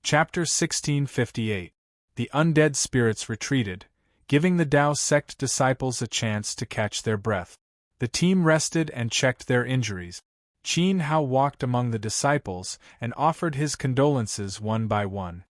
Chapter 1658. The undead spirits retreated, giving the Tao sect disciples a chance to catch their breath. The team rested and checked their injuries. Qin Hao walked among the disciples and offered his condolences one by one.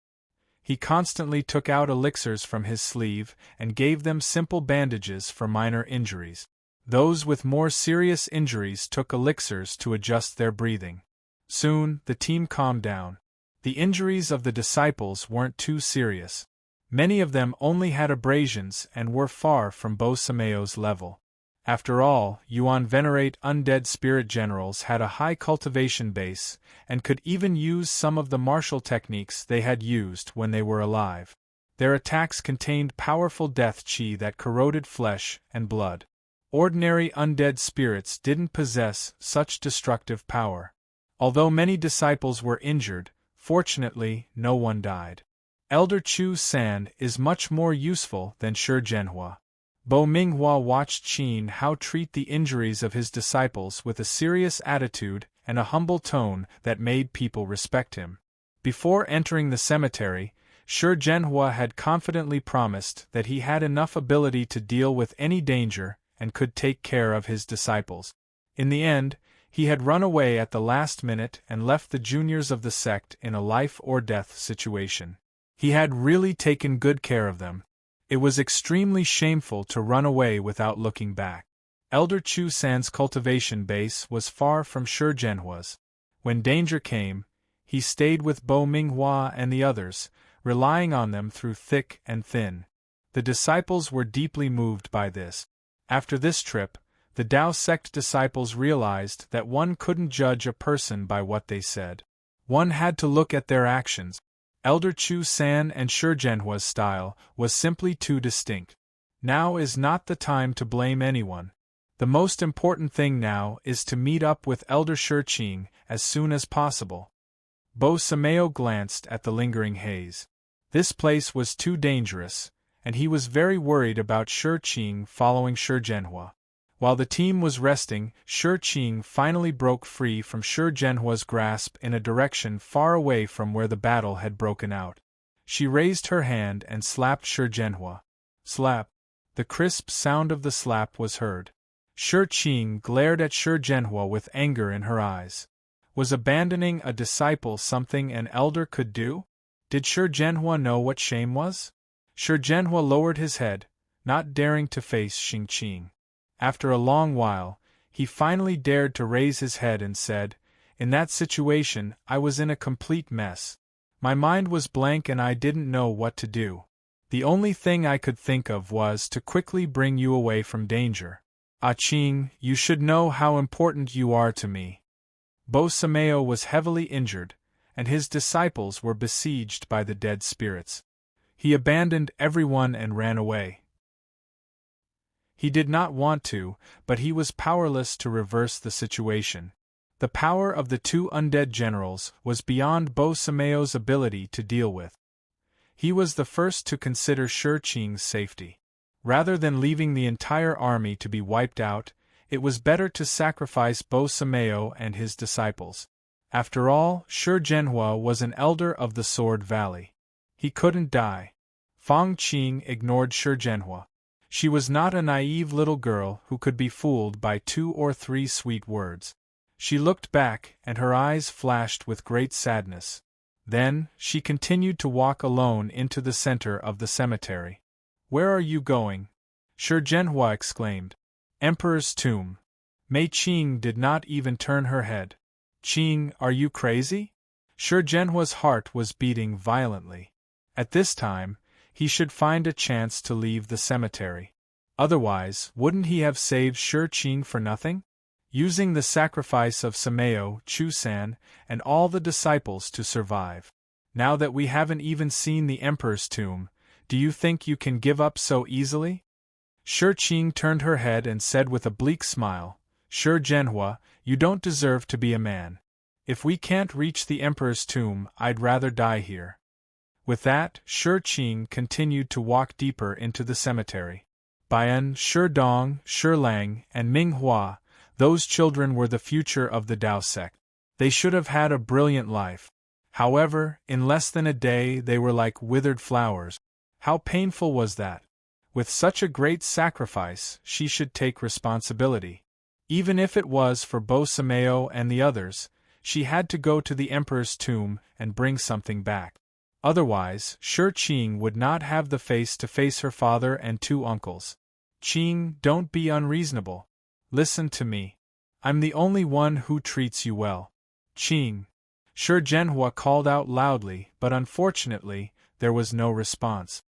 He constantly took out elixirs from his sleeve and gave them simple bandages for minor injuries. Those with more serious injuries took elixirs to adjust their breathing. Soon, the team calmed down. The injuries of the disciples weren't too serious. Many of them only had abrasions and were far from Bo-Sameo's level. After all, Yuan venerate undead spirit generals had a high cultivation base and could even use some of the martial techniques they had used when they were alive. Their attacks contained powerful death chi that corroded flesh and blood. Ordinary undead spirits didn't possess such destructive power. Although many disciples were injured, fortunately, no one died. Elder Chu San is much more useful than Shi Zhenhua. Bo Minghua watched Qin Hao treat the injuries of his disciples with a serious attitude and a humble tone that made people respect him. Before entering the cemetery, Shi Zhenhua had confidently promised that he had enough ability to deal with any danger and could take care of his disciples. In the end, he had run away at the last minute and left the juniors of the sect in a life-or-death situation. He had really taken good care of them. It was extremely shameful to run away without looking back. Elder Chu San's cultivation base was far from Shi Zhenhua's. When danger came, he stayed with Bo Minghua and the others, relying on them through thick and thin. The disciples were deeply moved by this. After this trip, the Tao sect disciples realized that one couldn't judge a person by what they said. One had to look at their actions. Elder Chu San and Shi Zhenhua's style was simply too distinct. Now is not the time to blame anyone. The most important thing now is to meet up with Elder Shi Qing as soon as possible. Bo-Sameo glanced at the lingering haze. This place was too dangerous, and he was very worried about Shi Qing following Shi Zhenhua. While the team was resting, Shi Qing finally broke free from Shi Zhenhua's grasp in a direction far away from where the battle had broken out. She raised her hand and slapped Shi Zhenhua. Slap! The crisp sound of the slap was heard. Shi Qing glared at Shi Zhenhua with anger in her eyes. Was abandoning a disciple something an elder could do? Did Shi Zhenhua know what shame was? Shi Zhenhua lowered his head, not daring to face Xing Qing. After a long while, he finally dared to raise his head and said, "In that situation, I was in a complete mess. My mind was blank and I didn't know what to do. The only thing I could think of was to quickly bring you away from danger. Ah Qing, you should know how important you are to me." Bo-Sameo was heavily injured, and his disciples were besieged by the dead spirits. He abandoned everyone and ran away. He did not want to, but he was powerless to reverse the situation. The power of the two undead generals was beyond Bo-Sameo's ability to deal with. He was the first to consider Shi Qing's safety. Rather than leaving the entire army to be wiped out, it was better to sacrifice Bo-Sameo and his disciples. After all, Shi Zhenhua was an elder of the Sword Valley. He couldn't die. Fang Qing ignored Shi Zhenhua. She was not a naive little girl who could be fooled by 2 or 3 sweet words. She looked back, and her eyes flashed with great sadness. Then, she continued to walk alone into the center of the cemetery. "Where are you going?" Shi Zhenhua exclaimed. "Emperor's tomb." Mei Qing did not even turn her head. "Qing, are you crazy?" Shi Zhenhua's heart was beating violently. At this time, he should find a chance to leave the cemetery. Otherwise, wouldn't he have saved Shi Qing for nothing? Using the sacrifice of Sameo, Chu San, and all the disciples to survive. Now that we haven't even seen the Emperor's tomb, do you think you can give up so easily? Shi Qing turned her head and said with a bleak smile, "Shi Zhenhua, you don't deserve to be a man. If we can't reach the Emperor's tomb, I'd rather die here." With that, Shi Qing continued to walk deeper into the cemetery. Bian, Shi Dong, Shi Lang, and Ming Hua, those children were the future of the Tao sect. They should have had a brilliant life. However, in less than a day they were like withered flowers. How painful was that? With such a great sacrifice, she should take responsibility. Even if it was for Bo-Sameo and the others, she had to go to the emperor's tomb and bring something back. Otherwise, sure Qing would not have the face to face her father and two uncles. Qing, don't be unreasonable. Listen to me. I'm the only one who treats you well. Qing. Sure Zhenhua called out loudly, but unfortunately, there was no response.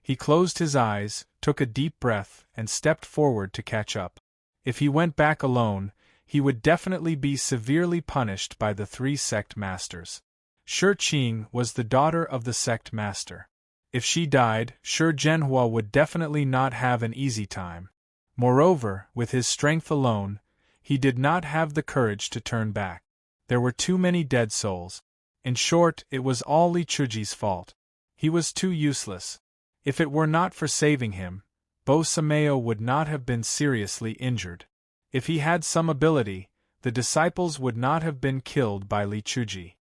He closed his eyes, took a deep breath, and stepped forward to catch up. If he went back alone, he would definitely be severely punished by the three sect masters. Sure Qing was the daughter of the sect master. If she died, sure Zhenhua would definitely not have an easy time. Moreover, with his strength alone, he did not have the courage to turn back. There were too many dead souls. In short, it was all Li Chuji's fault. He was too useless. If it were not for saving him, Bo-Sameo would not have been seriously injured. If he had some ability, the disciples would not have been killed by Li Chuji.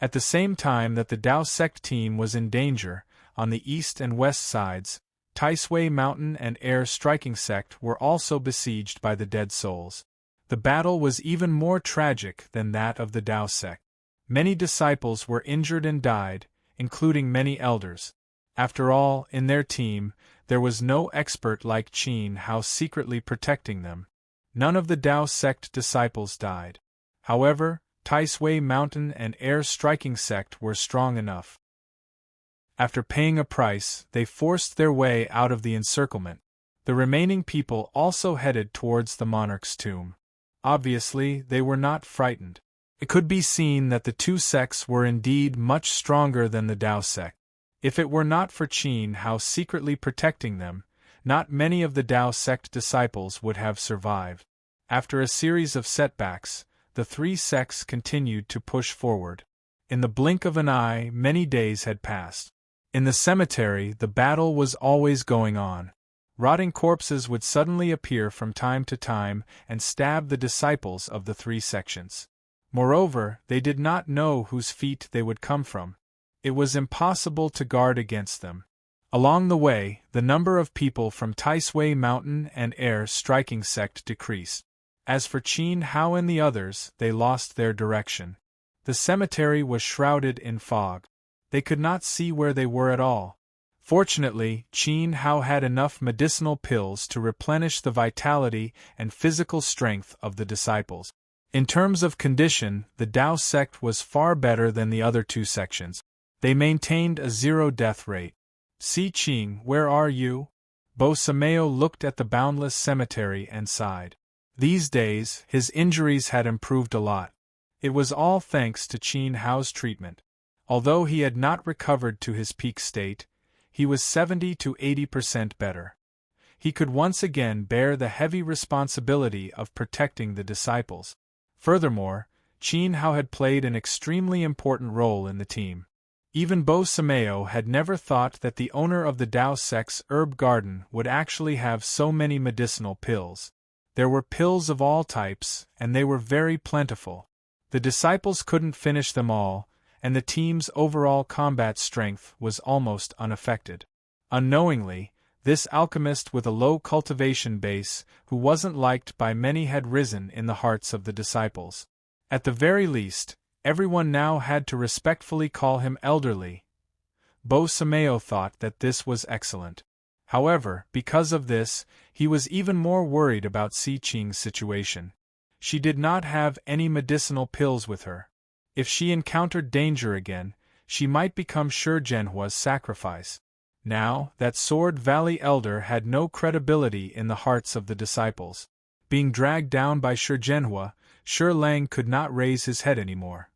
At the same time that the Dao sect team was in danger, on the east and west sides, Taisui Mountain and Air Striking sect were also besieged by the dead souls. The battle was even more tragic than that of the Dao sect. Many disciples were injured and died, including many elders. After all, in their team, there was no expert like Qin Hao secretly protecting them. None of the Dao sect disciples died. However, Taisui Mountain and Air Striking sect were strong enough. After paying a price, they forced their way out of the encirclement. The remaining people also headed towards the monarch's tomb. Obviously, they were not frightened. It could be seen that the two sects were indeed much stronger than the Dao sect. If it were not for Qin Hao secretly protecting them, not many of the Dao sect disciples would have survived. After a series of setbacks, the three sects continued to push forward. In the blink of an eye, many days had passed. In the cemetery, the battle was always going on. Rotting corpses would suddenly appear from time to time and stab the disciples of the three sections. Moreover, they did not know whose feet they would come from. It was impossible to guard against them. Along the way, the number of people from Taisui Mountain and Air Striking sect decreased. As for Qin Hao and the others, they lost their direction. The cemetery was shrouded in fog. They could not see where they were at all. Fortunately, Qin Hao had enough medicinal pills to replenish the vitality and physical strength of the disciples. In terms of condition, the Dao sect was far better than the other two sections. They maintained a zero death rate. Si Qing, where are you? Bo-Sameo looked at the boundless cemetery and sighed. These days, his injuries had improved a lot. It was all thanks to Qin Hao's treatment. Although he had not recovered to his peak state, he was 70 to 80% better. He could once again bear the heavy responsibility of protecting the disciples. Furthermore, Qin Hao had played an extremely important role in the team. Even Bo-Sameo had never thought that the owner of the Dao sect's herb garden would actually have so many medicinal pills. There were pills of all types, and they were very plentiful. The disciples couldn't finish them all, and the team's overall combat strength was almost unaffected. Unknowingly, this alchemist with a low cultivation base, who wasn't liked by many, had risen in the hearts of the disciples. At the very least, everyone now had to respectfully call him elderly. Bo-Sameo thought that this was excellent. However, because of this, he was even more worried about Si Qing's situation. She did not have any medicinal pills with her. If she encountered danger again, she might become Sure Zhenhua's sacrifice. Now, that Sword Valley elder had no credibility in the hearts of the disciples. Being dragged down by Sure Zhenhua, Sure Lang could not raise his head anymore.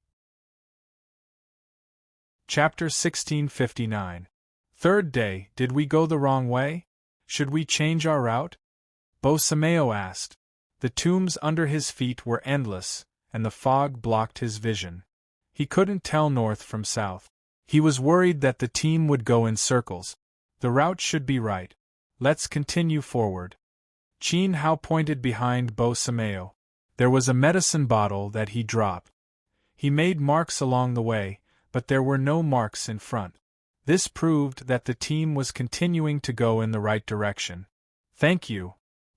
Chapter 1659. Third day, did we go the wrong way? Should we change our route? Bo-Sameo asked. The tombs under his feet were endless, and the fog blocked his vision. He couldn't tell north from south. He was worried that the team would go in circles. The route should be right. Let's continue forward. Qin Hao pointed behind Bo-Sameo. There was a medicine bottle that he dropped. He made marks along the way, but there were no marks in front. This proved that the team was continuing to go in the right direction. "Thank you."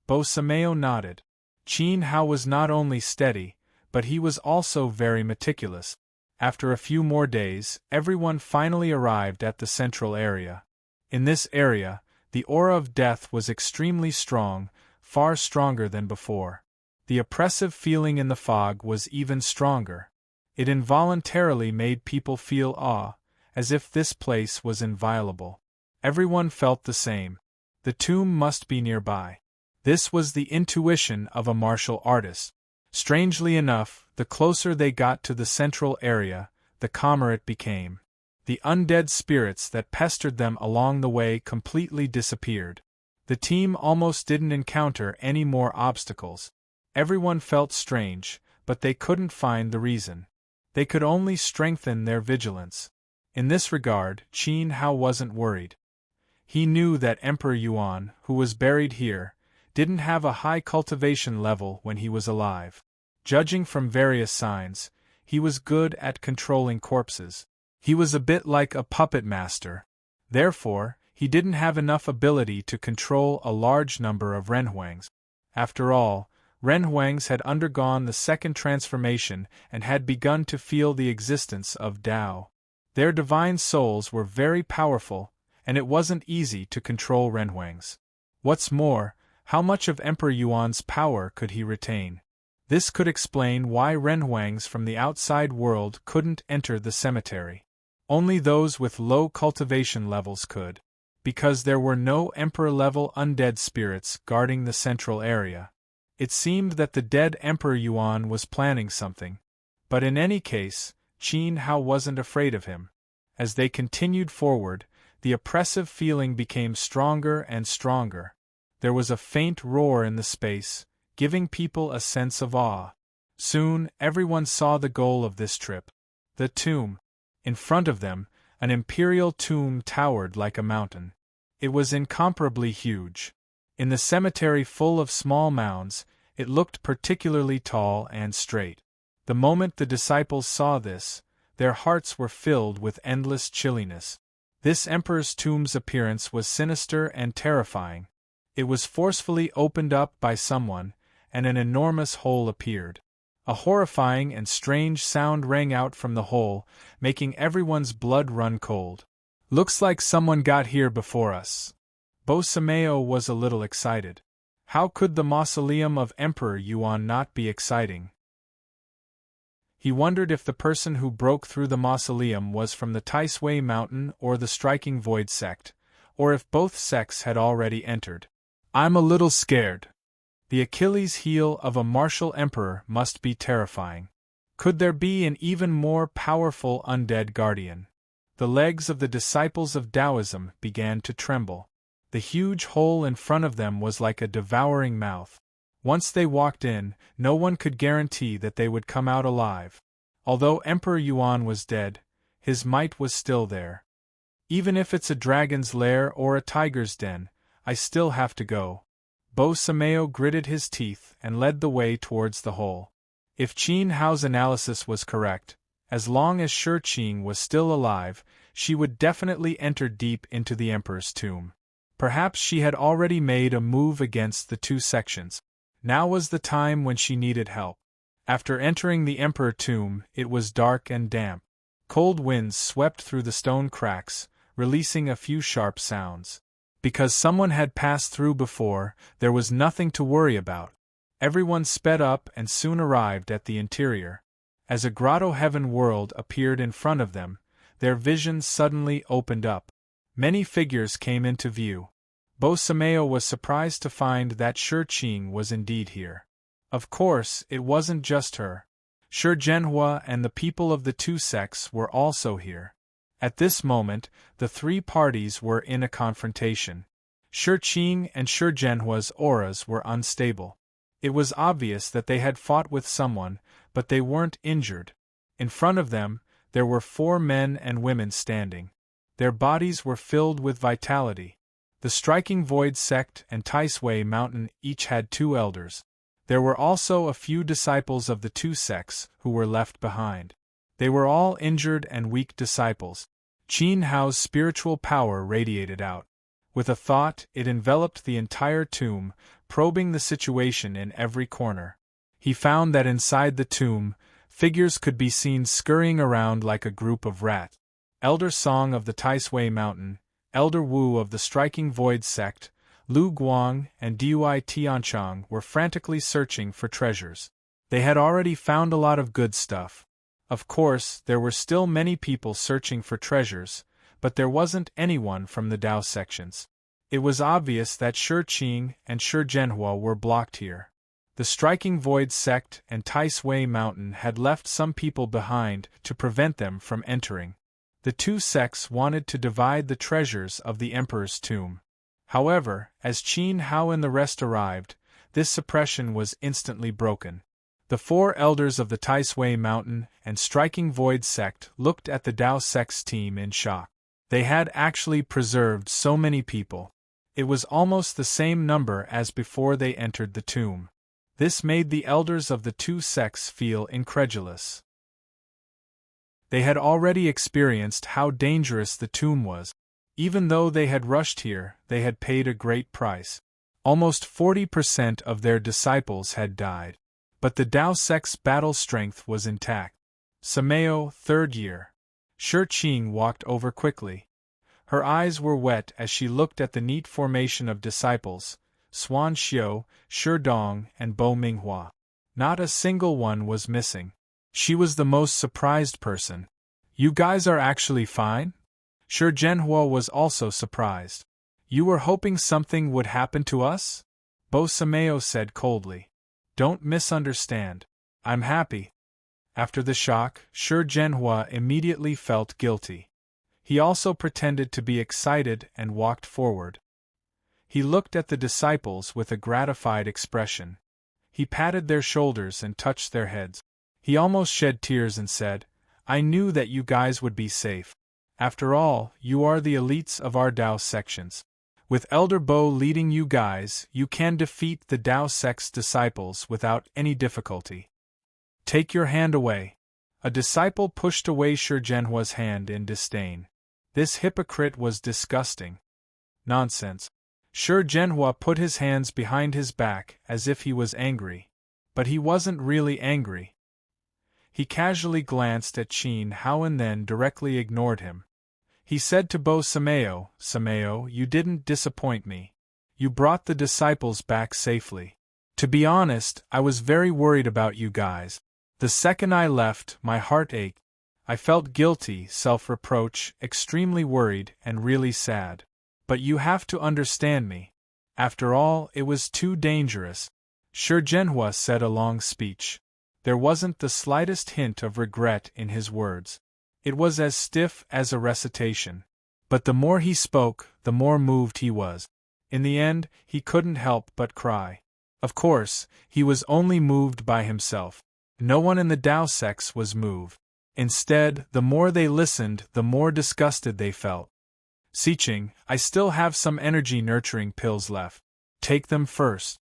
Bosameo nodded. Qin Hao was not only steady, but he was also very meticulous. After a few more days, everyone finally arrived at the central area. In this area, the aura of death was extremely strong, far stronger than before. The oppressive feeling in the fog was even stronger. It involuntarily made people feel awe, as if this place was inviolable. Everyone felt the same. The tomb must be nearby. This was the intuition of a martial artist. Strangely enough, the closer they got to the central area, the calmer it became. The undead spirits that pestered them along the way completely disappeared. The team almost didn't encounter any more obstacles. Everyone felt strange, but they couldn't find the reason. They could only strengthen their vigilance. In this regard, Qin Hao wasn't worried. He knew that Emperor Yuan, who was buried here, didn't have a high cultivation level when he was alive. Judging from various signs, he was good at controlling corpses. He was a bit like a puppet master. Therefore, he didn't have enough ability to control a large number of renhuangs. After all, renhuangs had undergone the second transformation and had begun to feel the existence of Tao. Their divine souls were very powerful, and it wasn't easy to control renhuangs. What's more, how much of Emperor Yuan's power could he retain? This could explain why renhuangs from the outside world couldn't enter the cemetery. Only those with low cultivation levels could. Because there were no emperor-level undead spirits guarding the central area. It seemed that the dead Emperor Yuan was planning something. But in any case, Qin Hao wasn't afraid of him. As they continued forward, the oppressive feeling became stronger and stronger. There was a faint roar in the space, giving people a sense of awe. Soon, everyone saw the goal of this trip. The tomb. In front of them, an imperial tomb towered like a mountain. It was incomparably huge. In the cemetery full of small mounds, it looked particularly tall and straight. The moment the disciples saw this, their hearts were filled with endless chilliness. This emperor's tomb's appearance was sinister and terrifying. It was forcefully opened up by someone, and an enormous hole appeared. A horrifying and strange sound rang out from the hole, making everyone's blood run cold. "Looks like someone got here before us." Bosameo was a little excited. How could the mausoleum of Emperor Yuan not be exciting? He wondered if the person who broke through the mausoleum was from the Taisui Mountain or the Striking Void sect, or if both sects had already entered. "I'm a little scared." The Achilles heel of a martial emperor must be terrifying. Could there be an even more powerful undead guardian? The legs of the disciples of Taoism began to tremble. The huge hole in front of them was like a devouring mouth. Once they walked in, no one could guarantee that they would come out alive. Although Emperor Yuan was dead, his might was still there. "Even if it's a dragon's lair or a tiger's den, I still have to go." Bosameo gritted his teeth and led the way towards the hole. If Qin Hao's analysis was correct, as long as Shi Qing was still alive, she would definitely enter deep into the emperor's tomb. Perhaps she had already made a move against the two sections. Now was the time when she needed help. After entering the emperor tomb, it was dark and damp. Cold winds swept through the stone cracks, releasing a few sharp sounds. Because someone had passed through before, there was nothing to worry about. Everyone sped up and soon arrived at the interior. As a grotto heaven world appeared in front of them, their vision suddenly opened up. Many figures came into view. Bosameo was surprised to find that Shi Qing was indeed here. Of course, it wasn't just her. Shi Zhenhua and the people of the two sects were also here. At this moment, the three parties were in a confrontation. Shi Qing and Shi Zhenhua's auras were unstable. It was obvious that they had fought with someone, but they weren't injured. In front of them, there were 4 men and women standing. Their bodies were filled with vitality. The Striking Void sect and Taisui Mountain each had 2 elders. There were also a few disciples of the two sects who were left behind. They were all injured and weak disciples. Qin Hao's spiritual power radiated out. With a thought, it enveloped the entire tomb, probing the situation in every corner. He found that inside the tomb, figures could be seen scurrying around like a group of rats. Elder Song of the Taisui Mountain, Elder Wu of the Striking Void sect, Lu Guang and Dui Tianchang were frantically searching for treasures. They had already found a lot of good stuff. Of course, there were still many people searching for treasures, but there wasn't anyone from the Dao sections. It was obvious that Shi Qing and Shi Zhenhua were blocked here. The Striking Void sect and Taisui Mountain had left some people behind to prevent them from entering. The two sects wanted to divide the treasures of the Emperor's tomb. However, as Qin Hao and the rest arrived, this suppression was instantly broken. The four elders of the Taisui Mountain and Striking Void sect looked at the Dao sect's team in shock. They had actually preserved so many people. It was almost the same number as before they entered the tomb. This made the elders of the two sects feel incredulous. They had already experienced how dangerous the tomb was. Even though they had rushed here, they had paid a great price. Almost 40% of their disciples had died. But the Dao sect's battle strength was intact. Sameo, 3rd year. Shi Qing walked over quickly. Her eyes were wet as she looked at the neat formation of disciples, Suan Xiu, Shi Dong, and Bo Minghua. Not a single one was missing. She was the most surprised person. You guys are actually fine? Shi Zhenhua was also surprised. You were hoping something would happen to us? Bo Sameo said coldly. Don't misunderstand. I'm happy. After the shock, Shi Zhenhua immediately felt guilty. He also pretended to be excited and walked forward. He looked at the disciples with a gratified expression. He patted their shoulders and touched their heads. He almost shed tears and said, I knew that you guys would be safe. After all, you are the elites of our Dao sections. With Elder Bo leading you guys, you can defeat the Dao sect's disciples without any difficulty. Take your hand away. A disciple pushed away Shi Zhenhua's hand in disdain. This hypocrite was disgusting. Nonsense. Shi Zhenhua put his hands behind his back as if he was angry. But he wasn't really angry. He casually glanced at Qin Hao and then directly ignored him. He said to Bo Sameo, Sameo, you didn't disappoint me. You brought the disciples back safely. To be honest, I was very worried about you guys. The second I left, my heart ached. I felt guilty, self-reproach, extremely worried, and really sad. But you have to understand me. After all, it was too dangerous. Shi Zhenhua said a long speech. There wasn't the slightest hint of regret in his words. It was as stiff as a recitation. But the more he spoke, the more moved he was. In the end, he couldn't help but cry. Of course, he was only moved by himself. No one in the Dao sects was moved. Instead, the more they listened, the more disgusted they felt. Siqing, I still have some energy-nurturing pills left. Take them first.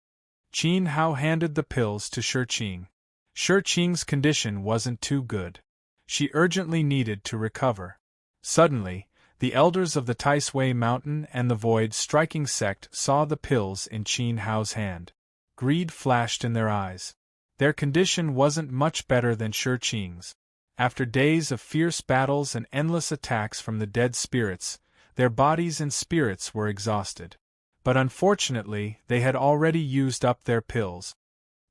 Qin Hao handed the pills to Shi Qing. Shi Qing's condition wasn't too good. She urgently needed to recover. Suddenly, the elders of the Taisui Mountain and the Void Striking sect saw the pills in Qin Hao's hand. Greed flashed in their eyes. Their condition wasn't much better than Shi Qing's. After days of fierce battles and endless attacks from the dead spirits, their bodies and spirits were exhausted. But unfortunately, they had already used up their pills.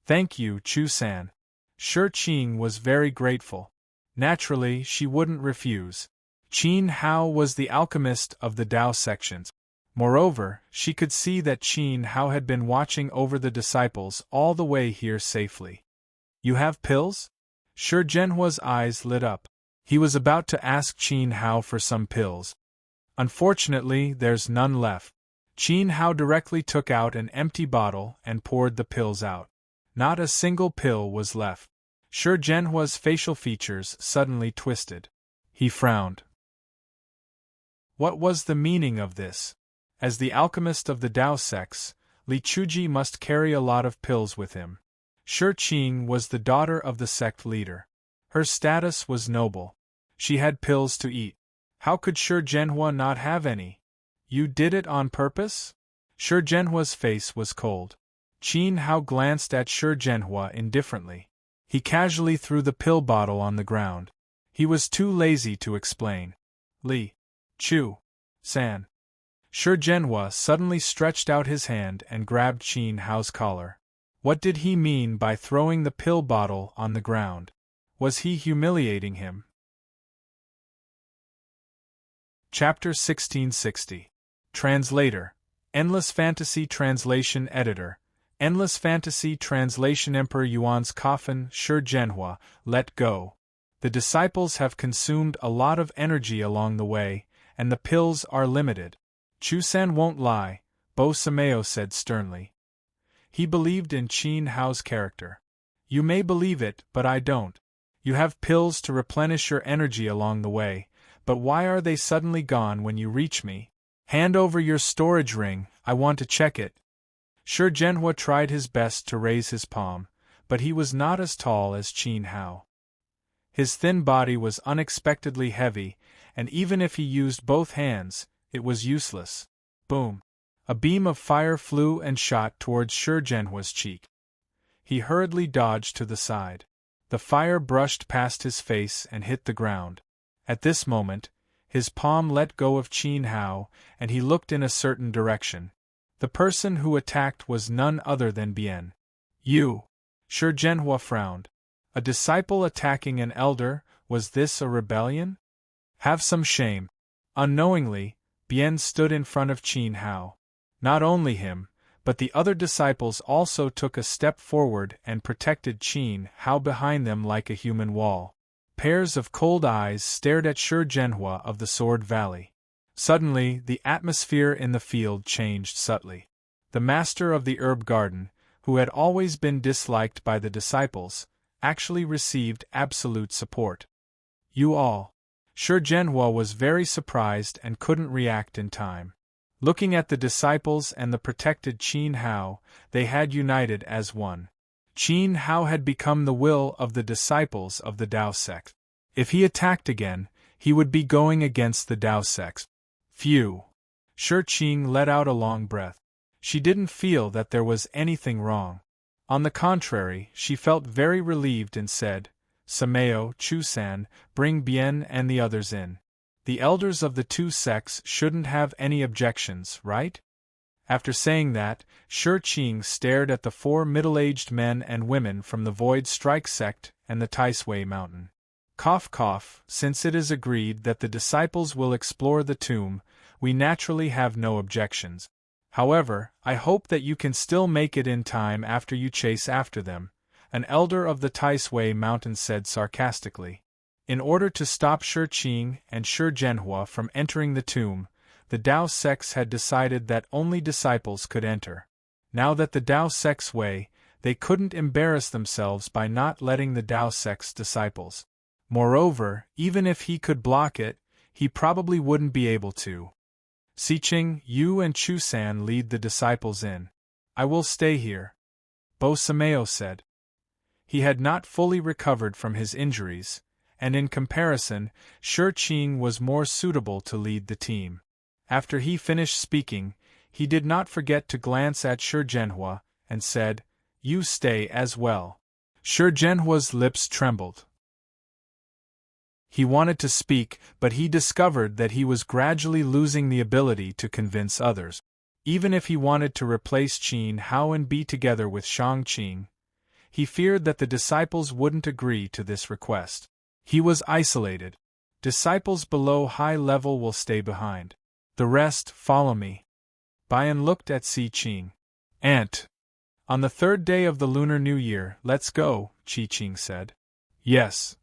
Thank you, Chu-san. Shi Qing was very grateful. Naturally, she wouldn't refuse. Qin Hao was the alchemist of the Dao sections. Moreover, she could see that Qin Hao had been watching over the disciples all the way here safely. You have pills? Shi Zhenhua's eyes lit up. He was about to ask Qin Hao for some pills. Unfortunately, there's none left. Qin Hao directly took out an empty bottle and poured the pills out. Not a single pill was left. Shi Zhenhua's facial features suddenly twisted. He frowned. What was the meaning of this? As the alchemist of the Dao sects, Li Chuji must carry a lot of pills with him. Shi Qing was the daughter of the sect leader. Her status was noble. She had pills to eat. How could Shi Zhenhua not have any? You did it on purpose? Shi Zhenhua's face was cold. Qin Hao glanced at Shi Zhenhua indifferently. He casually threw the pill bottle on the ground. He was too lazy to explain. Li Chu San. Shi Zhenhua suddenly stretched out his hand and grabbed Qin Hao's collar. What did he mean by throwing the pill bottle on the ground? Was he humiliating him? Chapter 1660. Translator. Endless Fantasy Translation Editor. Endless Fantasy Translation. Emperor Yuan's coffin. Shi Zhenhua, let go. The disciples have consumed a lot of energy along the way, and the pills are limited. Chusan won't lie, Bo Sameo said sternly. He believed in Qin Hao's character. You may believe it, but I don't. You have pills to replenish your energy along the way, but why are they suddenly gone when you reach me? Hand over your storage ring, I want to check it. Shi Zhenhua tried his best to raise his palm, but he was not as tall as Qin Hao. His thin body was unexpectedly heavy, and even if he used both hands, it was useless. Boom! A beam of fire flew and shot towards Shi Zhenhua's cheek. He hurriedly dodged to the side. The fire brushed past his face and hit the ground. At this moment, his palm let go of Qin Hao, and he looked in a certain direction. The person who attacked was none other than Bian. You! Shi Zhenhua frowned. A disciple attacking an elder, was this a rebellion? Have some shame. Unknowingly, Bian stood in front of Qin Hao. Not only him, but the other disciples also took a step forward and protected Qin Hao behind them like a human wall. Pairs of cold eyes stared at Shi Zhenhua of the Sword Valley. Suddenly, the atmosphere in the field changed subtly. The master of the herb garden, who had always been disliked by the disciples, actually received absolute support. You all. Shi Zhenhua was very surprised and couldn't react in time. Looking at the disciples and the protected Qin Hao, they had united as one. Qin Hao had become the will of the disciples of the Dao sect. If he attacked again, he would be going against the Dao sect. Phew! Shi Qing let out a long breath. She didn't feel that there was anything wrong. On the contrary, she felt very relieved and said, Sameo, Chusan, bring Bian and the others in. The elders of the two sects shouldn't have any objections, right? After saying that, Shi Qing stared at the four middle-aged men and women from the Void Strike sect and the Taisui Mountain. Cough cough, since it is agreed that the disciples will explore the tomb, we naturally have no objections. However, I hope that you can still make it in time after you chase after them, an elder of the Taisui Mountain said sarcastically. In order to stop Shi Qing and Shi Zhenhua from entering the tomb, the Dao sects had decided that only disciples could enter. Now that the Dao sect's way, they couldn't embarrass themselves by not letting the Dao sect's disciples. Moreover, even if he could block it, he probably wouldn't be able to. Siqing, you and Chusan lead the disciples in. I will stay here. Bo Sameo said. He had not fully recovered from his injuries, and in comparison, Shi Qing was more suitable to lead the team. After he finished speaking, he did not forget to glance at Shi Zhenhua, and said, You stay as well. Shi Zhenhua's lips trembled. He wanted to speak, but he discovered that he was gradually losing the ability to convince others. Even if he wanted to replace Qin Hao and be together with Shang Qing, he feared that the disciples wouldn't agree to this request. He was isolated. Disciples below high level will stay behind. The rest follow me. Bian looked at Si Qing. Aunt. On the third day of the Lunar New Year, let's go, Qi Qing said. Yes.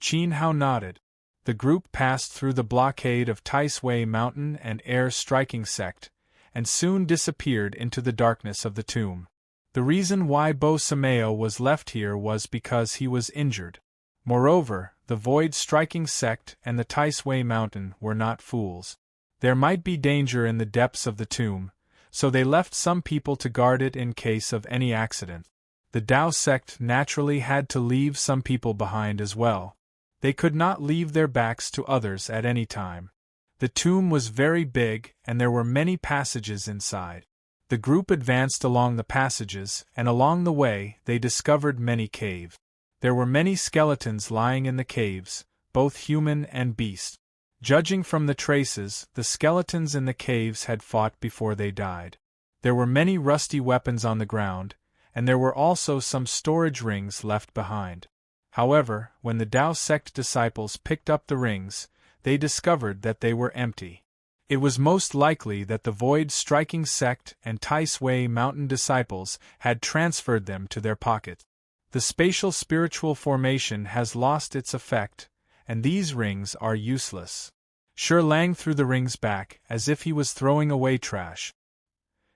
Qin Hao nodded. The group passed through the blockade of Taisui Mountain and Air Striking Sect, and soon disappeared into the darkness of the tomb. The reason why Bo Sameo was left here was because he was injured. Moreover, the Void Striking Sect and the Taisui Mountain were not fools. There might be danger in the depths of the tomb, so they left some people to guard it in case of any accident. The Tao sect naturally had to leave some people behind as well. They could not leave their backs to others at any time. The tomb was very big, and there were many passages inside. The group advanced along the passages, and along the way, they discovered many caves. There were many skeletons lying in the caves, both human and beast. Judging from the traces, the skeletons in the caves had fought before they died. There were many rusty weapons on the ground, and there were also some storage rings left behind. However, when the Tao sect disciples picked up the rings, they discovered that they were empty. It was most likely that the void-striking sect and Tai Sui mountain disciples had transferred them to their pocket. The spatial spiritual formation has lost its effect, and these rings are useless. Shi Lang threw the rings back as if he was throwing away trash.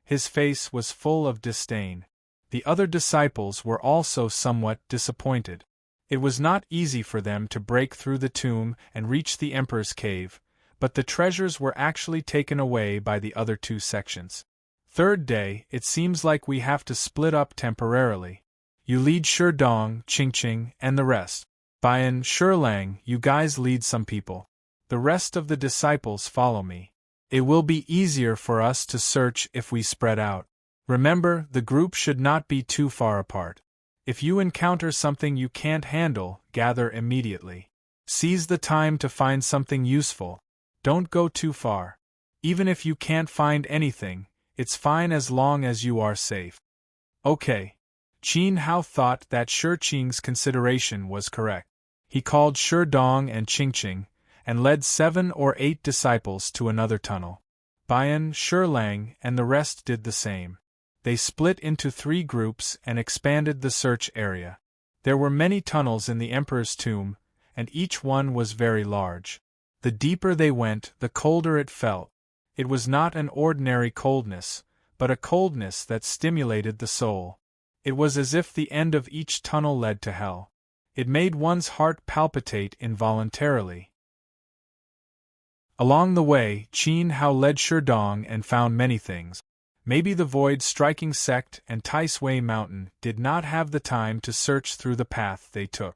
His face was full of disdain. The other disciples were also somewhat disappointed. It was not easy for them to break through the tomb and reach the Emperor's cave, but the treasures were actually taken away by the other two sections. Third day, it seems like we have to split up temporarily. You lead Shi Dong, Qingqing, and the rest. Bian, Shi Lang, you guys lead some people. The rest of the disciples follow me. It will be easier for us to search if we spread out. Remember, the group should not be too far apart. If you encounter something you can't handle, gather immediately. Seize the time to find something useful. Don't go too far. Even if you can't find anything, it's fine as long as you are safe. Okay. Qin Hao thought that Shi Qing's consideration was correct. He called Shi Dong and Qingqing, and led 7 or 8 disciples to another tunnel. Bian, Shi Lang, and the rest did the same. They split into 3 groups and expanded the search area. There were many tunnels in the Emperor's tomb, and each one was very large. The deeper they went, the colder it felt. It was not an ordinary coldness, but a coldness that stimulated the soul. It was as if the end of each tunnel led to hell. It made one's heart palpitate involuntarily. Along the way, Qin Hao led Shi Dong and found many things. Maybe the void-striking sect and Tai Sui mountain did not have the time to search through the path they took.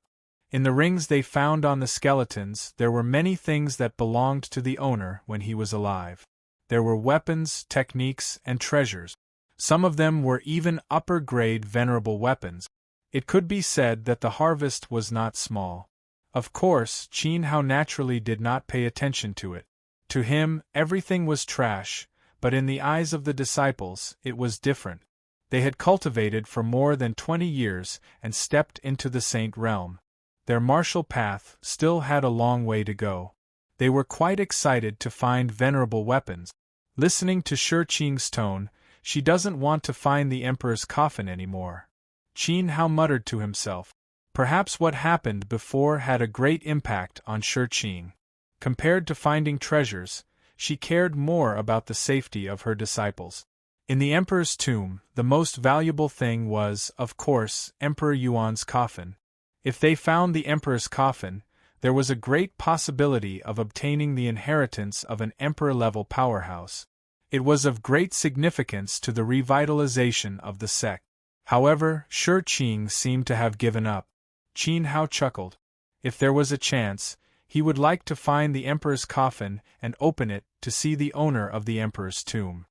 In the rings they found on the skeletons, there were many things that belonged to the owner when he was alive. There were weapons, techniques, and treasures. Some of them were even upper-grade venerable weapons. It could be said that the harvest was not small. Of course, Qin Hao naturally did not pay attention to it. To him, everything was trash, but in the eyes of the disciples, it was different. They had cultivated for more than 20 years and stepped into the saint realm. Their martial path still had a long way to go. They were quite excited to find venerable weapons. Listening to Shi Qing's tone, she doesn't want to find the Emperor's coffin anymore. Qin Hao muttered to himself. Perhaps what happened before had a great impact on Shi Qing. Compared to finding treasures, she cared more about the safety of her disciples. In the Emperor's tomb, the most valuable thing was, of course, Emperor Yuan's coffin. If they found the Emperor's coffin, there was a great possibility of obtaining the inheritance of an Emperor-level powerhouse. It was of great significance to the revitalization of the sect. However, Shi Qing seemed to have given up. Qin Hao chuckled. If there was a chance, he would like to find the Emperor's coffin and open it to see the owner of the Emperor's tomb.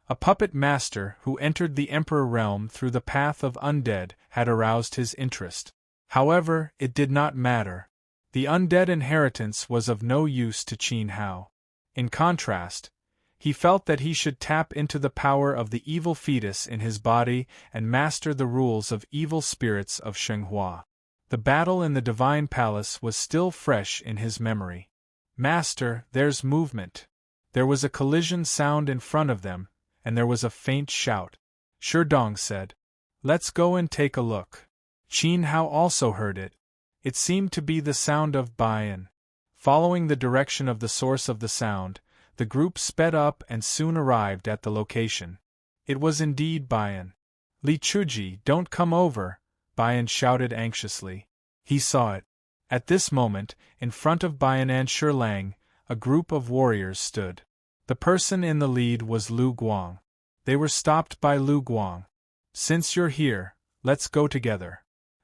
A puppet master who entered the Emperor realm through the path of undead had aroused his interest. However, it did not matter. The undead inheritance was of no use to Qin Hao. In contrast, he felt that he should tap into the power of the evil fetus in his body and master the rules of evil spirits of Shenghua. The battle in the Divine Palace was still fresh in his memory. Master, there's movement. There was a collision sound in front of them, and there was a faint shout. Shi Dong said, "Let's go and take a look." Qin Hao also heard it. It seemed to be the sound of Bian. Following the direction of the source of the sound, the group sped up and soon arrived at the location. It was indeed Bian. "Li Chuji, don't come over," Bian shouted anxiously. He saw it. At this moment, in front of Bian and Shi Lang, a group of warriors stood. The person in the lead was Lu Guang. They were stopped by Lu Guang. "Since you're here, Let's go together.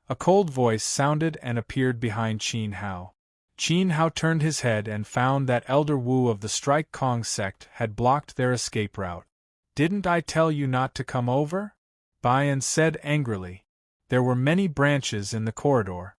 A cold voice sounded and appeared behind Qin Hao. Qin Hao turned his head and found that Elder Wu of the Strike Kong sect had blocked their escape route. Didn't I tell you not to come over? Bian said angrily. There were many branches in the corridor.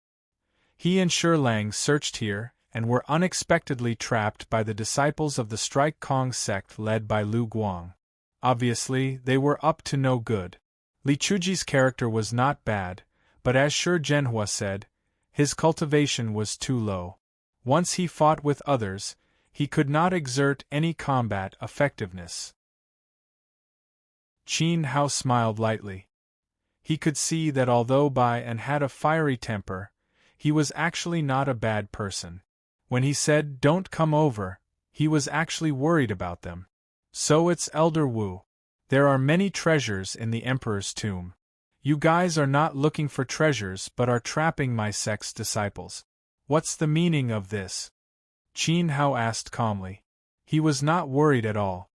He and Shi Lang searched here, and were unexpectedly trapped by the disciples of the Strike Kong sect led by Lu Guang. Obviously, they were up to no good. Li Chuji's character was not bad, but as Shi Zhenhua said, his cultivation was too low. Once he fought with others, he could not exert any combat effectiveness. Qin Hao smiled lightly. He could see that although Bian had a fiery temper, he was actually not a bad person. When he said, "Don't come over," he was actually worried about them. So it's Elder Wu. There are many treasures in the Emperor's tomb. You guys are not looking for treasures but are trapping my sect's disciples. What's the meaning of this? Qin Hao asked calmly. He was not worried at all.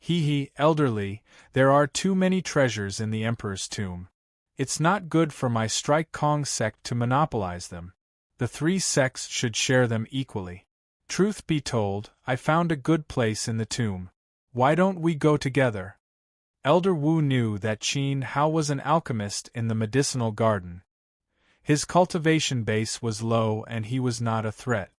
Elderly, there are too many treasures in the Emperor's tomb. It's not good for my Strike Kong sect to monopolize them. The three sects should share them equally. Truth be told, I found a good place in the tomb. Why don't we go together? Elder Wu knew that Qin Hao was an alchemist in the medicinal garden. His cultivation base was low and he was not a threat.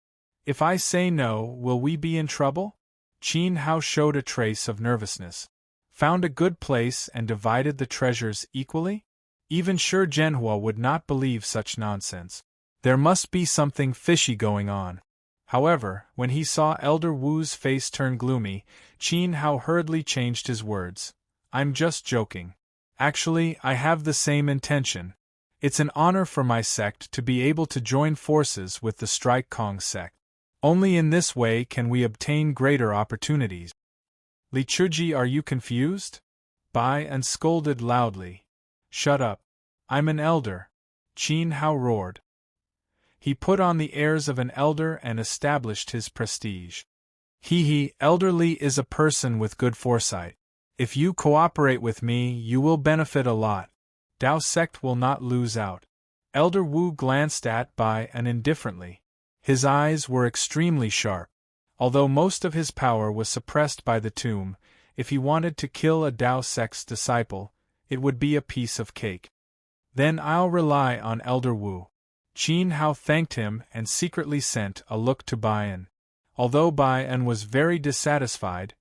If I say no, will we be in trouble? Qin Hao showed a trace of nervousness. Found a good place and divided the treasures equally? Even Shi Zhenhua would not believe such nonsense. There must be something fishy going on. However, when he saw Elder Wu's face turn gloomy, Qin Hao hurriedly changed his words. I'm just joking. Actually, I have the same intention. It's an honor for my sect to be able to join forces with the Strike Kong sect. Only in this way can we obtain greater opportunities. Li Chuji, are you confused? Bian scolded loudly. Shut up. I'm an elder. Qin Hao roared. He put on the airs of an elder and established his prestige. Elderly is a person with good foresight. If you cooperate with me, you will benefit a lot. Dao sect will not lose out. Elder Wu glanced at Bian indifferently. His eyes were extremely sharp. Although most of his power was suppressed by the tomb, if he wanted to kill a Dao sect's disciple, it would be a piece of cake. Then I'll rely on Elder Wu. Qin Hao thanked him and secretly sent a look to Bian. Although Bian was very dissatisfied,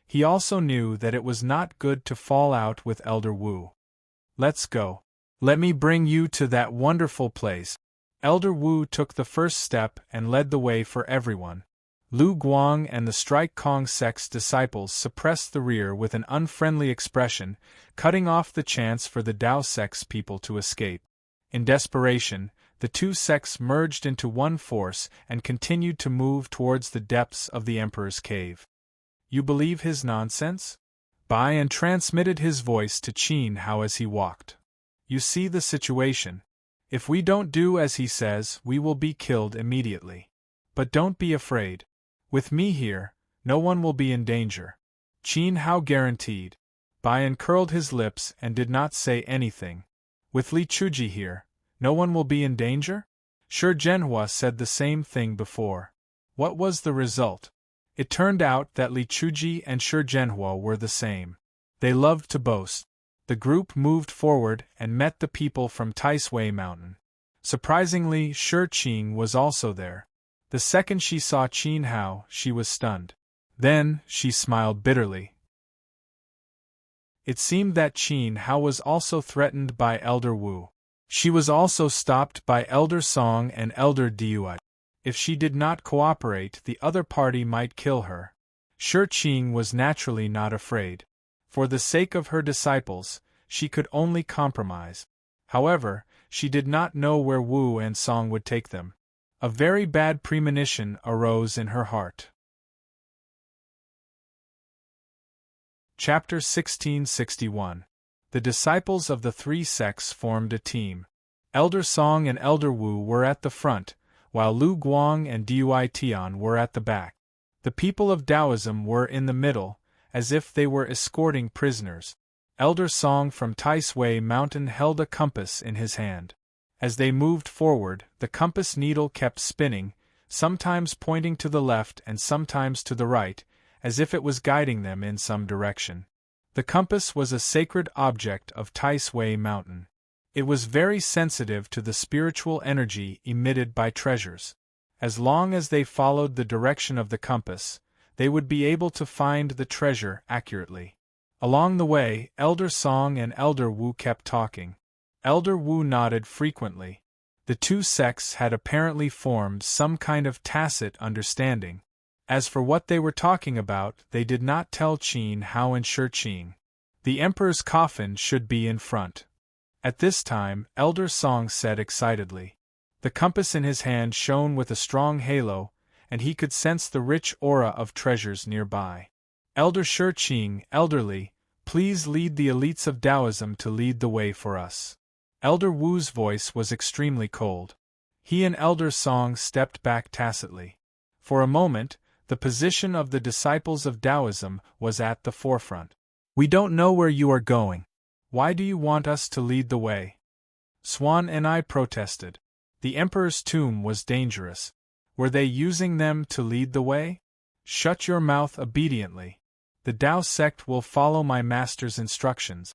he also knew that it was not good to fall out with Elder Wu. Let's go. Let me bring you to that wonderful place. Elder Wu took the first step and led the way for everyone. Lu Guang and the Strike Kong sect's disciples suppressed the rear with an unfriendly expression, cutting off the chance for the Dao sect's people to escape. In desperation, the two sects merged into one force and continued to move towards the depths of the Emperor's cave. You believe his nonsense? Bian transmitted his voice to Qin Hao as he walked. You see the situation. If we don't do as he says, we will be killed immediately. But don't be afraid. With me here, no one will be in danger. Qin Hao guaranteed. Bian curled his lips and did not say anything. With Li Chuji here, no one will be in danger? Shi Zhenhua said the same thing before. What was the result? It turned out that Li Chuji and Shi Zhenhua were the same. They loved to boast. The group moved forward and met the people from Taisui Mountain. Surprisingly, Shi Qing was also there. The second she saw Qin Hao, she was stunned. Then, she smiled bitterly. It seemed that Qin Hao was also threatened by Elder Wu. She was also stopped by Elder Song and Elder Dui. If she did not cooperate, the other party might kill her. Shi Qing was naturally not afraid. For the sake of her disciples, she could only compromise. However, she did not know where Wu and Song would take them. A very bad premonition arose in her heart. Chapter 1661. The disciples of the three sects formed a team. Elder Song and Elder Wu were at the front, while Lu Guang and Dui Tian were at the back. The people of Taoism were in the middle, as if they were escorting prisoners. Elder Song from Tai Sui Mountain held a compass in his hand. As they moved forward, the compass needle kept spinning, sometimes pointing to the left and sometimes to the right, as if it was guiding them in some direction. The compass was a sacred object of Tai Sui Mountain. It was very sensitive to the spiritual energy emitted by treasures. As long as they followed the direction of the compass, they would be able to find the treasure accurately. Along the way, Elder Song and Elder Wu kept talking. Elder Wu nodded frequently. The two sects had apparently formed some kind of tacit understanding. As for what they were talking about, they did not tell Qin Hao and Shi Qing. The Emperor's coffin should be in front. At this time, Elder Song said excitedly. The compass in his hand shone with a strong halo, and he could sense the rich aura of treasures nearby. Elder Shi Qing, elderly, please lead the elites of Taoism to lead the way for us. Elder Wu's voice was extremely cold. He and Elder Song stepped back tacitly. For a moment, the position of the disciples of Taoism was at the forefront. We don't know where you are going. Why do you want us to lead the way? Swan and I protested. The Emperor's tomb was dangerous. Were they using them to lead the way? Shut your mouth obediently. The Tao sect will follow my master's instructions.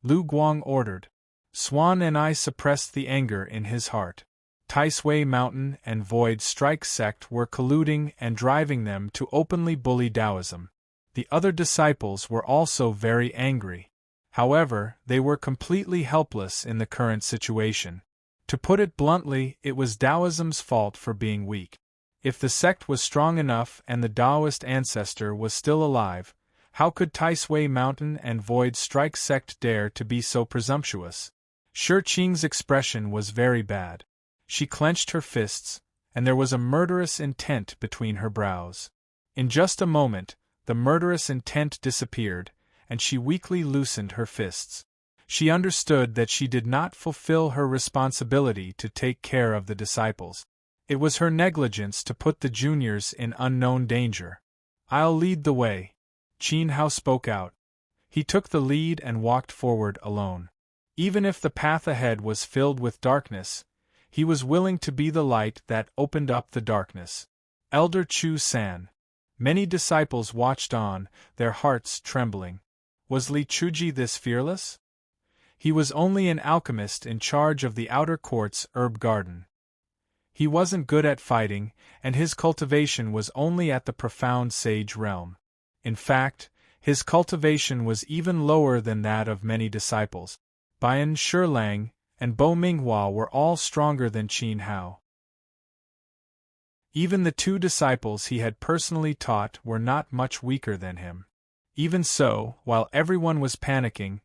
Lu Guang ordered. Swan and I suppressed the anger in his heart. Tai Sui Mountain and Void Strike sect were colluding and driving them to openly bully Taoism. The other disciples were also very angry. However, they were completely helpless in the current situation. To put it bluntly, it was Taoism's fault for being weak. If the sect was strong enough and the Taoist ancestor was still alive, how could Tai Sui Mountain and Void Strike sect dare to be so presumptuous? Shi Qing's expression was very bad. She clenched her fists, and there was a murderous intent between her brows. In just a moment, the murderous intent disappeared, and she weakly loosened her fists. She understood that she did not fulfill her responsibility to take care of the disciples. It was her negligence to put the juniors in unknown danger. I'll lead the way. Qin Hao spoke out. He took the lead and walked forward alone. Even if the path ahead was filled with darkness, he was willing to be the light that opened up the darkness. Elder Chu San. Many disciples watched on, their hearts trembling. Was Li Chuji this fearless? He was only an alchemist in charge of the outer court's herb garden. He wasn't good at fighting, and his cultivation was only at the profound sage realm. In fact, his cultivation was even lower than that of many disciples. Bian Shilang and Bo Minghua were all stronger than Qin Hao. Even the two disciples he had personally taught were not much weaker than him. Even so, while everyone was panicking,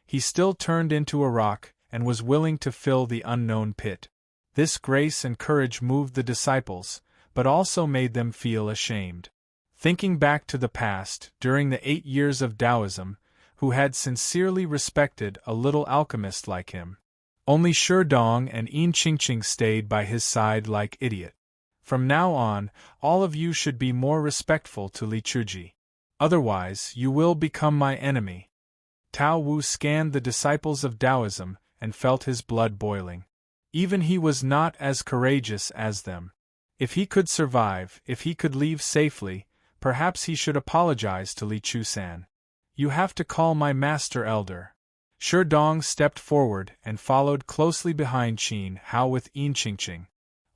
he still turned into a rock and was willing to fill the unknown pit. This grace and courage moved the disciples, but also made them feel ashamed. Thinking back to the past, during the 8 years of Taoism, who had sincerely respected a little alchemist like him. Only Shi Dong and Yin Qingqing stayed by his side like idiot. From now on, all of you should be more respectful to Li Chuji. Otherwise, you will become my enemy. Tao Wu scanned the disciples of Taoism and felt his blood boiling. Even he was not as courageous as them. If he could survive, if he could leave safely, perhaps he should apologize to Li Chusan. You have to call my master elder. Shi Dong stepped forward and followed closely behind Qin Hao with Yin Qingqing.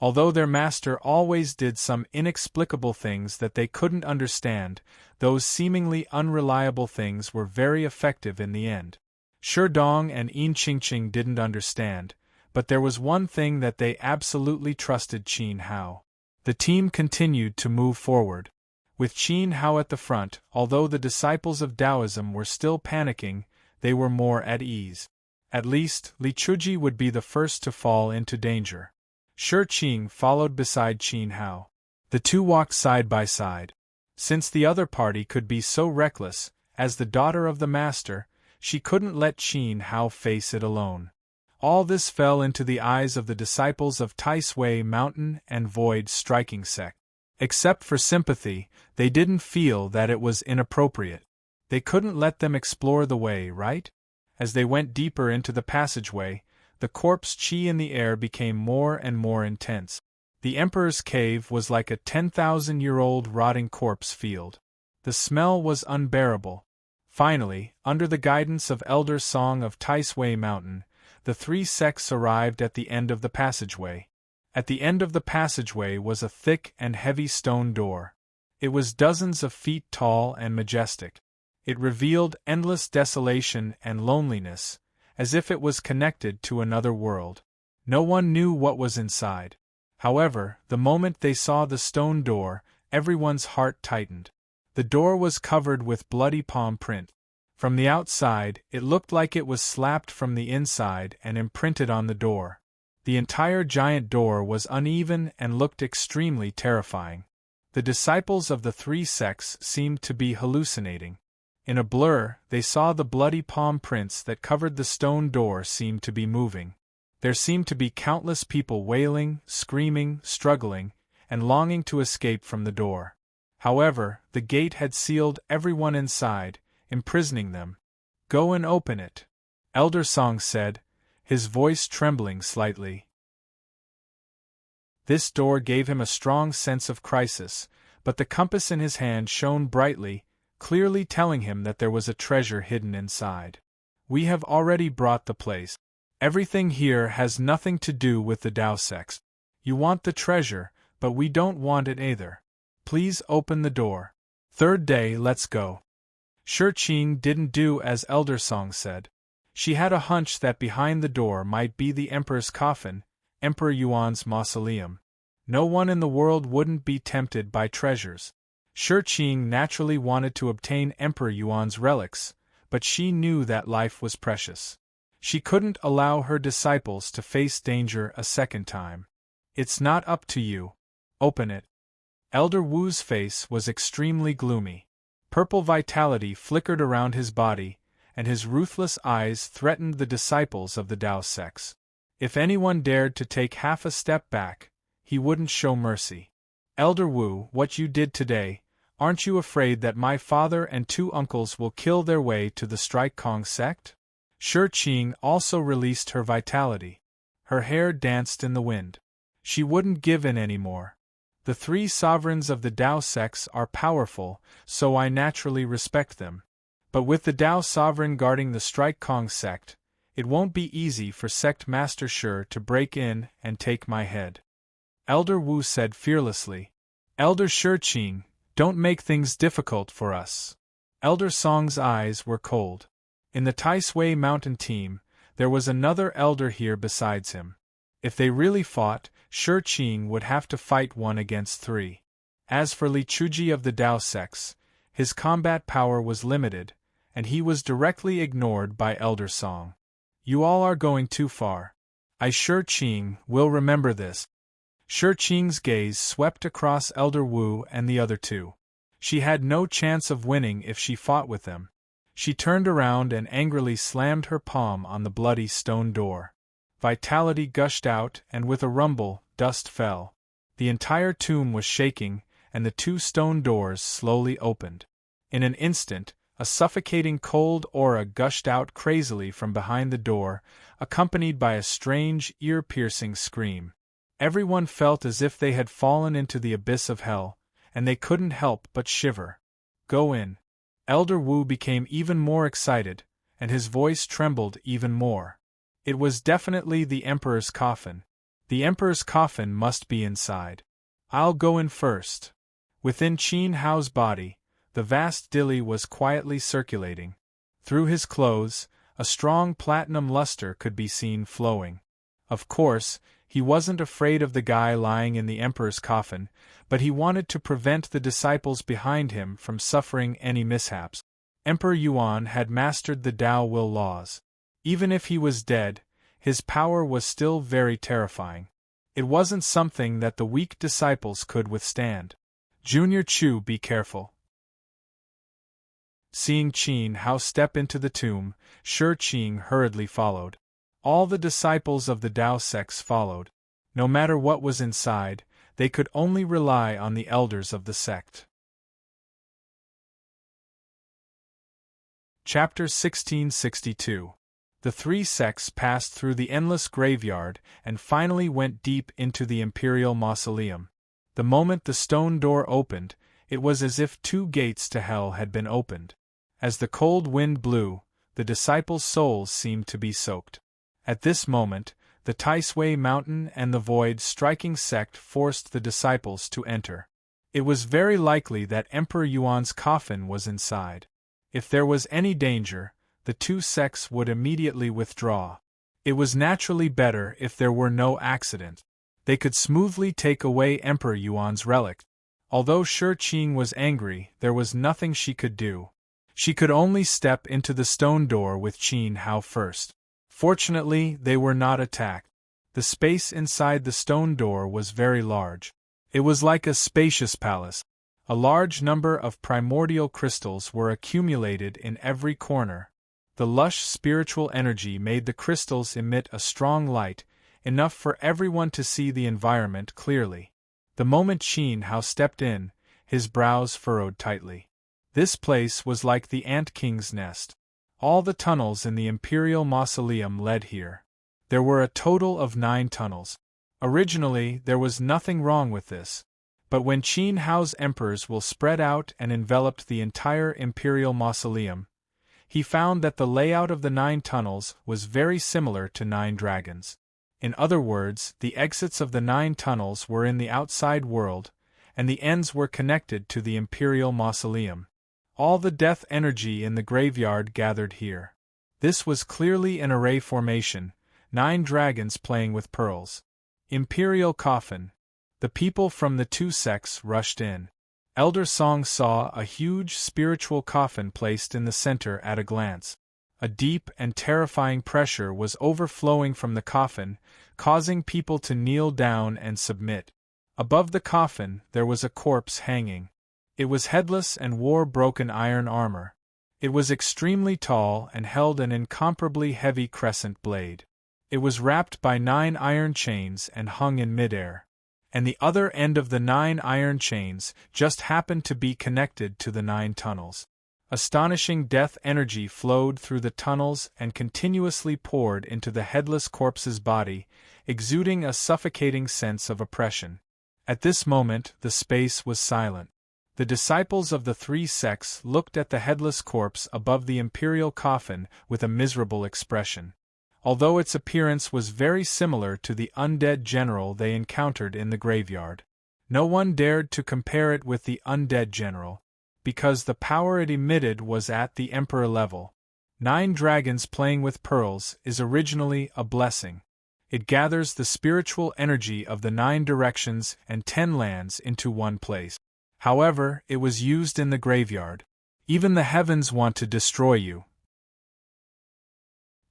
Although their master always did some inexplicable things that they couldn't understand, those seemingly unreliable things were very effective in the end. Shi Dong and Yin Qingqing didn't understand, but there was one thing that they absolutely trusted Qin Hao. The team continued to move forward. With Qin Hao at the front, although the disciples of Taoism were still panicking, they were more at ease. At least, Li Chuji would be the first to fall into danger. Shi Qing followed beside Qin Hao. The two walked side by side. Since the other party could be so reckless, as the daughter of the master, she couldn't let Qin Hao face it alone. All this fell into the eyes of the disciples of Tai Sui Mountain and Void Striking sect. Except for sympathy, they didn't feel that it was inappropriate. They couldn't let them explore the way, right? As they went deeper into the passageway, the corpse chi in the air became more and more intense. The Emperor's cave was like a 10,000-year-old rotting corpse field. The smell was unbearable. Finally, under the guidance of Elder Song of Taisway Mountain, the three sects arrived at the end of the passageway. At the end of the passageway was a thick and heavy stone door. It was dozens of feet tall and majestic. It revealed endless desolation and loneliness, as if it was connected to another world. No one knew what was inside. However, the moment they saw the stone door, everyone's heart tightened. The door was covered with bloody palm print. From the outside, it looked like it was slapped from the inside and imprinted on the door. The entire giant door was uneven and looked extremely terrifying. The disciples of the three sects seemed to be hallucinating. In a blur, they saw the bloody palm prints that covered the stone door seemed to be moving. There seemed to be countless people wailing, screaming, struggling, and longing to escape from the door. However, the gate had sealed everyone inside, imprisoning them. "Go and open it," Elder Song said, his voice trembling slightly. This door gave him a strong sense of crisis, but the compass in his hand shone brightly, clearly telling him that there was a treasure hidden inside. "We have already brought the place. Everything here has nothing to do with the Tao sects. You want the treasure, but we don't want it either. Please open the door. Third day, let's go." Shi didn't do as Elder Song said. She had a hunch that behind the door might be the Emperor's coffin, Emperor Yuan's mausoleum. No one in the world wouldn't be tempted by treasures. Shi naturally wanted to obtain Emperor Yuan's relics, but she knew that life was precious. She couldn't allow her disciples to face danger a second time. "It's not up to you. Open it." Elder Wu's face was extremely gloomy. Purple vitality flickered around his body, and his ruthless eyes threatened the disciples of the Tao sects. If anyone dared to take half a step back, he wouldn't show mercy. "Elder Wu, what you did today, aren't you afraid that my father and two uncles will kill their way to the Strike Kong sect?" Shi also released her vitality. Her hair danced in the wind. She wouldn't give in anymore. "The three sovereigns of the Tao sects are powerful, so I naturally respect them. But with the Tao sovereign guarding the Strike Kong sect, it won't be easy for Sect Master Shi to break in and take my head," Elder Wu said fearlessly. "Elder Shi, don't make things difficult for us." Elder Song's eyes were cold. In the Taisway Mountain team, there was another elder here besides him. If they really fought, Shi would have to fight 1 against 3. As for Li Chuji of the Tao sects, his combat power was limited, and he was directly ignored by Elder Song. "You all are going too far. Shi will remember this." Shi's gaze swept across Elder Wu and the other two. She had no chance of winning if she fought with them. She turned around and angrily slammed her palm on the bloody stone door. Vitality gushed out, and with a rumble, dust fell. The entire tomb was shaking, and the two stone doors slowly opened. In an instant, a suffocating cold aura gushed out crazily from behind the door, accompanied by a strange, ear-piercing scream. Everyone felt as if they had fallen into the abyss of hell, and they couldn't help but shiver. "Go in." Elder Wu became even more excited, and his voice trembled even more. It was definitely the Emperor's coffin. The Emperor's coffin must be inside. "I'll go in first." Within Qin Hao's body, the vast dilly was quietly circulating. Through his clothes, a strong platinum luster could be seen flowing. Of course, he wasn't afraid of the guy lying in the Emperor's coffin, but he wanted to prevent the disciples behind him from suffering any mishaps. Emperor Yuan had mastered the Tao will laws. Even if he was dead, his power was still very terrifying. It wasn't something that the weak disciples could withstand. "Junior Chu, be careful." Seeing Qin Hao step into the tomb, Shi hurriedly followed. All the disciples of the Tao sects followed. No matter what was inside, they could only rely on the elders of the sect. Chapter 1662. The three sects passed through the endless graveyard and finally went deep into the imperial mausoleum. The moment the stone door opened, it was as if two gates to hell had been opened. As the cold wind blew, the disciples' souls seemed to be soaked. At this moment, the Taisway Mountain and the void-striking sect forced the disciples to enter. It was very likely that Emperor Yuan's coffin was inside. If there was any danger, the two sects would immediately withdraw. It was naturally better if there were no accident. They could smoothly take away Emperor Yuan's relic. Although Shi Qing was angry, there was nothing she could do. She could only step into the stone door with Qin Hao first. Fortunately, they were not attacked. The space inside the stone door was very large. It was like a spacious palace. A large number of primordial crystals were accumulated in every corner. The lush spiritual energy made the crystals emit a strong light, enough for everyone to see the environment clearly. The moment Qin Hao stepped in, his brows furrowed tightly. This place was like the ant king's nest. All the tunnels in the imperial mausoleum led here. There were a total of 9 tunnels. Originally, there was nothing wrong with this. But when Qin Hao's emperor's will spread out and enveloped the entire imperial mausoleum, he found that the layout of the 9 tunnels was very similar to 9 dragons. In other words, the exits of the 9 tunnels were in the outside world, and the ends were connected to the imperial mausoleum. All the death energy in the graveyard gathered here. This was clearly an array formation, 9 dragons playing with pearls. Imperial coffin. The people from the two sects rushed in. Elder Song saw a huge spiritual coffin placed in the center at a glance. A deep and terrifying pressure was overflowing from the coffin, causing people to kneel down and submit. Above the coffin, there was a corpse hanging. It was headless and wore broken iron armor. It was extremely tall and held an incomparably heavy crescent blade. It was wrapped by 9 iron chains and hung in midair. And the other end of the 9 iron chains just happened to be connected to the 9 tunnels. Astonishing death energy flowed through the tunnels and continuously poured into the headless corpse's body, exuding a suffocating sense of oppression. At this moment, the space was silent. The disciples of the 3 sects looked at the headless corpse above the imperial coffin with a miserable expression. Although its appearance was very similar to the undead general they encountered in the graveyard. No one dared to compare it with the undead general, because the power it emitted was at the emperor level. 9 dragons playing with pearls is originally a blessing. It gathers the spiritual energy of the 9 directions and 10 lands into one place. However, it was used in the graveyard. Even the heavens want to destroy you.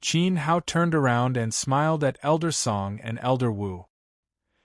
Qin Hao turned around and smiled at Elder Song and Elder Wu.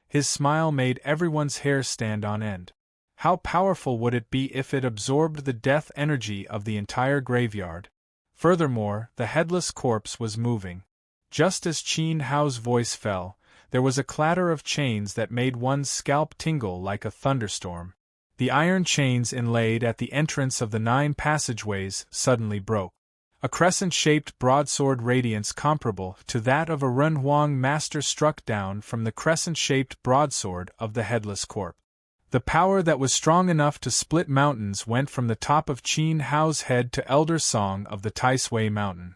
His smile made everyone's hair stand on end. How powerful would it be if it absorbed the death energy of the entire graveyard? Furthermore, the headless corpse was moving. Just as Qin Hao's voice fell, there was a clatter of chains that made one's scalp tingle like a thunderstorm. The iron chains inlaid at the entrance of the 9 passageways suddenly broke. A crescent-shaped broadsword radiance comparable to that of a Renhuang master struck down from the crescent-shaped broadsword of the headless corpse. The power that was strong enough to split mountains went from the top of Qin Hao's head to Elder Song of the Taisway Mountain.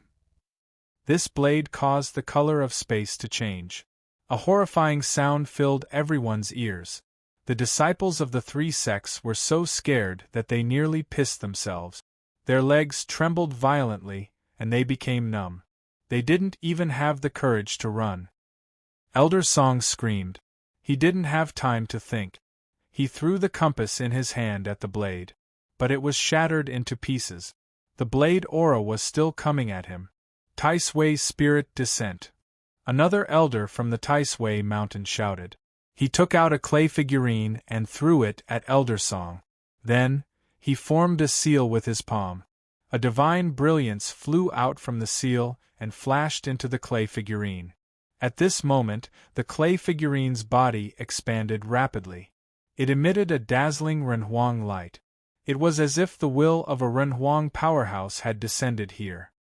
This blade caused the color of space to change. A horrifying sound filled everyone's ears. The disciples of the 3 sects were so scared that they nearly pissed themselves. Their legs trembled violently, and they became numb. They didn't even have the courage to run. Elder Song screamed. He didn't have time to think. He threw the compass in his hand at the blade. But it was shattered into pieces. The blade aura was still coming at him. Taisway Spirit Descent. Another elder from the Taisway Mountain shouted. He took out a clay figurine and threw it at Elder Song. Then, he formed a seal with his palm. A divine brilliance flew out from the seal and flashed into the clay figurine. At this moment, the clay figurine's body expanded rapidly. It emitted a dazzling Renhuang light. It was as if the will of a Renhuang powerhouse had descended here.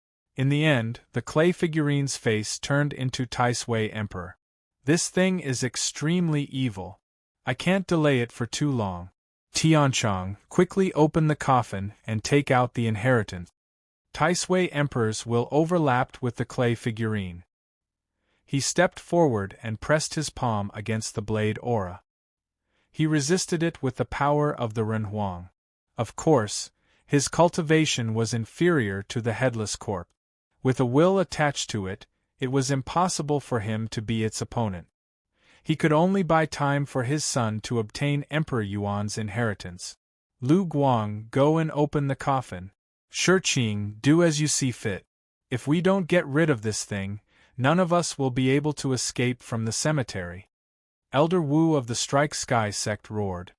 In the end, the clay figurine's face turned into Taisui Emperor. This thing is extremely evil. I can't delay it for too long. Tianchong, quickly open the coffin and take out the inheritance. Taisui Emperor's will overlapped with the clay figurine. He stepped forward and pressed his palm against the blade aura. He resisted it with the power of the Renhuang. Of course, his cultivation was inferior to the headless corpse. With a will attached to it, it was impossible for him to be its opponent. He could only buy time for his son to obtain Emperor Yuan's inheritance. Lu Guang, go and open the coffin. Shiqing, do as you see fit. If we don't get rid of this thing, none of us will be able to escape from the cemetery. Elder Wu of the Strike Sky sect roared.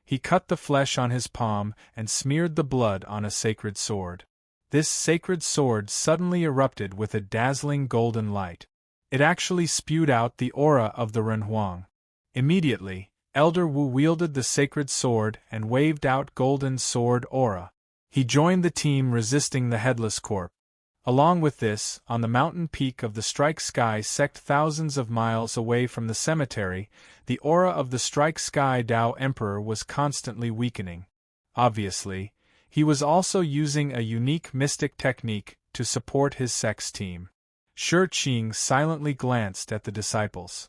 He cut the flesh on his palm and smeared the blood on a sacred sword. This sacred sword suddenly erupted with a dazzling golden light. It actually spewed out the aura of the Renhuang. Immediately, Elder Wu wielded the sacred sword and waved out golden sword aura. He joined the team resisting the headless corpse. Along with this, on the mountain peak of the Strike Sky sect thousands of miles away from the cemetery, the aura of the Strike Sky Dao Emperor was constantly weakening. Obviously, he was also using a unique mystic technique to support his sect's team. Shiqing silently glanced at the disciples.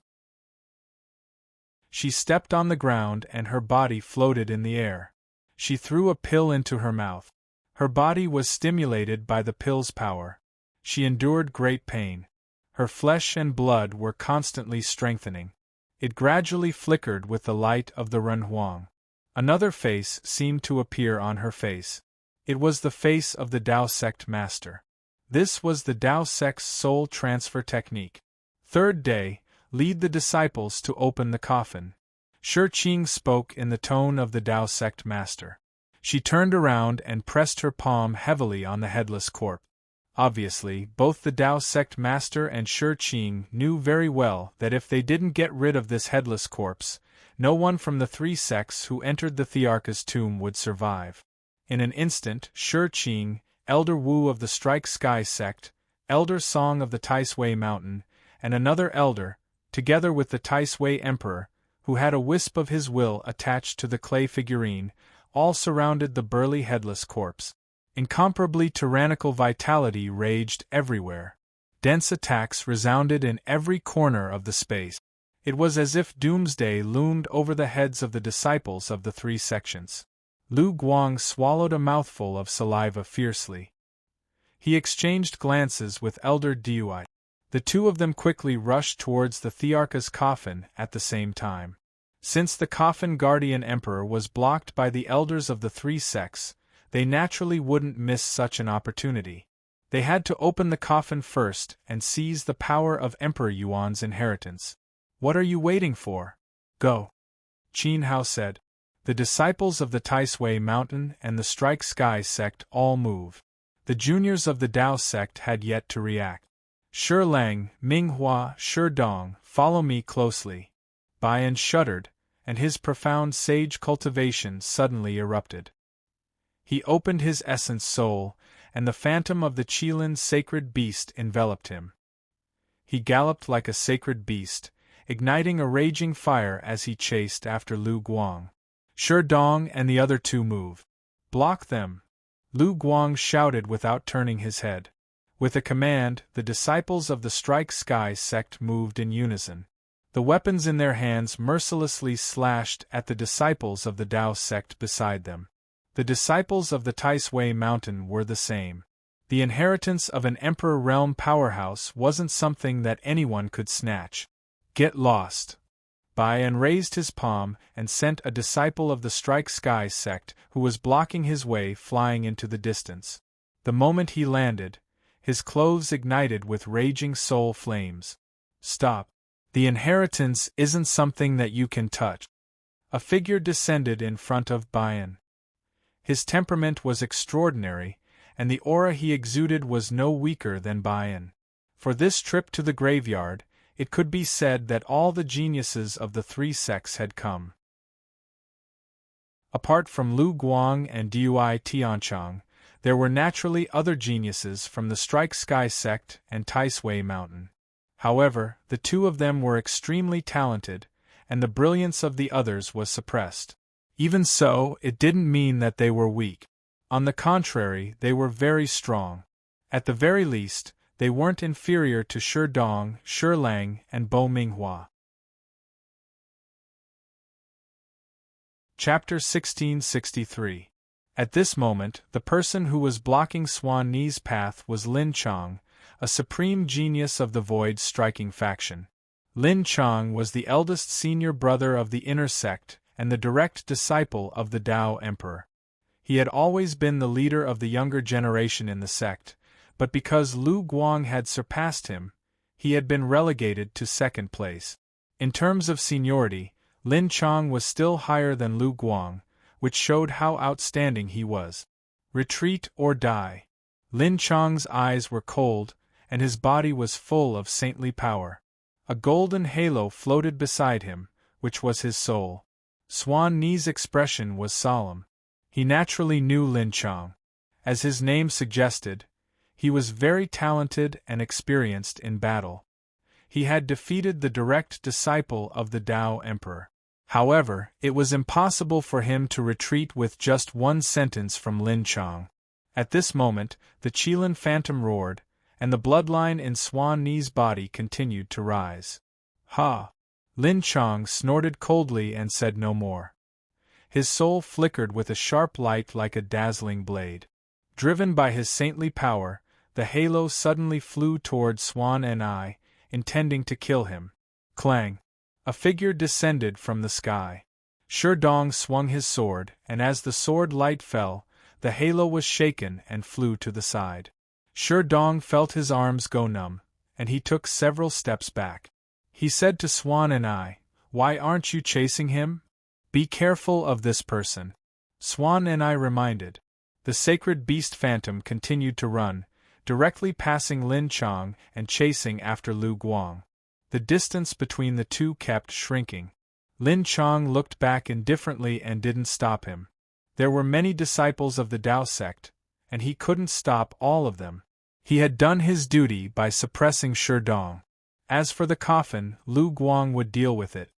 She stepped on the ground and her body floated in the air. She threw a pill into her mouth. Her body was stimulated by the pill's power. She endured great pain. Her flesh and blood were constantly strengthening. It gradually flickered with the light of the Renhuang. Another face seemed to appear on her face. It was the face of the Dao sect master. This was the Dao sect's soul transfer technique. Third day, lead the disciples to open the coffin. Shiqing spoke in the tone of the Dao sect master. She turned around and pressed her palm heavily on the headless corpse. Obviously, both the Dao sect master and Shiqing knew very well that if they didn't get rid of this headless corpse, no one from the three sects who entered the Thearcha's tomb would survive. In an instant, Shiqing, Elder Wu of the Strike Sky sect, Elder Song of the Taisui Mountain, and another elder, together with the Taisui Emperor, who had a wisp of his will attached to the clay figurine, all surrounded the burly headless corpse. Incomparably tyrannical vitality raged everywhere. Dense attacks resounded in every corner of the space. It was as if doomsday loomed over the heads of the disciples of the three sections. Lu Guang swallowed a mouthful of saliva fiercely. He exchanged glances with Elder Dui. The two of them quickly rushed towards the Thearcha's coffin at the same time. Since the coffin guardian emperor was blocked by the elders of the three sects, they naturally wouldn't miss such an opportunity. They had to open the coffin first and seize the power of Emperor Yuan's inheritance. What are you waiting for? Go. Qin Hao said. The disciples of the Taisui Mountain and the Strike Sky sect all moved. The juniors of the Dao sect had yet to react. Shi Lang, Minghua, Shi Dong, follow me closely. Bian shuddered, and his profound sage cultivation suddenly erupted. He opened his essence soul, and the phantom of the Qilin sacred beast enveloped him. He galloped like a sacred beast, igniting a raging fire as he chased after Lu Guang. Shi Dong and the other two moved. Block them! Lu Guang shouted without turning his head. With a command, the disciples of the Strike Sky sect moved in unison. The weapons in their hands mercilessly slashed at the disciples of the Dao sect beside them. The disciples of the Taisui Mountain were the same. The inheritance of an Emperor Realm powerhouse wasn't something that anyone could snatch. Get lost! Bian raised his palm and sent a disciple of the Strike Sky sect who was blocking his way flying into the distance. The moment he landed, his clothes ignited with raging soul flames. Stop! The inheritance isn't something that you can touch. A figure descended in front of Bian. His temperament was extraordinary, and the aura he exuded was no weaker than Bian. For this trip to the graveyard, it could be said that all the geniuses of the three sects had come. Apart from Lu Guang and Dui Tianchong, There were naturally other geniuses from the Strike Sky sect and Taisway Mountain. However, the two of them were extremely talented, and the brilliance of the others was suppressed. Even so, it didn't mean that they were weak. On the contrary, they were very strong. At the very least, they weren't inferior to Sherdong, Sherlang, and Bo Minghua. Chapter 1663. At this moment, the person who was blocking Swan Ni's path was Lin Chong, a supreme genius of the Void Striking faction. Lin Chong was the eldest senior brother of the inner sect and the direct disciple of the Tao Emperor. He had always been the leader of the younger generation in the sect, but because Lu Guang had surpassed him, he had been relegated to second place. In terms of seniority, Lin Chong was still higher than Lu Guang, which showed how outstanding he was. Retreat or die. Lin Chong's eyes were cold, and his body was full of saintly power. A golden halo floated beside him, which was his soul. Swan Ni's expression was solemn. He naturally knew Lin Chong. As his name suggested, he was very talented and experienced in battle. He had defeated the direct disciple of the Tao Emperor. However, it was impossible for him to retreat with just one sentence from Lin Chong. At this moment, the Qilin phantom roared, and the bloodline in Swan Ni's body continued to rise. Ha! Lin Chong snorted coldly and said no more. His soul flickered with a sharp light like a dazzling blade. Driven by his saintly power, the halo suddenly flew toward Swan Ni, intending to kill him. Clang! A figure descended from the sky. Sherdong swung his sword, and as the sword light fell, the halo was shaken and flew to the side. Sherdong felt his arms go numb, and he took several steps back. He said to Swan Ni, "Why aren't you chasing him? Be careful of this person." Swan Ni reminded. The sacred beast phantom continued to run, directly passing Lin Chong and chasing after Lu Guang. The distance between the two kept shrinking. Lin Chong looked back indifferently and didn't stop him. There were many disciples of the Tao sect, and he couldn't stop all of them. He had done his duty by suppressing Sherdong. As for the coffin, Lu Guang would deal with it.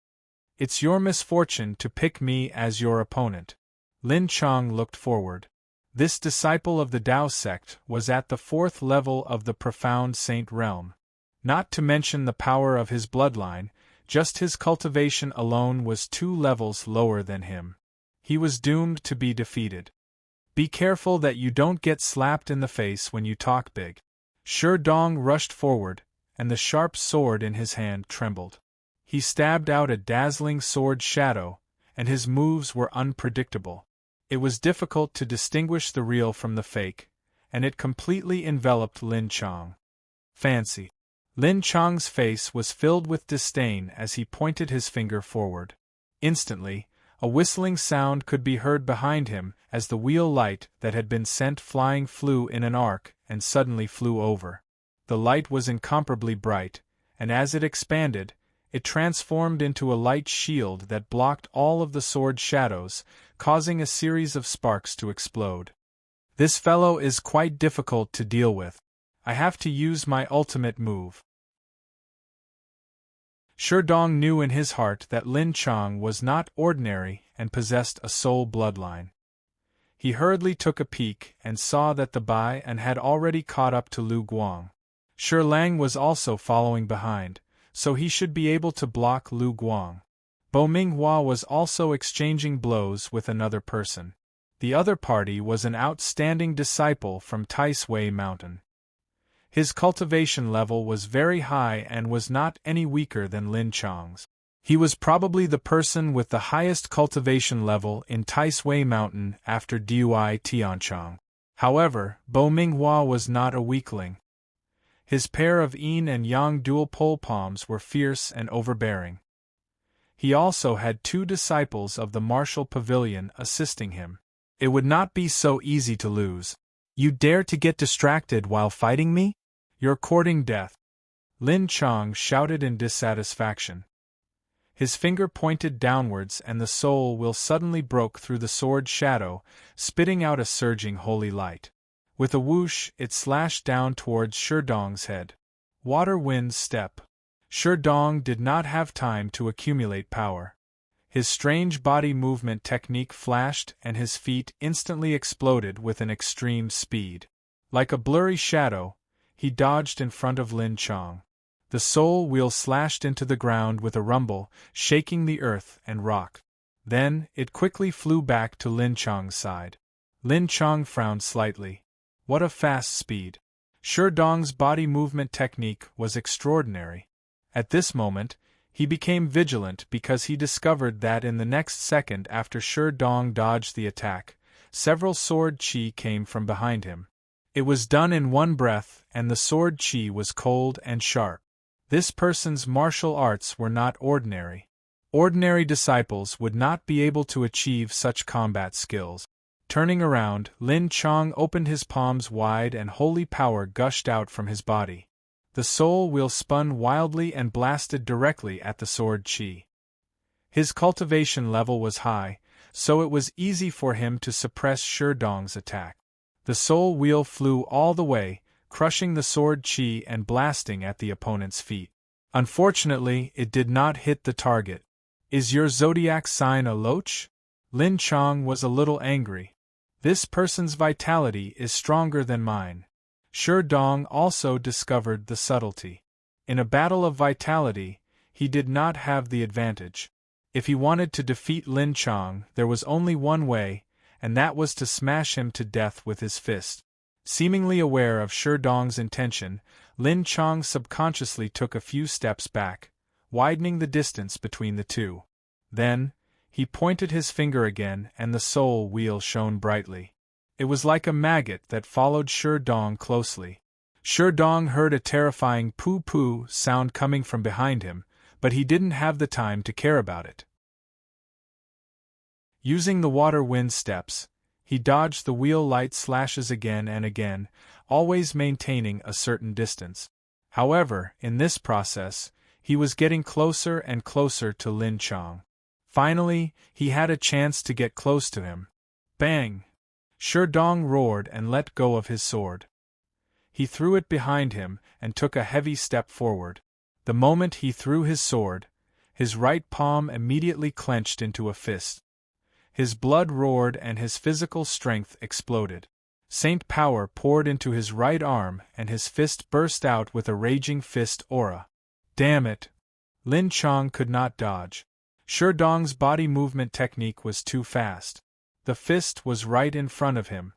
It's your misfortune to pick me as your opponent. Lin Chong looked forward. This disciple of the Tao sect was at the 4th level of the profound saint realm. Not to mention the power of his bloodline, just his cultivation alone was 2 levels lower than him. He was doomed to be defeated. Be careful that you don't get slapped in the face when you talk big. Sherdong rushed forward, and the sharp sword in his hand trembled. He stabbed out a dazzling sword shadow, and his moves were unpredictable. It was difficult to distinguish the real from the fake, and it completely enveloped Lin Chong. Fancy. Lin Chong's face was filled with disdain as he pointed his finger forward. Instantly, a whistling sound could be heard behind him as the wheel light that had been sent flying flew in an arc and suddenly flew over. The light was incomparably bright, and as it expanded, it transformed into a light shield that blocked all of the sword shadows, causing a series of sparks to explode. This fellow is quite difficult to deal with. I have to use my ultimate move. Sherdong knew in his heart that Lin Chong was not ordinary and possessed a soul bloodline. He hurriedly took a peek and saw that the Bai An had already caught up to Lu Guang. Sherlang was also following behind, so he should be able to block Lu Guang. Bo Minghua was also exchanging blows with another person. The other party was an outstanding disciple from Taisway Mountain. His cultivation level was very high and was not any weaker than Lin Chong's. He was probably the person with the highest cultivation level in Taisway Mountain after Dui Tianchong. However, Bo Minghua was not a weakling. His pair of yin and yang dual pole palms were fierce and overbearing. He also had 2 disciples of the martial pavilion assisting him. It would not be so easy to lose. You dare to get distracted while fighting me? You're courting death. Lin Chong shouted in dissatisfaction. His finger pointed downwards and the soul will suddenly broke through the sword shadow, spitting out a surging holy light. With a whoosh, it slashed down towards Sherdong's head. Water Wind Step. Sherdong did not have time to accumulate power. His strange body movement technique flashed and his feet instantly exploded with an extreme speed. Like a blurry shadow, he dodged in front of Lin Chong. The soul wheel slashed into the ground with a rumble, shaking the earth and rock. Then, it quickly flew back to Lin Chong's side. Lin Chong frowned slightly. What a fast speed! Sherdong's body movement technique was extraordinary. At this moment, he became vigilant because he discovered that in the next second after Sherdong dodged the attack, several sword chi came from behind him. It was done in one breath, and the sword chi was cold and sharp. This person's martial arts were not ordinary. Ordinary disciples would not be able to achieve such combat skills. Turning around, Lin Chong opened his palms wide and holy power gushed out from his body. The soul wheel spun wildly and blasted directly at the sword chi. His cultivation level was high, so it was easy for him to suppress Sherdong's attack. The soul wheel flew all the way, crushing the sword chi and blasting at the opponent's feet. Unfortunately, it did not hit the target. Is your zodiac sign a loach? Lin Chong was a little angry. This person's vitality is stronger than mine. Sherdong also discovered the subtlety. In a battle of vitality, he did not have the advantage. If he wanted to defeat Lin Chong, there was only one way, and that was to smash him to death with his fist. Seemingly aware of Sherdong's intention, Lin Chong subconsciously took a few steps back, widening the distance between the two. Then, he pointed his finger again and the soul wheel shone brightly. It was like a maggot that followed Sherdong closely. Sherdong heard a terrifying poo-poo sound coming from behind him, but he didn't have the time to care about it. Using the water wind steps, he dodged the wheel light slashes again and again, always maintaining a certain distance. However, in this process, he was getting closer and closer to Lin Chong. Finally, he had a chance to get close to him. Bang! Sherdong roared and let go of his sword. He threw it behind him and took a heavy step forward. The moment he threw his sword, his right palm immediately clenched into a fist. His blood roared and his physical strength exploded. Saint power poured into his right arm and his fist burst out with a raging fist aura. Damn it! Lin Chong could not dodge. Sherdong's body movement technique was too fast. The fist was right in front of him.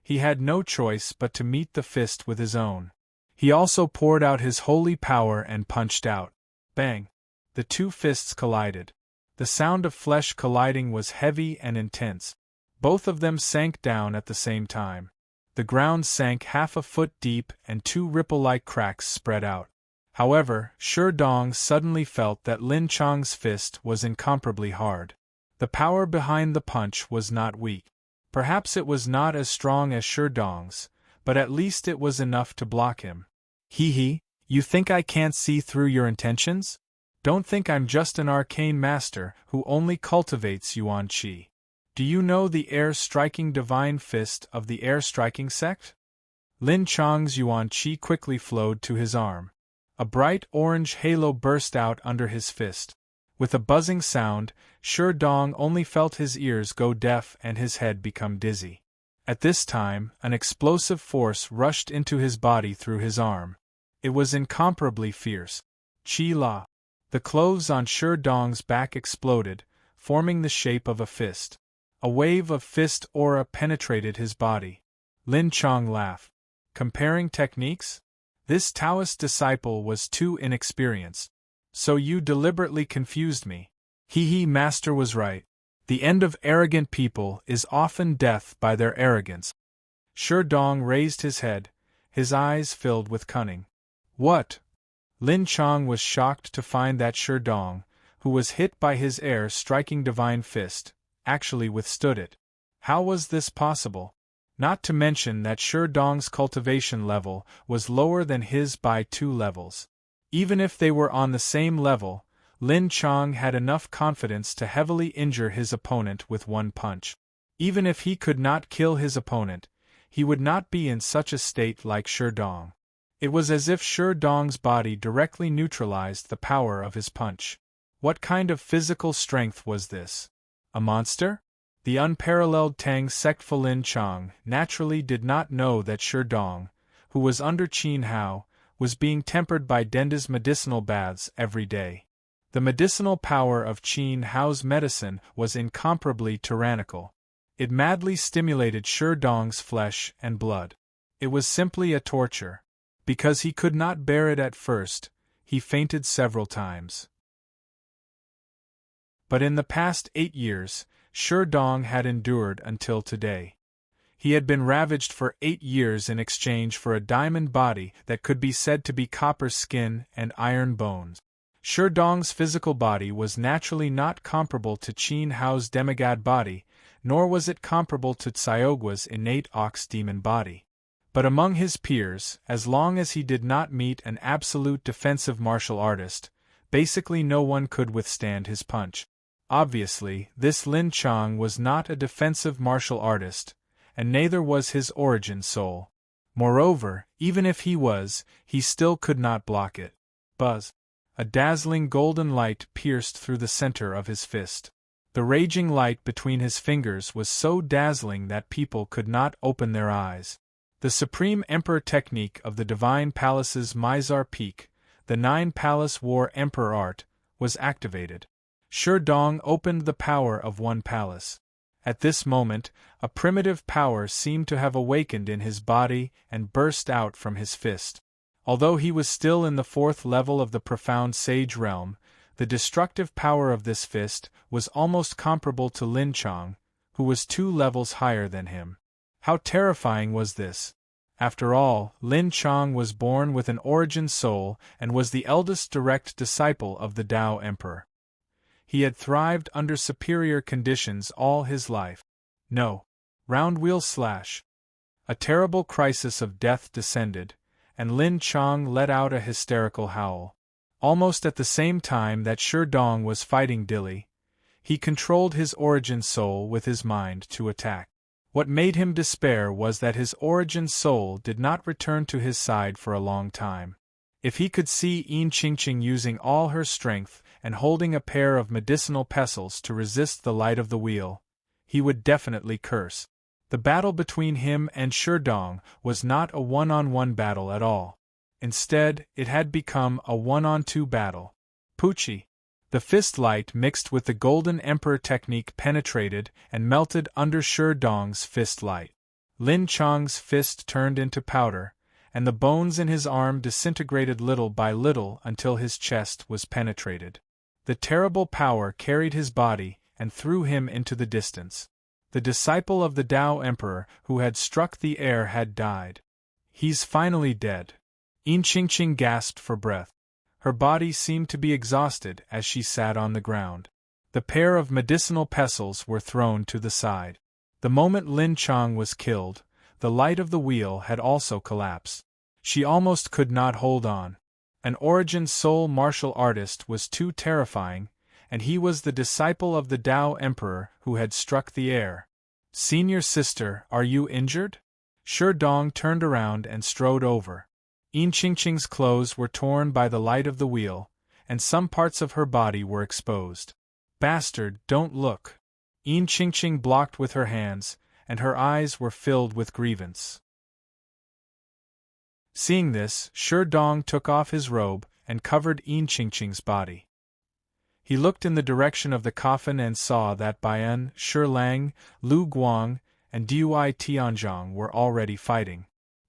He had no choice but to meet the fist with his own. He also poured out his holy power and punched out. Bang! The two fists collided. The sound of flesh colliding was heavy and intense. Both of them sank down at the same time. The ground sank half a foot deep and two ripple-like cracks spread out. However, Sherdong suddenly felt that Lin Chong's fist was incomparably hard. The power behind the punch was not weak. Perhaps it was not as strong as Sherdong's, but at least it was enough to block him. Hee, you think I can't see through your intentions? Don't think I'm just an arcane master who only cultivates yuan qi. Do you know the air-striking divine fist of the air-striking sect? Lin Chong's yuan qi quickly flowed to his arm. A bright orange halo burst out under his fist. With a buzzing sound, Sherdong only felt his ears go deaf and his head become dizzy. At this time, an explosive force rushed into his body through his arm. It was incomparably fierce. Qi La. The clothes on Sherdong's back exploded, forming the shape of a fist. A wave of fist aura penetrated his body. Lin Chong laughed. Comparing techniques? This Taoist disciple was too inexperienced. So you deliberately confused me. Master was right. The end of arrogant people is often death by their arrogance. Sherdong raised his head, his eyes filled with cunning. What? Lin Chong was shocked to find that Sherdong, who was hit by his air-striking divine fist, actually withstood it. How was this possible? Not to mention that Sherdong's cultivation level was lower than his by 2 levels. Even if they were on the same level, Lin Chong had enough confidence to heavily injure his opponent with one punch. Even if he could not kill his opponent, he would not be in such a state like Sherdong. It was as if Sherdong's body directly neutralized the power of his punch. What kind of physical strength was this? A monster? The unparalleled Tang sect Falin Chang naturally did not know that Sherdong, who was under Qin Hao, was being tempered by Denda's medicinal baths every day. The medicinal power of Qin Hao's medicine was incomparably tyrannical. It madly stimulated Sherdong's flesh and blood. It was simply a torture. Because he could not bear it at first, he fainted several times. But in the past 8 years, Sherdong had endured until today. He had been ravaged for 8 years in exchange for a diamond body that could be said to be copper skin and iron bones. Sherdong's physical body was naturally not comparable to Qin Hao's demigod body, nor was it comparable to Xiaogua's innate ox demon body. But among his peers, as long as he did not meet an absolute defensive martial artist, basically no one could withstand his punch. Obviously, this Lin Chang was not a defensive martial artist, and neither was his origin soul. Moreover, even if he was, he still could not block it. Buzz! A dazzling golden light pierced through the center of his fist. The raging light between his fingers was so dazzling that people could not open their eyes. The Supreme Emperor technique of the Divine Palace's Mizar Peak, the 9-Palace War Emperor art, was activated. Sherdong opened the power of one palace. At this moment, a primitive power seemed to have awakened in his body and burst out from his fist. Although he was still in the 4th level of the profound sage realm, the destructive power of this fist was almost comparable to Lin Chang, who was 2 levels higher than him. How terrifying was this? After all, Lin Chang was born with an origin soul and was the eldest direct disciple of the Tao Emperor. He had thrived under superior conditions all his life. No. Round wheel slash. A terrible crisis of death descended, and Lin Chang let out a hysterical howl. Almost at the same time that Sherdong was fighting Dilly, he controlled his origin soul with his mind to attack. What made him despair was that his origin soul did not return to his side for a long time. If he could see Yin Qingqing using all her strength and holding a pair of medicinal pestles to resist the light of the wheel, he would definitely curse. The battle between him and Sherdong was not a one-on-one battle at all. Instead, it had become a one-on-2 battle. Poochie! The fist light mixed with the Golden Emperor technique penetrated and melted under Sherdong's fist light. Lin Chang's fist turned into powder, and the bones in his arm disintegrated little by little until his chest was penetrated. The terrible power carried his body and threw him into the distance. The disciple of the Tao Emperor who had struck the air had died. He's finally dead. Yin Qingqing gasped for breath. Her body seemed to be exhausted as she sat on the ground. The pair of medicinal pestles were thrown to the side. The moment Lin Chang was killed, the light of the wheel had also collapsed. She almost could not hold on. An origin soul martial artist was too terrifying, and he was the disciple of the Tao Emperor who had struck the air. Senior sister, are you injured? Sherdong turned around and strode over. Yin Qingqing's clothes were torn by the light of the wheel, and some parts of her body were exposed. Bastard, don't look. Yin Qingqing blocked with her hands, and her eyes were filled with grievance. Seeing this, Sherdong took off his robe and covered Yin Qingqing's body. He looked in the direction of the coffin and saw that Bayan, Shi Lang, Lu Guang, and Dui Tianzhong were already fighting.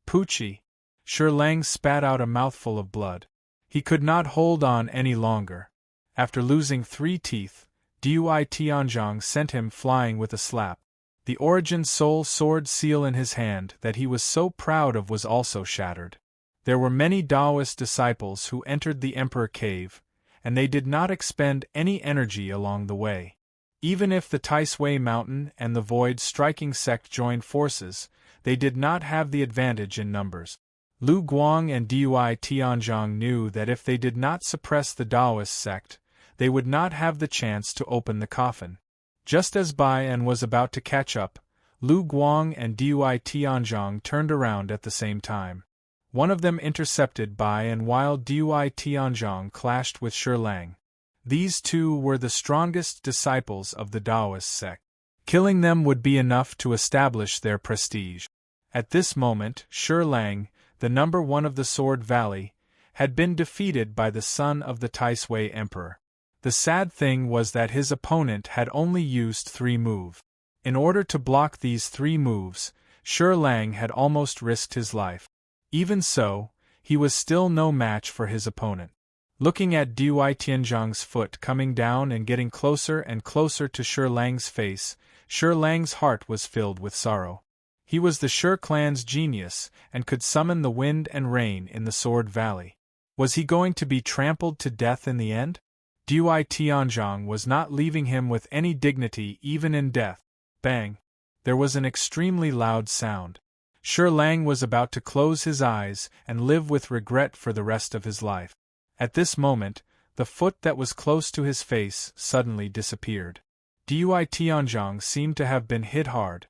Poochie! Shi Lang spat out a mouthful of blood. He could not hold on any longer. After losing 3 teeth, Dui Tianzhong sent him flying with a slap. The origin soul sword seal in his hand that he was so proud of was also shattered. There were many Taoist disciples who entered the Emperor Cave, and they did not expend any energy along the way. Even if the Taisui Mountain and the Void Striking Sect joined forces, they did not have the advantage in numbers. Lu Guang and Dui Tianzhong knew that if they did not suppress the Taoist sect, they would not have the chance to open the coffin. Just as Bayan was about to catch up, Lu Guang and Dui Tianzhong turned around at the same time. One of them intercepted Bai, and while Dui Tianzhong clashed with Shi Lang. These two were the strongest disciples of the Taoist sect. Killing them would be enough to establish their prestige. At this moment, Shi Lang, the number one of the Sword Valley, had been defeated by the son of the Taisui Emperor. The sad thing was that his opponent had only used 3 moves. In order to block these 3 moves, Shi Lang had almost risked his life. Even so, he was still no match for his opponent. Looking at Dui Tianzhong's foot coming down and getting closer and closer to Shi Lang's face, Shi Lang's heart was filled with sorrow. He was the Shi clan's genius and could summon the wind and rain in the Sword Valley. Was he going to be trampled to death in the end? Dui Tianzhong was not leaving him with any dignity even in death. Bang! There was an extremely loud sound. Shi Lang was about to close his eyes and live with regret for the rest of his life. At this moment, the foot that was close to his face suddenly disappeared. Dui Tianzhong seemed to have been hit hard.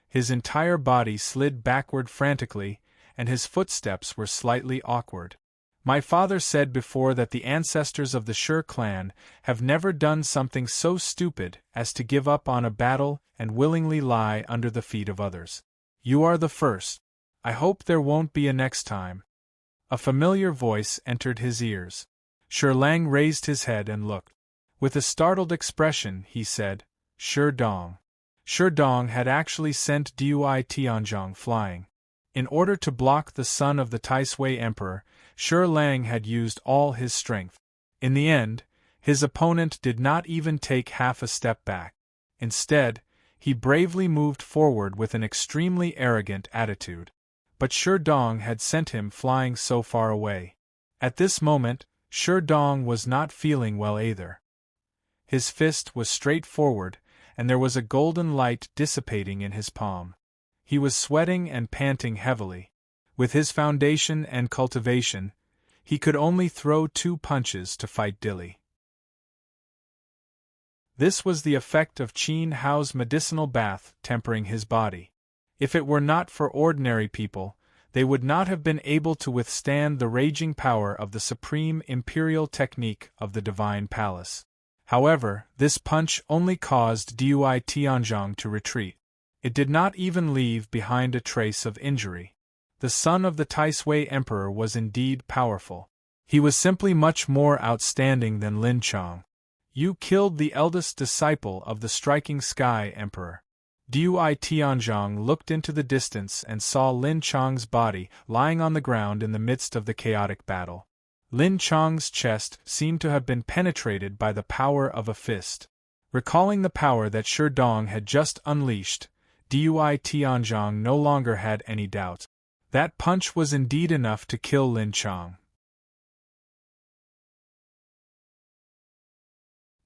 His entire body slid backward frantically, and his footsteps were slightly awkward. My father said before that the ancestors of the Shi clan have never done something so stupid as to give up on a battle and willingly lie under the feet of others. You are the first. I hope there won't be a next time. A familiar voice entered his ears. Shi Lang raised his head and looked. With a startled expression, he said, Shi Dong. Shi Dong had actually sent Dui Tianzhong flying. In order to block the son of the Taisui Emperor, Shi Lang had used all his strength. In the end, his opponent did not even take half a step back. Instead, he bravely moved forward with an extremely arrogant attitude. But Shi Dong had sent him flying so far away. At this moment, Shi Dong was not feeling well either. His fist was straight forward, and there was a golden light dissipating in his palm. He was sweating and panting heavily. With his foundation and cultivation, he could only throw 2 punches to fight Dilly. This was the effect of Qin Hao's medicinal bath tempering his body. If it were not for ordinary people, they would not have been able to withstand the raging power of the supreme imperial technique of the Divine Palace. However, this punch only caused Dui Tianzhong to retreat. It did not even leave behind a trace of injury. The son of the Taisui Emperor was indeed powerful. He was simply much more outstanding than Lin Chong. You killed the eldest disciple of the Striking Sky Emperor. Dui Tianzhong looked into the distance and saw Lin Chong's body lying on the ground in the midst of the chaotic battle. Lin Chong's chest seemed to have been penetrated by the power of a fist. Recalling the power that Shi Dong had just unleashed, Dui Tianzhong no longer had any doubt. That punch was indeed enough to kill Lin Chong.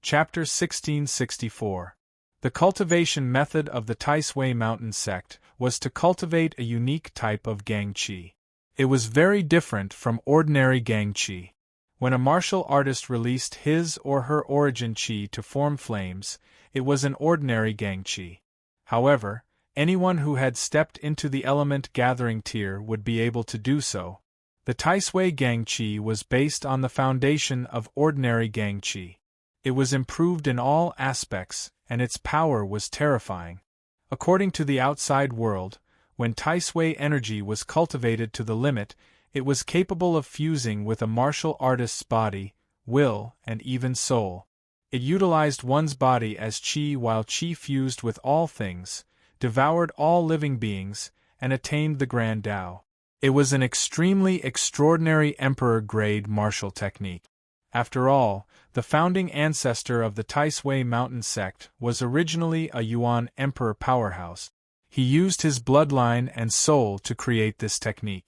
Chapter 1664. The cultivation method of the Taisui Mountain sect was to cultivate a unique type of gangqi. It was very different from ordinary gangqi. When a martial artist released his or her origin qi to form flames, it was an ordinary gangqi. However, anyone who had stepped into the element gathering tier would be able to do so. The Taisui gangqi was based on the foundation of ordinary gangqi. It was improved in all aspects, and its power was terrifying. According to the outside world, when Taisui energy was cultivated to the limit, it was capable of fusing with a martial artist's body, will, and even soul. It utilized one's body as qi while qi fused with all things, devoured all living beings, and attained the Grand Tao. It was an extremely extraordinary emperor-grade martial technique. After all, the founding ancestor of the Taisui Mountain sect was originally a Yuan emperor powerhouse. He used his bloodline and soul to create this technique.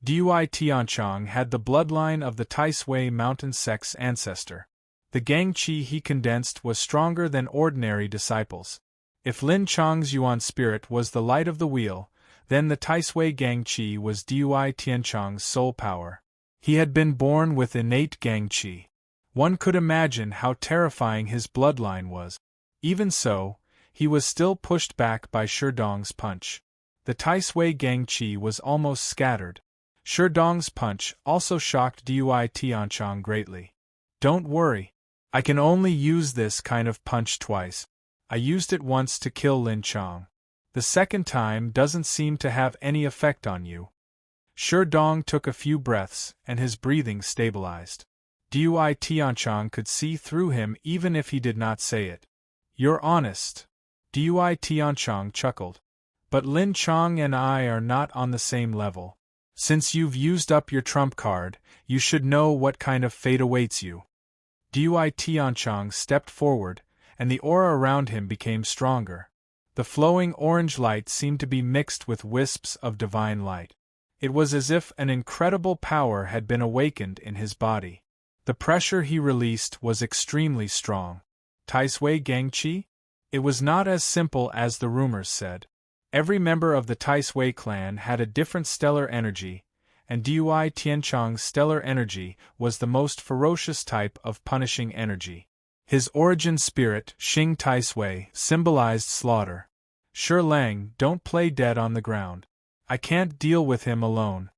Dui Tianzhong had the bloodline of the Taisui Mountain sect's ancestor. The gangqi he condensed was stronger than ordinary disciples. If Lin Chong's Yuan spirit was the light of the wheel, then the Taisui gangqi was Dui Tianzhong's soul power. He had been born with innate gangqi. One could imagine how terrifying his bloodline was. Even so, He was still pushed back by Sherdong's punch. The Taisui Gangqi was almost scattered. Sherdong's punch also shocked Dui Tianchong greatly. Don't worry. I can only use this kind of punch twice. I used it once to kill Lin Chong. The second time doesn't seem to have any effect on you. Sherdong took a few breaths, and his breathing stabilized. Dui Tianchong could see through him even if he did not say it. You're honest. Dui Tianchong chuckled. But Lin Chong and I are not on the same level. Since you've used up your trump card, you should know what kind of fate awaits you. Dui Tianchong stepped forward, and the aura around him became stronger. The flowing orange light seemed to be mixed with wisps of divine light. It was as if an incredible power had been awakened in his body. The pressure he released was extremely strong. Taisui Gangqi? It was not as simple as the rumors said. Every member of the Taisui clan had a different stellar energy, and Dui Tianchong's stellar energy was the most ferocious type of punishing energy. His origin spirit, Xing Taisui, symbolized slaughter. Lang, don't play dead on the ground. I can't deal with him alone.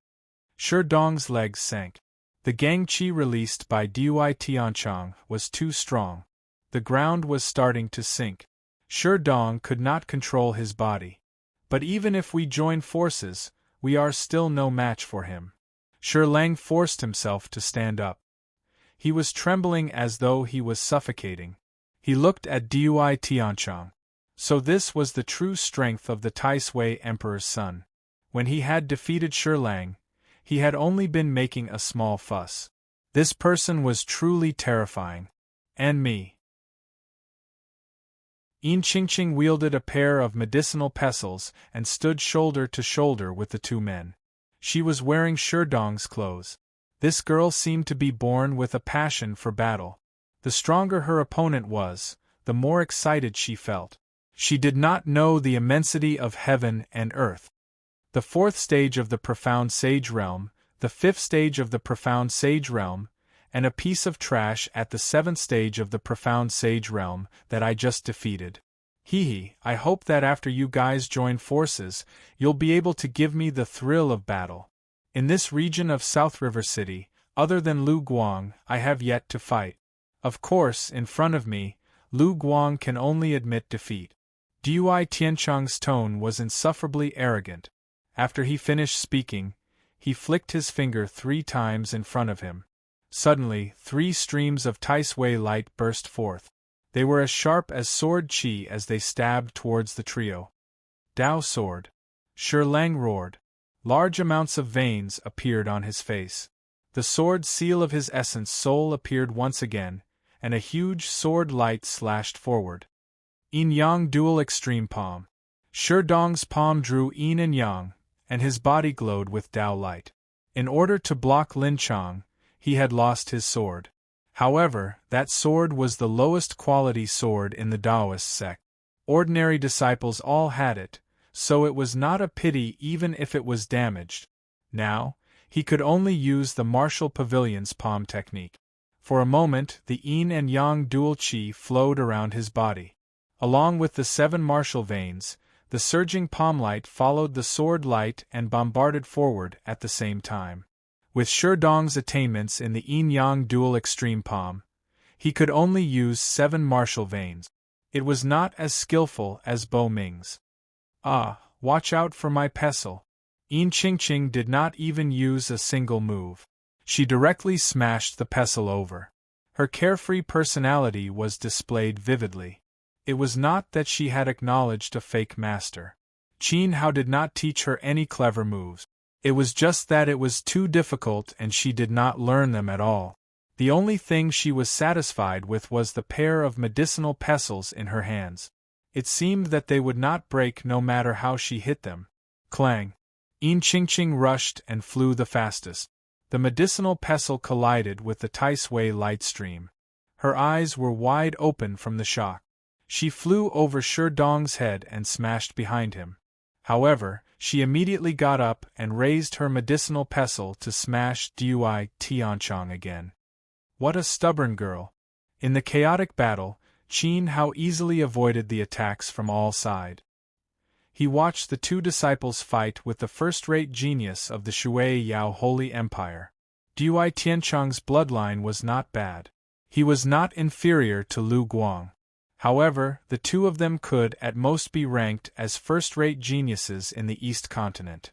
Sherdong's legs sank. The Gangqi released by Dui Tianchong was too strong. The ground was starting to sink. Sherdong could not control his body. But even if we join forces, we are still no match for him. Lang forced himself to stand up. He was trembling as though he was suffocating. He looked at Dui Tianchong. So this was the true strength of the Taisui Emperor's son. When he had defeated Lang, he had only been making a small fuss. This person was truly terrifying. And me. Yin Qingqing wielded a pair of medicinal pestles and stood shoulder to shoulder with the two men. She was wearing Sherdong's clothes. This girl seemed to be born with a passion for battle. The stronger her opponent was, the more excited she felt. She did not know the immensity of heaven and earth. The fourth stage of the profound sage realm, the fifth stage of the profound sage realm, and a piece of trash at the seventh stage of the profound sage realm that I just defeated. I hope that after you guys join forces, you'll be able to give me the thrill of battle. In this region of South River City, other than Lu Guang, I have yet to fight. Of course, in front of me, Lu Guang can only admit defeat. Dui Tianchong's tone was insufferably arrogant. After he finished speaking, he flicked his finger 3 times in front of him. Suddenly, 3 streams of Taisui light burst forth. They were as sharp as sword qi as they stabbed towards the trio. Dao sword. Lang roared. Large amounts of veins appeared on his face. The sword seal of his essence soul appeared once again, and a huge sword light slashed forward. Yin Yang dual extreme palm. Sherdong's palm drew yin and yang, and his body glowed with Dao light. In order to block Lin Chong, he had lost his sword. However, that sword was the lowest quality sword in the Taoist sect. Ordinary disciples all had it, so it was not a pity even if it was damaged. Now, he could only use the martial pavilion's palm technique. For a moment, the yin and yang dual qi flowed around his body. Along with the 7 martial veins, the surging palm light followed the sword light and bombarded forward at the same time. With Sherdong's attainments in the yin-yang dual extreme palm, he could only use 7 martial veins. It was not as skillful as Bo Ming's. Watch out for my pestle. Yin Qingqing did not even use a single move. She directly smashed the pestle over. Her carefree personality was displayed vividly. It was not that she had acknowledged a fake master. Qin Hao did not teach her any clever moves. It was just that it was too difficult and she did not learn them at all. The only thing she was satisfied with was the pair of medicinal pestles in her hands. It seemed that they would not break no matter how she hit them. Clang! Yin Qingqing rushed and flew the fastest. The medicinal pestle collided with the Taisui light stream. Her eyes were wide open from the shock. She flew over Sherdong's head and smashed behind him. However, she immediately got up and raised her medicinal pestle to smash Dui Tianchong again. What a stubborn girl! In the chaotic battle, Qin how easily avoided the attacks from all sides. He watched the two disciples fight with the first-rate genius of the Shui Yao Holy Empire. Dui Tiancheng's bloodline was not bad. He was not inferior to Lu Guang. However, the two of them could at most be ranked as first-rate geniuses in the East Continent.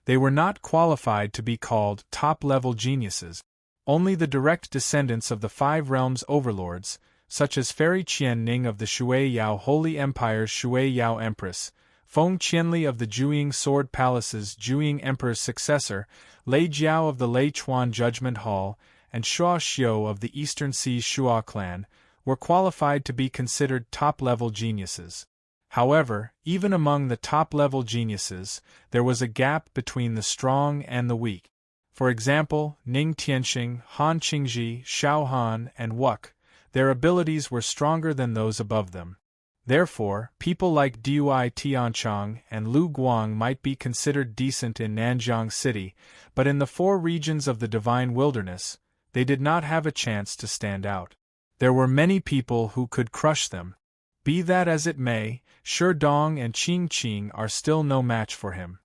They were not qualified to be called top-level geniuses. Only the direct descendants of the Five Realms overlords, such as Fairy Qianning of the Shui Yao Holy Empire's Shui Yao Empress, Feng Qianli of the Juying Sword Palace's Juying Emperor's successor, Lei Jiao of the Lei Chuan Judgment Hall, and Shua Xiu of the Eastern Sea's Shua clan, were qualified to be considered top-level geniuses. However, even among the top-level geniuses, there was a gap between the strong and the weak. For example, Ning Tianxing, Han Qingji, Xiao Han, and Wuk, their abilities were stronger than those above them. Therefore, people like Dui Tiancheng and Lu Guang might be considered decent in Nanjiang City, but in the four regions of the Divine Wilderness, they did not have a chance to stand out. There were many people who could crush them. Be that as it may, Shi Dong and Qing Qing are still no match for him.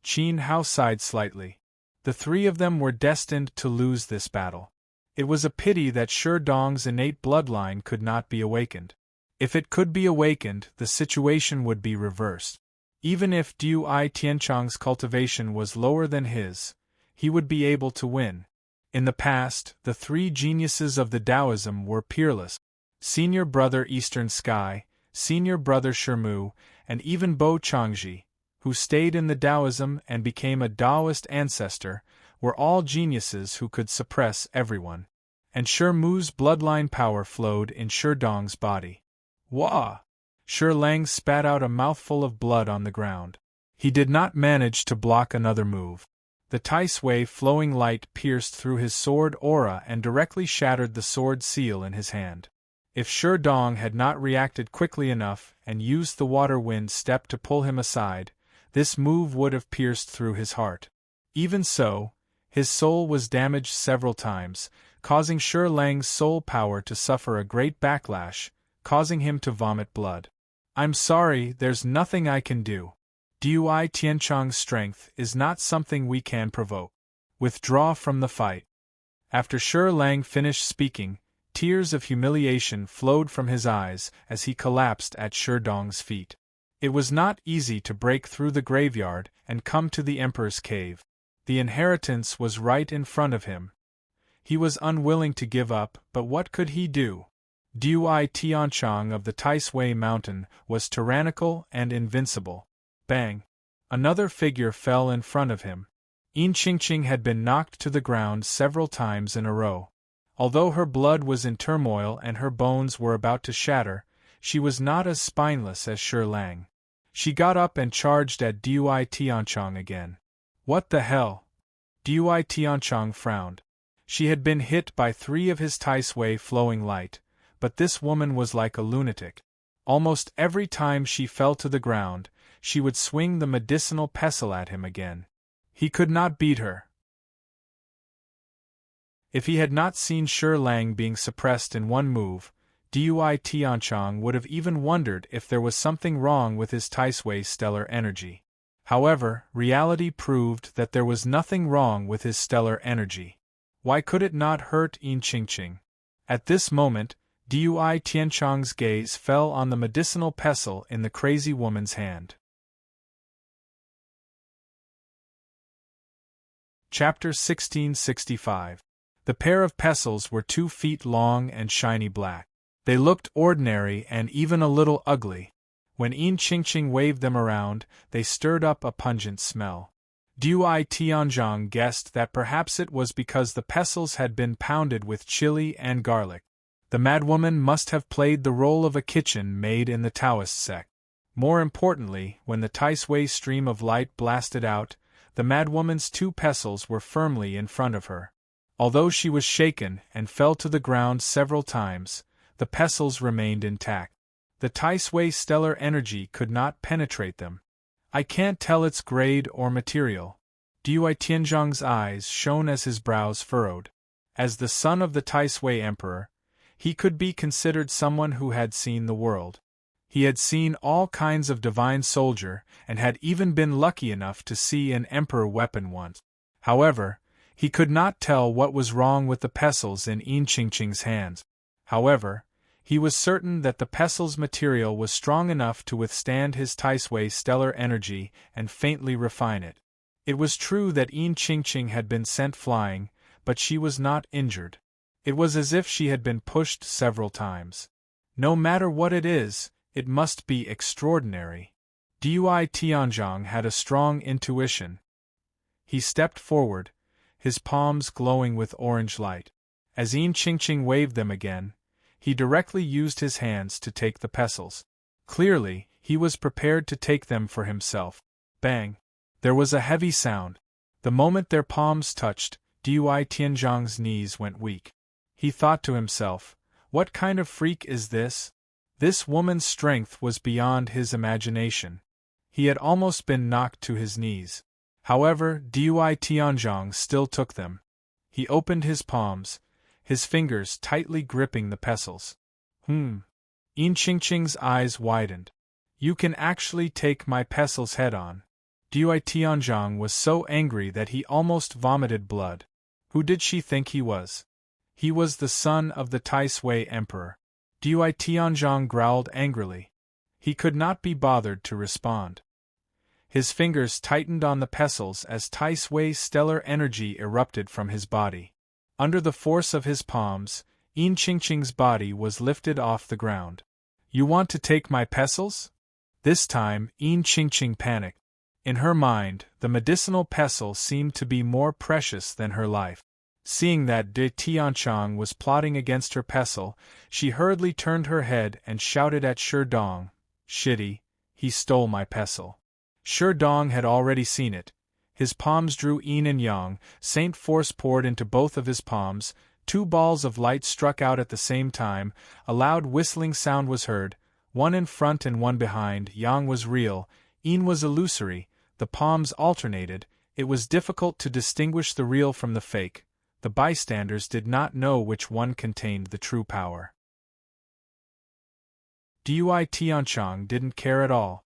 Qin Hao sighed slightly. The three of them were destined to lose this battle. It was a pity that Shi Dong's innate bloodline could not be awakened. If it could be awakened, the situation would be reversed. Even if Dui Tiancheng's cultivation was lower than his, he would be able to win. In the past, the three geniuses of the Taoism were peerless. Senior brother Eastern Sky, senior brother Shimu, and even Bo Changji, who stayed in the Taoism and became a Taoist ancestor, were all geniuses who could suppress everyone. And Shimu's bloodline power flowed in Shi Dong's body. Wah! Shi Lang spat out a mouthful of blood on the ground. He did not manage to block another move. The Tai Sui flowing light pierced through his sword aura and directly shattered the sword seal in his hand. If Shi Dong had not reacted quickly enough and used the water wind step to pull him aside, this move would have pierced through his heart. Even so, his soul was damaged several times, causing Shi Lang's soul power to suffer a great backlash, causing him to vomit blood. I'm sorry, there's nothing I can do. Dui Tiancheng's strength is not something we can provoke. Withdraw from the fight. After Shi Lang finished speaking, tears of humiliation flowed from his eyes as he collapsed at Shi Dong's feet. It was not easy to break through the graveyard and come to the Emperor's cave. The inheritance was right in front of him. He was unwilling to give up, but what could he do? Dui Tiancheng of the Tai Sui Mountain was tyrannical and invincible. Bang! Another figure fell in front of him. Yin Qingqing had been knocked to the ground several times in a row. Although her blood was in turmoil and her bones were about to shatter, she was not as spineless as Shi Lang. She got up and charged at Dui Tiancheng again. What the hell? Dui Tiancheng frowned. She had been hit by three of his Tai Sui flowing light, but this woman was like a lunatic. Almost every time she fell to the ground, she would swing the medicinal pestle at him again. He could not beat her. If he had not seen Shi Lang being suppressed in one move, Dui Tiancheng would have even wondered if there was something wrong with his Tai Sui stellar energy. However, reality proved that there was nothing wrong with his stellar energy. Why could it not hurt Yin Qingqing? At this moment, Dui Tiancheng's gaze fell on the medicinal pestle in the crazy woman's hand. Chapter 1665. The pair of pestles were 2 feet long and shiny black. They looked ordinary and even a little ugly. When Yin Qingqing waved them around, they stirred up a pungent smell. Dui Tiancheng guessed that perhaps it was because the pestles had been pounded with chili and garlic. The madwoman must have played the role of a kitchen maid in the Taoist sect. More importantly, when the Tai Sui stream of light blasted out, the madwoman's 2 pestles were firmly in front of her. Although she was shaken and fell to the ground several times, the pestles remained intact. The Tai Sui stellar energy could not penetrate them. I can't tell its grade or material. Dui Tiancheng's eyes shone as his brows furrowed. As the son of the Tai Sui Emperor, He could be considered someone who had seen the world. He had seen all kinds of divine soldier, and had even been lucky enough to see an emperor weapon once. However, he could not tell what was wrong with the pestles in Enchingching's hands. However, he was certain that the pestle's material was strong enough to withstand his Taisui stellar energy and faintly refine it. It was true that Enchingching had been sent flying, but she was not injured. It was as if she had been pushed several times. No matter what it is, it must be extraordinary. Dui Tianzhong had a strong intuition. He stepped forward, his palms glowing with orange light. As Enchingching waved them again, he directly used his hands to take the pestles. Clearly, he was prepared to take them for himself. Bang! There was a heavy sound. The moment their palms touched, Dui Tianzhong's knees went weak. He thought to himself, what kind of freak is this? This woman's strength was beyond his imagination. He had almost been knocked to his knees. However, Dui Tianzhong still took them. He opened his palms, his fingers tightly gripping the pestles. Enchingching's eyes widened. You can actually take my pestles head on. Dui Tianzhong was so angry that he almost vomited blood. Who did she think he was? He was the son of the Taisui Emperor. Dui Tianzhong growled angrily. He could not be bothered to respond. His fingers tightened on the pestles as Taisui's stellar energy erupted from his body. Under the force of his palms, Enchingching's body was lifted off the ground. You want to take my pestles? This time, Enchingching panicked. In her mind, the medicinal pestle seemed to be more precious than her life. Seeing that De Tianchong was plotting against her pestle, she hurriedly turned her head and shouted at Sherdong, "Shitty, he stole my pestle." Sherdong had already seen it. His palms drew yin and yang, saint force poured into both of his palms, two balls of light struck out at the same time, a loud whistling sound was heard, one in front and one behind, yang was real, yin was illusory, the palms alternated, it was difficult to distinguish the real from the fake. The bystanders did not know which one contained the true power. Dui Tianchong didn't care at all.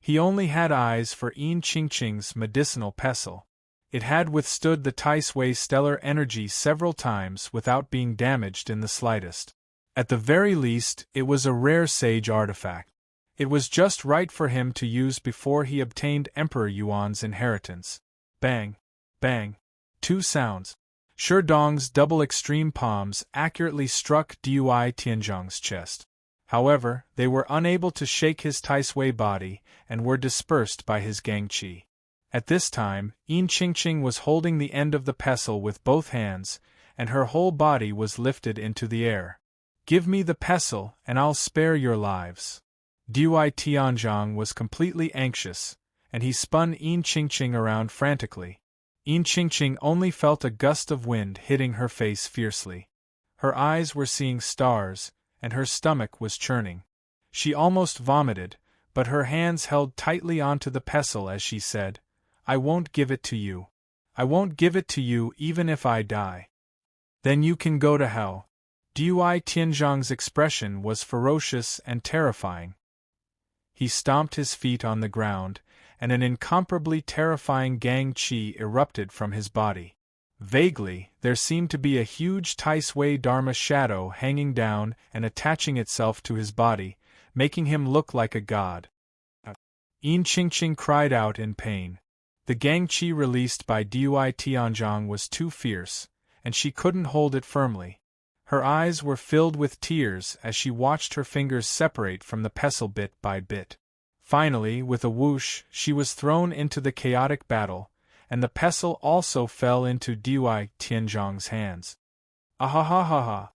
He only had eyes for Enchingching's medicinal pestle. It had withstood the Taisui stellar energy several times without being damaged in the slightest. At the very least, it was a rare sage artifact. It was just right for him to use before he obtained Emperor Yuan's inheritance. Bang! Bang! Two sounds. Sherdong's double extreme palms accurately struck Dui Tianzhong's chest. However, they were unable to shake his Taisui body, and were dispersed by his Gangqi. At this time, Enchingching was holding the end of the pestle with both hands, and her whole body was lifted into the air. Give me the pestle, and I'll spare your lives. Dui Tianzhong was completely anxious, and he spun Enchingching around frantically. Enchingching only felt a gust of wind hitting her face fiercely. Her eyes were seeing stars, and her stomach was churning. She almost vomited, but her hands held tightly onto the pestle as she said, I won't give it to you. I won't give it to you even if I die. Then you can go to hell. Dui Tianzhong's expression was ferocious and terrifying. He stomped his feet on the ground, and an incomparably terrifying Gangqi erupted from his body. Vaguely, there seemed to be a huge Taisui Dharma shadow hanging down and attaching itself to his body, making him look like a god. Enchingching cried out in pain. The Gangqi released by Dui Tianzhong was too fierce, and she couldn't hold it firmly. Her eyes were filled with tears as she watched her fingers separate from the pestle bit by bit. Finally, with a whoosh, she was thrown into the chaotic battle, and the pestle also fell into Dui Tianzhong's hands. Ahahaha!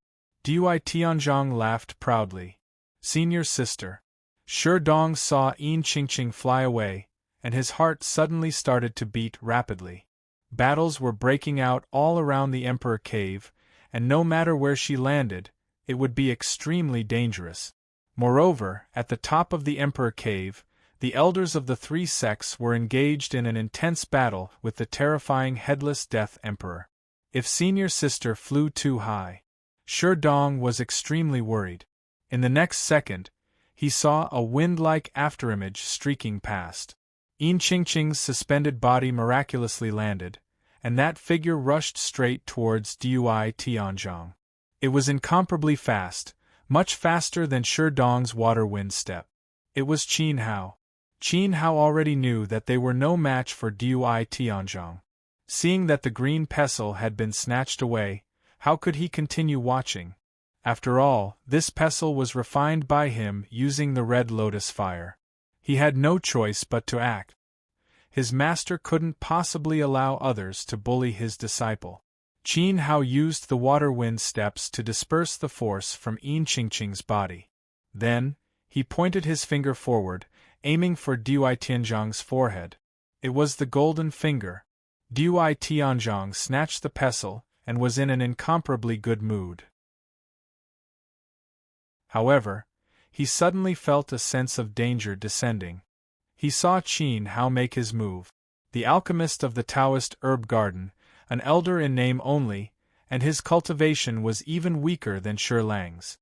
Dui Tianzhong laughed proudly. Senior sister. Sherdong saw Enchingching fly away, and his heart suddenly started to beat rapidly. Battles were breaking out all around the Emperor Cave, and no matter where she landed, it would be extremely dangerous. Moreover, at the top of the Emperor Cave, the elders of the three sects were engaged in an intense battle with the terrifying Headless Death Emperor. If Senior Sister flew too high, Dong was extremely worried. In the next second, he saw a wind-like afterimage streaking past. Ching's suspended body miraculously landed, and that figure rushed straight towards Dui Tianzhong. It was incomparably fast, much faster than Dong's water-wind step. It was Qin Hao. Qin Hao already knew that they were no match for Dui Tianzhong. Seeing that the green pestle had been snatched away, how could he continue watching? After all, this pestle was refined by him using the red lotus fire. He had no choice but to act. His master couldn't possibly allow others to bully his disciple. Qin Hao used the water-wind steps to disperse the force from Ching's body. Then, he pointed his finger forward, aiming for Dui Tianzhong's forehead. It was the golden finger. Dui Tianzhong snatched the pestle, and was in an incomparably good mood. However, he suddenly felt a sense of danger descending. He saw Qin Hao make his move. The alchemist of the Taoist herb garden, an elder in name only, and his cultivation was even weaker than Lang's.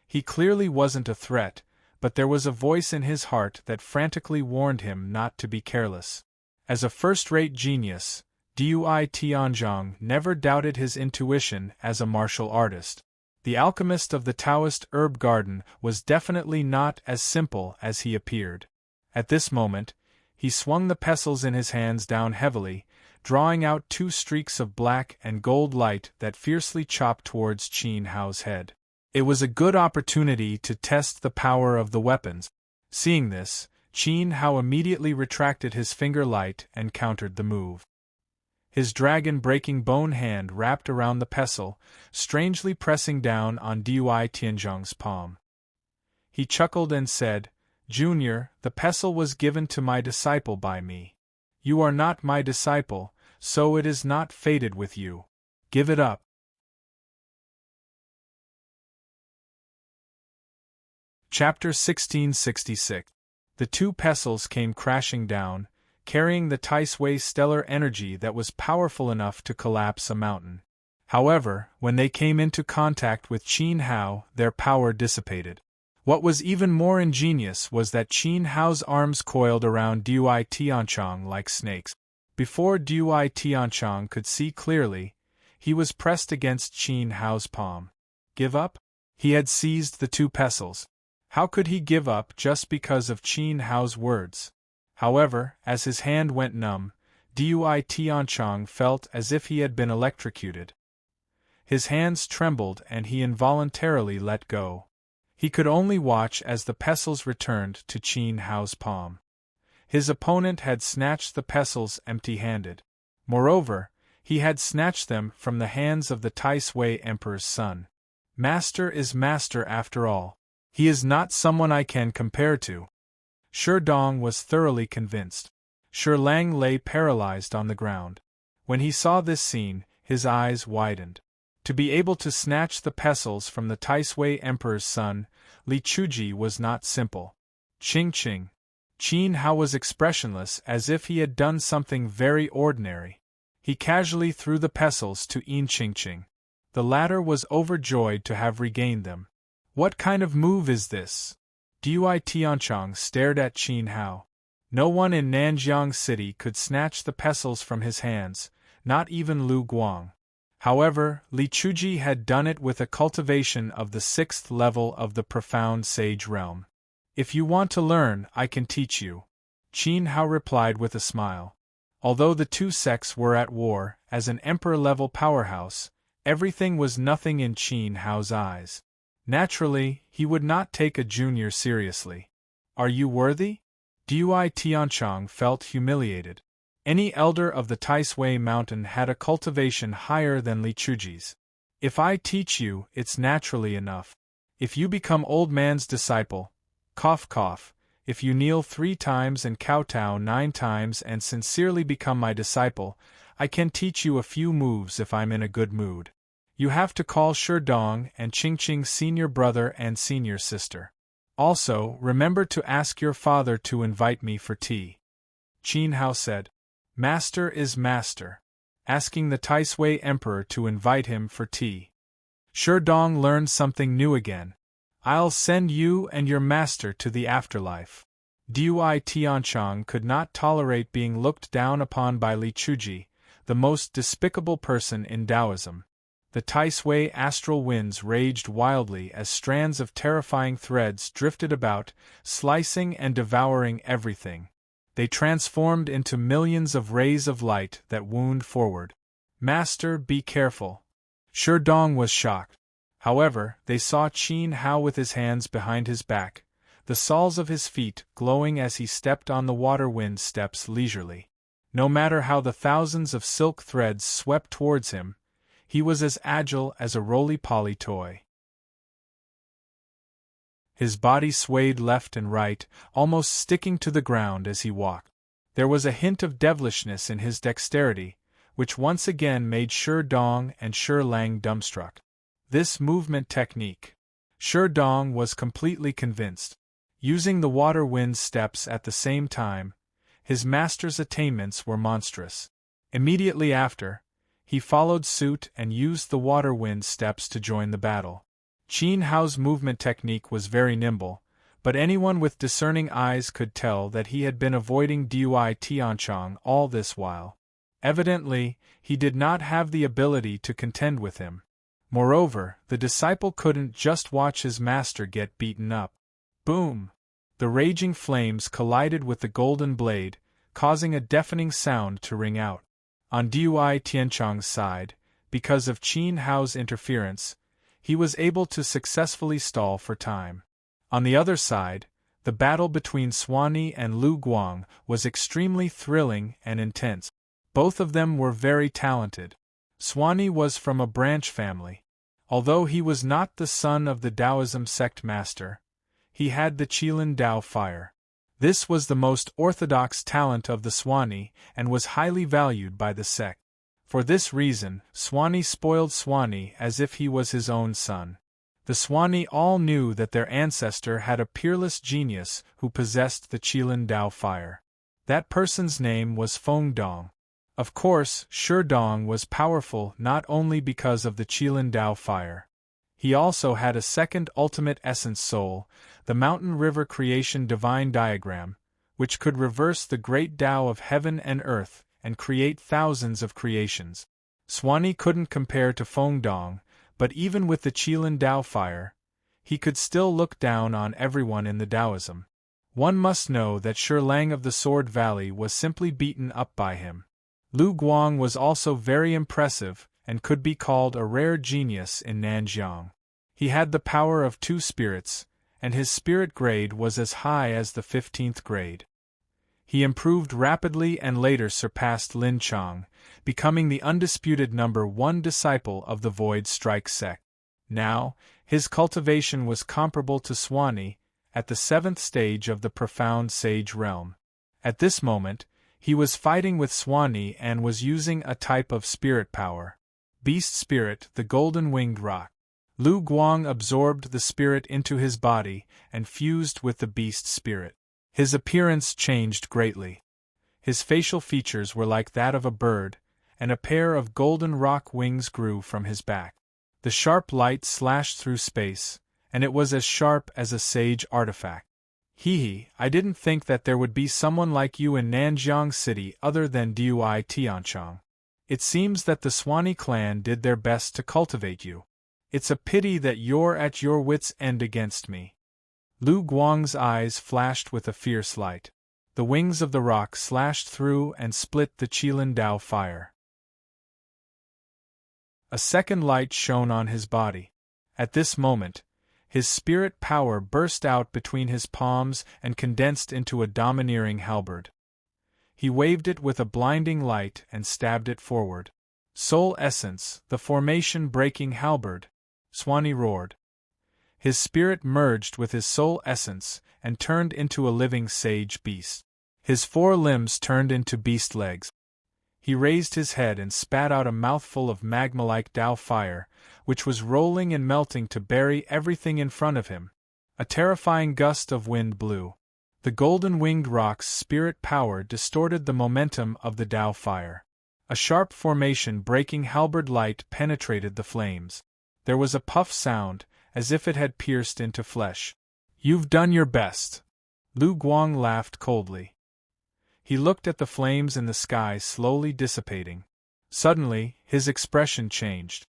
He clearly wasn't a threat, but there was a voice in his heart that frantically warned him not to be careless. As a first-rate genius, Dui Tianzhong never doubted his intuition as a martial artist. The alchemist of the Taoist herb garden was definitely not as simple as he appeared. At this moment, he swung the pestles in his hands down heavily, drawing out two streaks of black and gold light that fiercely chopped towards Qin Hao's head. It was a good opportunity to test the power of the weapons. Seeing this, Qin Hao immediately retracted his finger light and countered the move. His dragon-breaking bone hand wrapped around the pestle, strangely pressing down on Dui Tianzhong's palm. He chuckled and said, "Junior, the pestle was given to my disciple by me. You are not my disciple, so it is not fated with you. Give it up." Chapter 1666. The two pestles came crashing down, carrying the Tai-Sui stellar energy that was powerful enough to collapse a mountain. However, when they came into contact with Qin Hao, their power dissipated. What was even more ingenious was that Qin Hao's arms coiled around Dui Tianzhong like snakes. Before Dui Tianzhong could see clearly, he was pressed against Qin Hao's palm. Give up? He had seized the two pestles. How could he give up just because of Qin Hao's words? However, as his hand went numb, Dui Tianzhong felt as if he had been electrocuted. His hands trembled and he involuntarily let go. He could only watch as the pestles returned to Qin Hao's palm. His opponent had snatched the pestles empty-handed. Moreover, he had snatched them from the hands of the Tai-Sui Emperor's son. Master is master after all. He is not someone I can compare to. Dong was thoroughly convinced. Lang lay paralyzed on the ground. When he saw this scene, his eyes widened. To be able to snatch the pestles from the Tai-Sui Emperor's son, Li Chuji, was not simple. Qin Hao was expressionless, as if he had done something very ordinary. He casually threw the pestles to Qin. The latter was overjoyed to have regained them. What kind of move is this? Dui Tianzhong stared at Qin Hao. No one in Nanjiang City could snatch the pestles from his hands, not even Lu Guang. However, Li Chuji had done it with a cultivation of the 6th level of the profound sage realm. If you want to learn, I can teach you, Qin Hao replied with a smile. Although the two sects were at war, as an emperor-level powerhouse, everything was nothing in Qin Hao's eyes. Naturally, he would not take a junior seriously. Are you worthy? Dui Tianzhong felt humiliated. Any elder of the Tai-Sui mountain had a cultivation higher than Li Chuji's. If I teach you, it's naturally enough. If you become old man's disciple, cough cough, if you kneel 3 times and kowtow 9 times and sincerely become my disciple, I can teach you a few moves if I'm in a good mood. You have to call Dong and Qingqing senior brother and senior sister. Also, remember to ask your father to invite me for tea. Qin Hao said. Master is master. Asking the Tai-Sui Emperor to invite him for tea. Sherdong learned something new again. I'll send you and your master to the afterlife. Dui Tianchang could not tolerate being looked down upon by Li Chuji, the most despicable person in Taoism. The Taisui astral winds raged wildly as strands of terrifying threads drifted about, slicing and devouring everything. They transformed into millions of rays of light that wound forward. Master, be careful. Sherdong was shocked. However, they saw Qin Hao with his hands behind his back, the soles of his feet glowing as he stepped on the water wind steps leisurely. No matter how the thousands of silk threads swept towards him, he was as agile as a roly-poly toy. His body swayed left and right, almost sticking to the ground as he walked. There was a hint of devilishness in his dexterity, which once again made Sherdong and Lang dumbstruck. This movement technique. Sherdong was completely convinced. Using the water wind steps at the same time, his master's attainments were monstrous. Immediately after, he followed suit and used the water wind steps to join the battle. Qin Hao's movement technique was very nimble, but anyone with discerning eyes could tell that he had been avoiding Dui Tianchang all this while. Evidently, he did not have the ability to contend with him. Moreover, the disciple couldn't just watch his master get beaten up. Boom! The raging flames collided with the golden blade, causing a deafening sound to ring out. On Dui Tianchang's side, because of Qin Hao's interference, he was able to successfully stall for time. On the other side, the battle between Swanee and Lu Guang was extremely thrilling and intense. Both of them were very talented. Swanee was from a branch family. Although he was not the son of the Taoism sect master, he had the Qilin Dao fire. This was the most orthodox talent of the Swanee and was highly valued by the sect. For this reason, Swanee spoiled Swanee as if he was his own son. The Swanee all knew that their ancestor had a peerless genius who possessed the Qilin Dao fire. That person's name was Feng Dong. Of course, Sherdong was powerful not only because of the Qilin Dao fire. He also had a second ultimate essence soul, the mountain river creation divine diagram, which could reverse the great Tao of heaven and earth and create thousands of creations. Swanee couldn't compare to Feng Dong, but even with the Qilin Dao fire, he could still look down on everyone in the Taoism. One must know that Lang of the Sword Valley was simply beaten up by him. Lu Guang was also very impressive and could be called a rare genius in Nanjiang. He had the power of 2 spirits, and his spirit grade was as high as the 15th grade. He improved rapidly and later surpassed Lin Chang, becoming the undisputed #1 disciple of the Void Strike sect. Now, his cultivation was comparable to Swanee, at the 7th stage of the profound sage realm. At this moment, he was fighting with Swanee and was using a type of spirit power. Beast Spirit, the Golden Winged Rock. Lu Guang absorbed the spirit into his body and fused with the Beast Spirit. His appearance changed greatly. His facial features were like that of a bird, and a pair of golden rock wings grew from his back. The sharp light slashed through space, and it was as sharp as a sage artifact. Hee, I didn't think that there would be someone like you in Nanjiang City other than Dui Tianchang. It seems that the Swanee clan did their best to cultivate you. It's a pity that you're at your wits' end against me. Lu Guang's eyes flashed with a fierce light. The wings of the rock slashed through and split the Qilin Dao fire. A second light shone on his body. At this moment, his spirit power burst out between his palms and condensed into a domineering halberd. He waved it with a blinding light and stabbed it forward. Soul Essence, the formation-breaking halberd, Swanee roared. His spirit merged with his soul essence and turned into a living sage beast. His 4 limbs turned into beast legs. He raised his head and spat out a mouthful of magma-like Dao fire, which was rolling and melting to bury everything in front of him. A terrifying gust of wind blew. The golden-winged rock's spirit power distorted the momentum of the Dao fire. A sharp formation-breaking halberd light penetrated the flames. There was a puff sound, as if it had pierced into flesh. "You've done your best." Lu Guang laughed coldly. He looked at the flames in the sky slowly dissipating. Suddenly, his expression changed.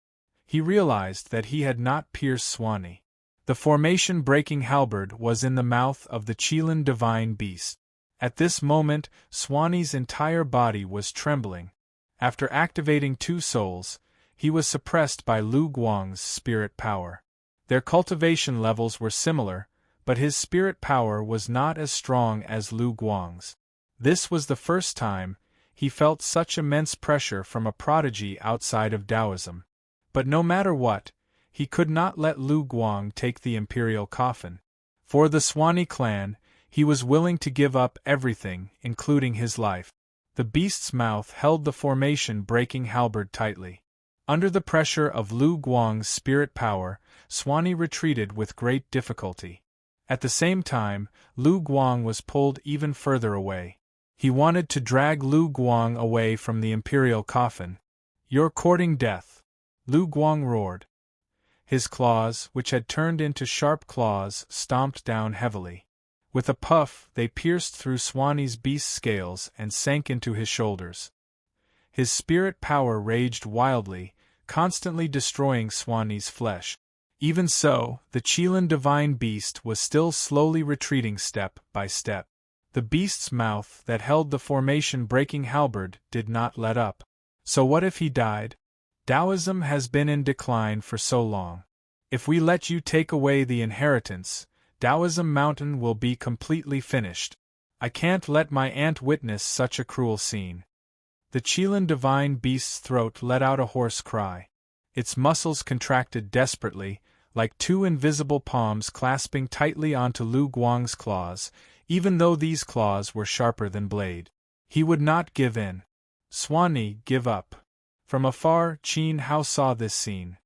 He realized that he had not pierced Swanee. The formation-breaking halberd was in the mouth of the Qilin divine beast. At this moment, Swanee's entire body was trembling. After activating 2 souls, he was suppressed by Lu Guang's spirit power. Their cultivation levels were similar, but his spirit power was not as strong as Lu Guang's. This was the first time he felt such immense pressure from a prodigy outside of Taoism. But no matter what, he could not let Lu Guang take the imperial coffin. For the Swanee clan, he was willing to give up everything, including his life. The beast's mouth held the formation-breaking halberd tightly. Under the pressure of Lu Guang's spirit power, Swanee retreated with great difficulty. At the same time, Lu Guang was pulled even further away. He wanted to drag Lu Guang away from the imperial coffin. "You're courting death," Lu Guang roared. His claws, which had turned into sharp claws, stomped down heavily. With a puff, they pierced through Swanee's beast's scales and sank into his shoulders. His spirit power raged wildly, constantly destroying Swanee's flesh. Even so, the Qilin divine beast was still slowly retreating step by step. The beast's mouth that held the formation-breaking halberd did not let up. So what if he died? Taoism has been in decline for so long. If we let you take away the inheritance, Taoism Mountain will be completely finished. I can't let my aunt witness such a cruel scene. The Qilin divine beast's throat let out a hoarse cry. Its muscles contracted desperately, like 2 invisible palms clasping tightly onto Lu Guang's claws, even though these claws were sharper than blade. He would not give in. "Swanee, give up." From afar, Qin Hao saw this scene.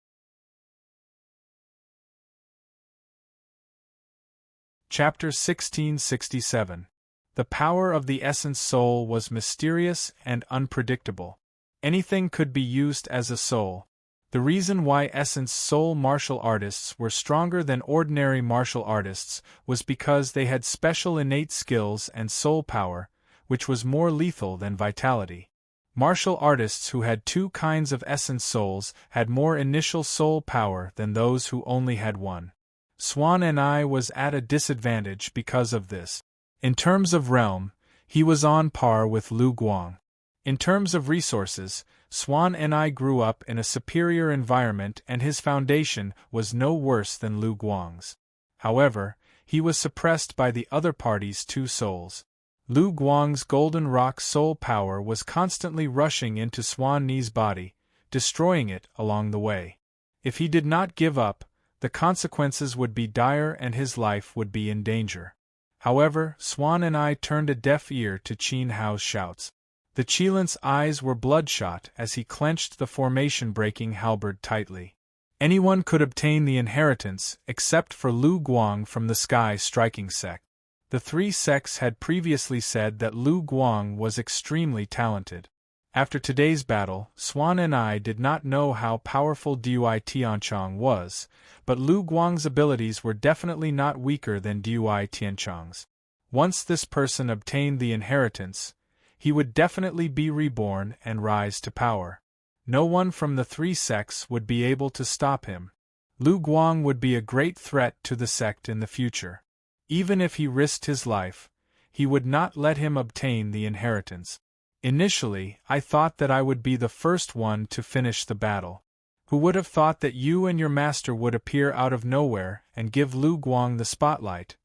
Chapter 1667. The power of the essence soul was mysterious and unpredictable. Anything could be used as a soul. The reason why essence soul martial artists were stronger than ordinary martial artists was because they had special innate skills and soul power, which was more lethal than vitality. Martial artists who had 2 kinds of essence souls had more initial soul power than those who only had 1. Swan and I was at a disadvantage because of this. In terms of realm, he was on par with Lu Guang. In terms of resources, Swan and I grew up in a superior environment and his foundation was no worse than Lu Guang's. However, he was suppressed by the other party's 2 souls. Lu Guang's golden rock soul power was constantly rushing into Swanee's body, destroying it along the way. If he did not give up, the consequences would be dire and his life would be in danger. However, Swan and I turned a deaf ear to Qin Hao's shouts. The Qilin's eyes were bloodshot as he clenched the formation-breaking halberd tightly. Anyone could obtain the inheritance except for Lu Guang from the Sky Striking sect. The 3 sects had previously said that Lu Guang was extremely talented. After today's battle, Swan and I did not know how powerful Dui Tianchong was, but Lu Guang's abilities were definitely not weaker than Dui Tianchong's. Once this person obtained the inheritance, he would definitely be reborn and rise to power. No one from the 3 sects would be able to stop him. Lu Guang would be a great threat to the sect in the future. Even if he risked his life, he would not let him obtain the inheritance. Initially, I thought that I would be the first one to finish the battle. Who would have thought that you and your master would appear out of nowhere and give Lu Guang the spotlight?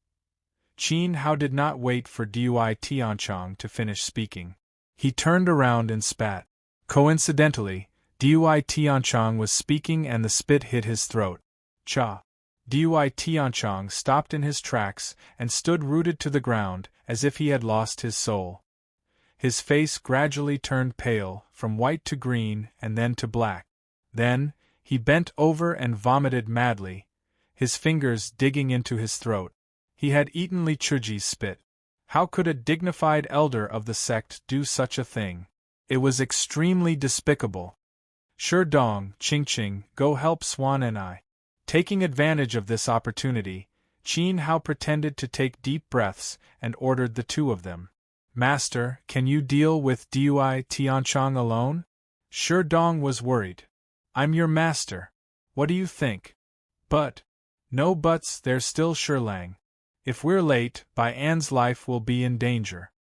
Qin Hao did not wait for Dui Tianchong to finish speaking. He turned around and spat. Coincidentally, Dui Tianchong was speaking and the spit hit his throat. Cha! Dui Tianchong stopped in his tracks and stood rooted to the ground, as if he had lost his soul. His face gradually turned pale, from white to green and then to black. Then, he bent over and vomited madly, his fingers digging into his throat. He had eaten Li Chuji's spit. How could a dignified elder of the sect do such a thing? It was extremely despicable. Sure Dong, Ching, go help Swan and I. Taking advantage of this opportunity, Qin Hao pretended to take deep breaths and ordered the two of them. Master, can you deal with Dui Tianchong alone? Sure Dong was worried. I'm your master. What do you think? But. No buts, there's still Sherlang. If we're late, Bai An's life will be in danger.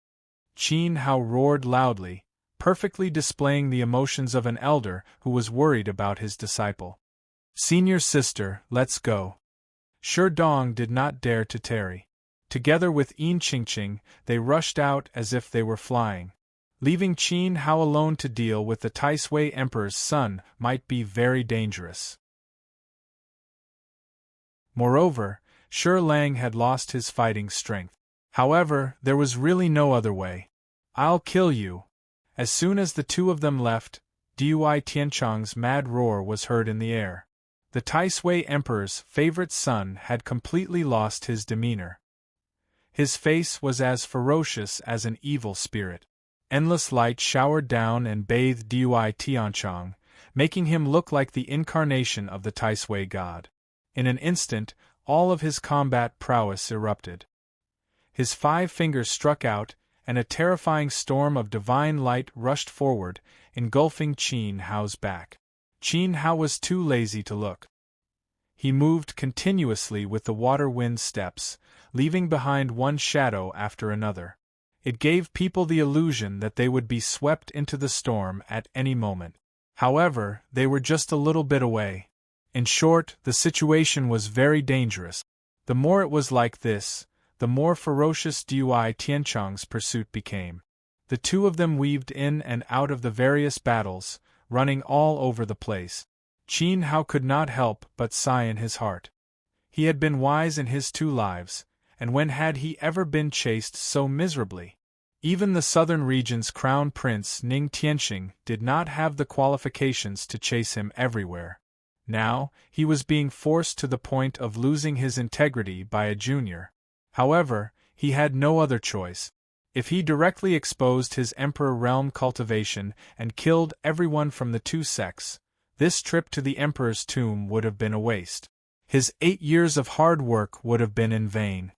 Qin Hao roared loudly, perfectly displaying the emotions of an elder who was worried about his disciple. Senior sister, let's go. Sure Dong did not dare to tarry. Together with Yin Qingqing, they rushed out as if they were flying. Leaving Qin Hao alone to deal with the Taisui Emperor's son might be very dangerous. Moreover, Sure Lang had lost his fighting strength. However, there was really no other way. I'll kill you. As soon as the two of them left, Dui Tianchong's mad roar was heard in the air. The Taisui Emperor's favorite son had completely lost his demeanor. His face was as ferocious as an evil spirit. Endless light showered down and bathed Dui Tianchong, making him look like the incarnation of the Taisui god. In an instant, all of his combat prowess erupted. His 5 fingers struck out, and a terrifying storm of divine light rushed forward, engulfing Qin Hao's back. Qin Hao was too lazy to look. He moved continuously with the water-wind steps, leaving behind one shadow after another. It gave people the illusion that they would be swept into the storm at any moment. However, they were just a little bit away. In short, the situation was very dangerous. The more it was like this, the more ferocious Dui Tianchong's pursuit became. The two of them weaved in and out of the various battles, running all over the place. Qin Hao could not help but sigh in his heart. He had been wise in his 2 lives, and when had he ever been chased so miserably? Even the southern region's crown prince Ning Tianxing did not have the qualifications to chase him everywhere. Now, he was being forced to the point of losing his integrity by a junior. However, he had no other choice. If he directly exposed his emperor realm cultivation and killed everyone from the 2 sects, this trip to the emperor's tomb would have been a waste. His 8 years of hard work would have been in vain.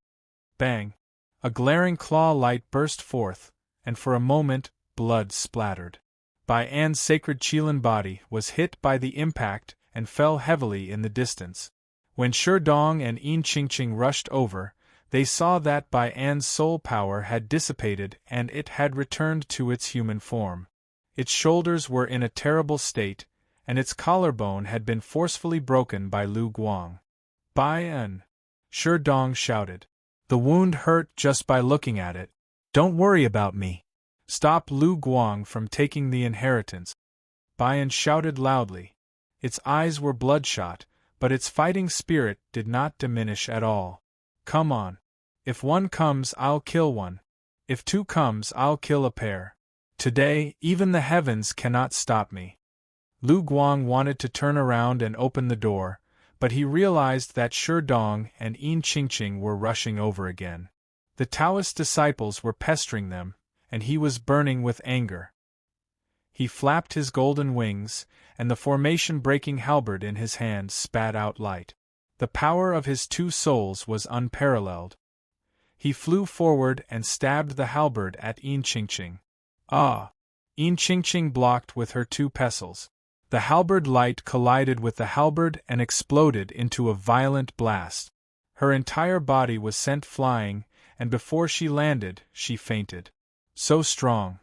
Bang! A glaring claw light burst forth, and for a moment, blood splattered. Bai An's sacred Qilin body was hit by the impact and fell heavily in the distance. When Sure Dong and Yin Qingqing rushed over, they saw that Bai An's soul power had dissipated and it had returned to its human form. Its shoulders were in a terrible state, and its collarbone had been forcefully broken by Lu Guang. Bai An! Sure Dong shouted. The wound hurt just by looking at it. Don't worry about me. Stop Lu Guang from taking the inheritance. Bai An shouted loudly. Its eyes were bloodshot, but its fighting spirit did not diminish at all. Come on. If one comes, I'll kill one. If 2 comes, I'll kill a pair. Today, even the heavens cannot stop me. Lu Guang wanted to turn around and open the door, but he realized that Sure Dong and Yin Qingqing were rushing over again. The Taoist disciples were pestering them, and he was burning with anger. He flapped his golden wings, and the formation-breaking halberd in his hand spat out light. The power of his 2 souls was unparalleled. He flew forward and stabbed the halberd at Yin Qingqing. Ah! Yin Qingqing blocked with her 2 pestles. The halberd light collided with the halberd and exploded into a violent blast. Her entire body was sent flying, and before she landed, she fainted. So strong.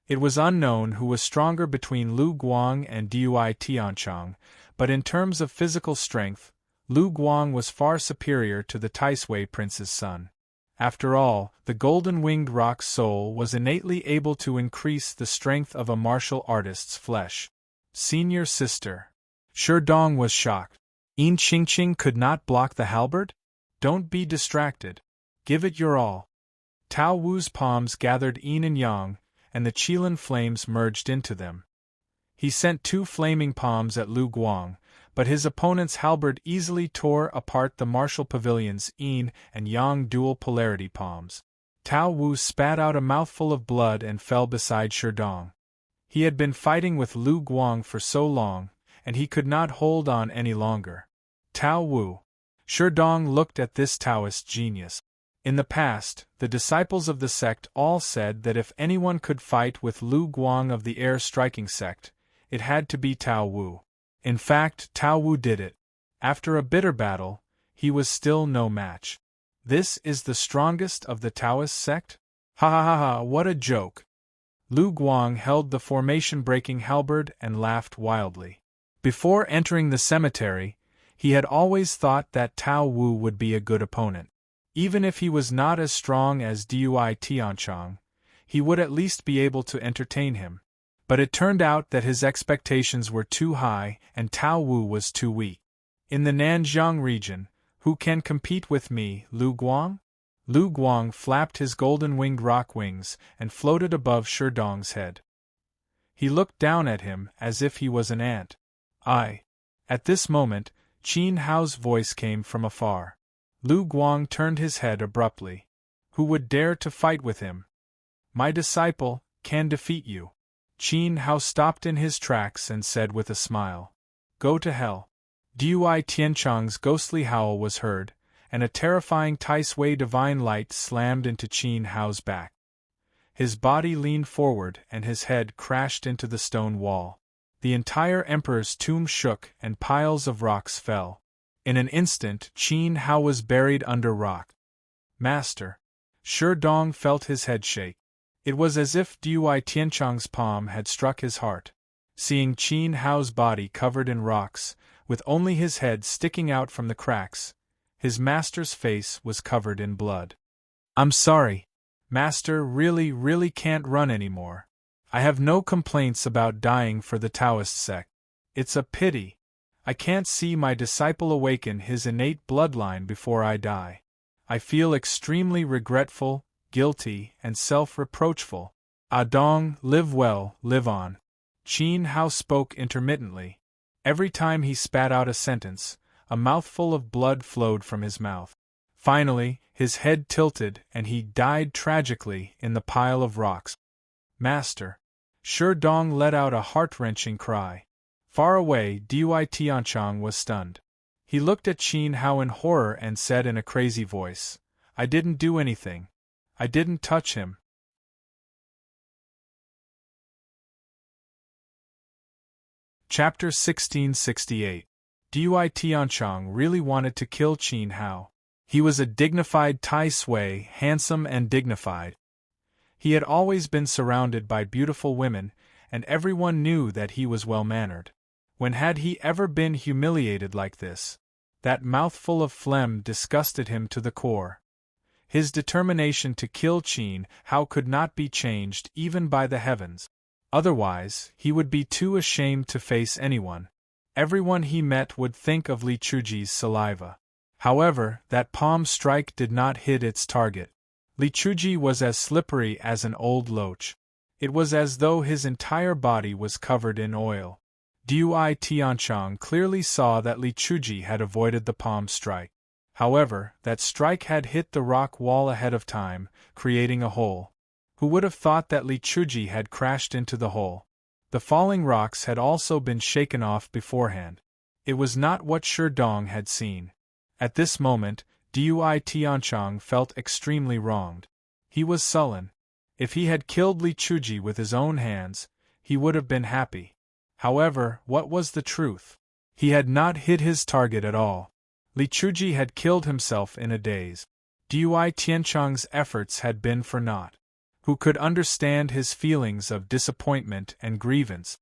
It was unknown who was stronger between Lu Guang and Dui Tianchong, but in terms of physical strength, Lu Guang was far superior to the Taisui prince's son. After all, the golden-winged rock soul was innately able to increase the strength of a martial artist's flesh. Senior sister. Sure Dong was shocked. Yin Qingqing could not block the halberd? Don't be distracted. Give it your all. Tao Wu's palms gathered yin and yang, and the Qilin flames merged into them. He sent 2 flaming palms at Lu Guang, but his opponent's halberd easily tore apart the martial pavilion's yin and yang dual polarity palms. Tao Wu spat out a mouthful of blood and fell beside Sure Dong. He had been fighting with Lu Guang for so long, and he could not hold on any longer. Tao Wu. Sherdong looked at this Taoist genius. In the past, the disciples of the sect all said that if anyone could fight with Lu Guang of the air striking sect, it had to be Tao Wu. In fact, Tao Wu did it. After a bitter battle, he was still no match. This is the strongest of the Taoist sect? Ha ha ha ha, what a joke! Lu Guang held the formation-breaking halberd and laughed wildly. Before entering the cemetery, he had always thought that Tao Wu would be a good opponent. Even if he was not as strong as Dui Tianchong, he would at least be able to entertain him. But it turned out that his expectations were too high and Tao Wu was too weak. In the Nanjiang region, who can compete with me, Lu Guang? Lu Guang flapped his golden-winged rock wings and floated above Sherdong's head. He looked down at him as if he was an ant. At this moment, Qin Hao's voice came from afar. Lu Guang turned his head abruptly. Who would dare to fight with him? My disciple can defeat you. Qin Hao stopped in his tracks and said with a smile. Go to hell. Dui Tianchong's ghostly howl was heard, and a terrifying Tai Sui divine light slammed into Qin Hao's back. His body leaned forward and his head crashed into the stone wall. The entire emperor's tomb shook and piles of rocks fell. In an instant, Qin Hao was buried under rock. Master. Sherdong felt his head shake. It was as if Dui Tianchong's palm had struck his heart. Seeing Qin Hao's body covered in rocks, with only his head sticking out from the cracks, his master's face was covered in blood. I'm sorry. Master really can't run anymore. I have no complaints about dying for the Taoist sect. It's a pity. I can't see my disciple awaken his innate bloodline before I die. I feel extremely regretful, guilty, and self-reproachful. Adong, live well, live on. Qin Hao spoke intermittently. Every time he spat out a sentence, a mouthful of blood flowed from his mouth. Finally, his head tilted and he died tragically in the pile of rocks. Master. Sherdong let out a heart-wrenching cry. Far away, Dui Tianchong was stunned. He looked at Qin Hao in horror and said in a crazy voice, I didn't do anything. I didn't touch him. Chapter 1668. Dui Tianchong really wanted to kill Qin Hao. He was a dignified Tai Sui, handsome and dignified. He had always been surrounded by beautiful women, and everyone knew that he was well-mannered. When had he ever been humiliated like this? That mouthful of phlegm disgusted him to the core. His determination to kill Qin Hao could not be changed even by the heavens. Otherwise, he would be too ashamed to face anyone. Everyone he met would think of Li Chuji's saliva. However, that palm strike did not hit its target. Li Chuji was as slippery as an old loach. It was as though his entire body was covered in oil. Dui Tianchong clearly saw that Li Chuji had avoided the palm strike. However, that strike had hit the rock wall ahead of time, creating a hole. Who would have thought that Li Chuji had crashed into the hole? The falling rocks had also been shaken off beforehand. It was not what Sherdong had seen. At this moment, Dui Tianchong felt extremely wronged. He was sullen. If he had killed Li Chuji with his own hands, he would have been happy. However, what was the truth? He had not hit his target at all. Li Chuji had killed himself in a daze. Dui Tianchong's efforts had been for naught. Who could understand his feelings of disappointment and grievance?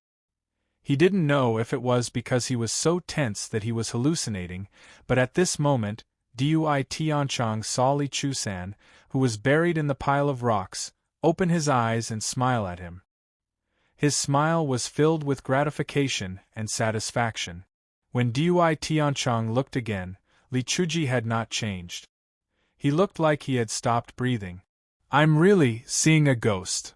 He didn't know if it was because he was so tense that he was hallucinating, but at this moment, Dui Tianchong saw Li Chusan, who was buried in the pile of rocks, open his eyes and smile at him. His smile was filled with gratification and satisfaction. When Dui Tianchong looked again, Li Chuji had not changed. He looked like he had stopped breathing. I'm really seeing a ghost.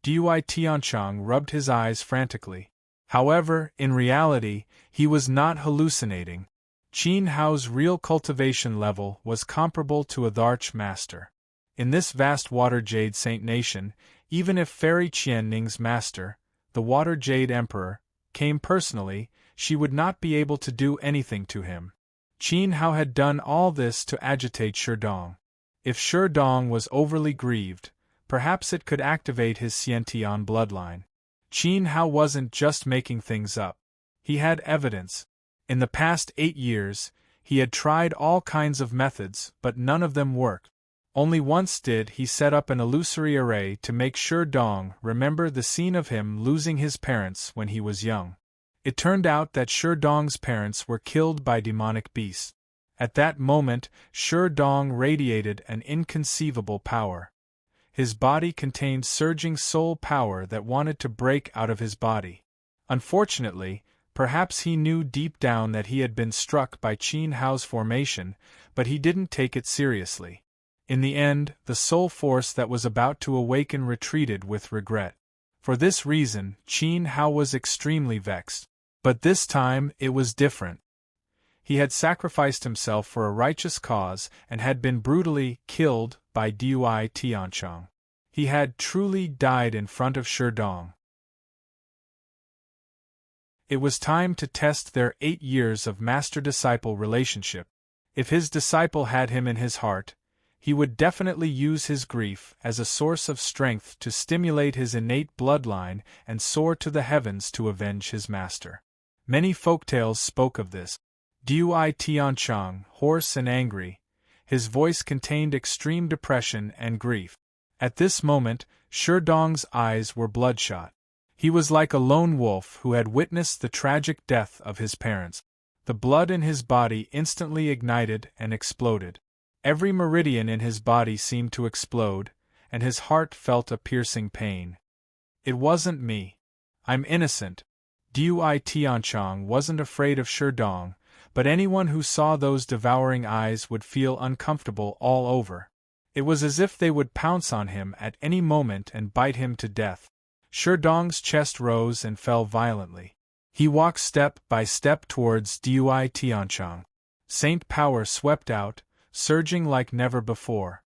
Dui Tianchong rubbed his eyes frantically. However, in reality, he was not hallucinating. Qin Hao's real cultivation level was comparable to a Dharch master. In this vast water jade saint nation, even if Fairy Qian Ning's master, the Water Jade Emperor, came personally, she would not be able to do anything to him. Qin Hao had done all this to agitate Sherdong. If Sherdong was overly grieved, perhaps it could activate his Xiantian bloodline. Qin Hao wasn't just making things up. He had evidence. In the past 8 years, he had tried all kinds of methods, but none of them worked. Only once did he set up an illusory array to make Sherdong remember the scene of him losing his parents when he was young. It turned out that Sherdong's parents were killed by demonic beasts. At that moment, Sherdong radiated an inconceivable power. His body contained surging soul power that wanted to break out of his body. Unfortunately, perhaps he knew deep down that he had been struck by Qin Hao's formation, but he didn't take it seriously. In the end, the soul force that was about to awaken retreated with regret. For this reason, Qin Hao was extremely vexed. But this time, it was different. He had sacrificed himself for a righteous cause and had been brutally killed by Dui Tianchong. He had truly died in front of Sherdong. It was time to test their 8 years of master-disciple relationship. If his disciple had him in his heart, he would definitely use his grief as a source of strength to stimulate his innate bloodline and soar to the heavens to avenge his master. Many folktales spoke of this. Dui Tianchong, hoarse and angry, his voice contained extreme depression and grief. At this moment, Sherdong's eyes were bloodshot. He was like a lone wolf who had witnessed the tragic death of his parents. The blood in his body instantly ignited and exploded. Every meridian in his body seemed to explode, and his heart felt a piercing pain. It wasn't me. I'm innocent. Dui Tianchong wasn't afraid of Sherdong, but anyone who saw those devouring eyes would feel uncomfortable all over. It was as if they would pounce on him at any moment and bite him to death. Sherdong's chest rose and fell violently. He walked step by step towards Dui Tianchong. Saint power swept out, surging like never before.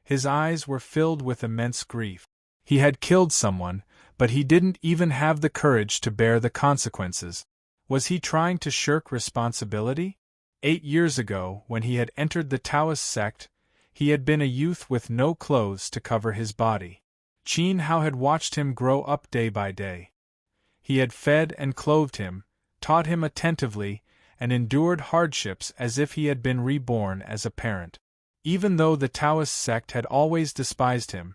His eyes were filled with immense grief. He had killed someone, but he didn't even have the courage to bear the consequences. Was he trying to shirk responsibility? 8 years ago, when he had entered the Taoist sect, he had been a youth with no clothes to cover his body. Qin Hao had watched him grow up day by day. He had fed and clothed him, taught him attentively, and endured hardships as if he had been reborn as a parent. Even though the Taoist sect had always despised him,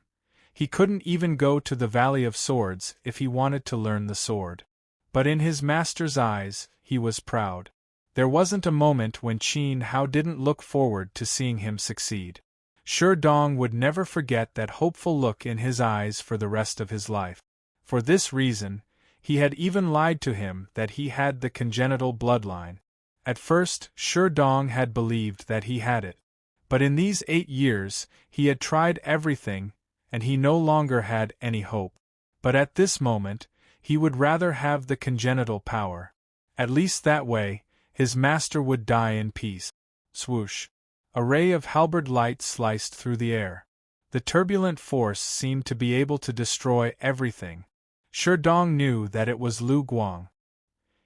he couldn't even go to the Valley of Swords if he wanted to learn the sword. But in his master's eyes, he was proud. There wasn't a moment when Qin Hao didn't look forward to seeing him succeed. Sherdong would never forget that hopeful look in his eyes for the rest of his life. For this reason, he had even lied to him that he had the congenital bloodline. At first, Sherdong had believed that he had it. But in these 8 years, he had tried everything, and he no longer had any hope. But at this moment, he would rather have the congenital power. At least that way, his master would die in peace. Swoosh! A ray of halberd light sliced through the air. The turbulent force seemed to be able to destroy everything. Sherdong knew that it was Lu Guang.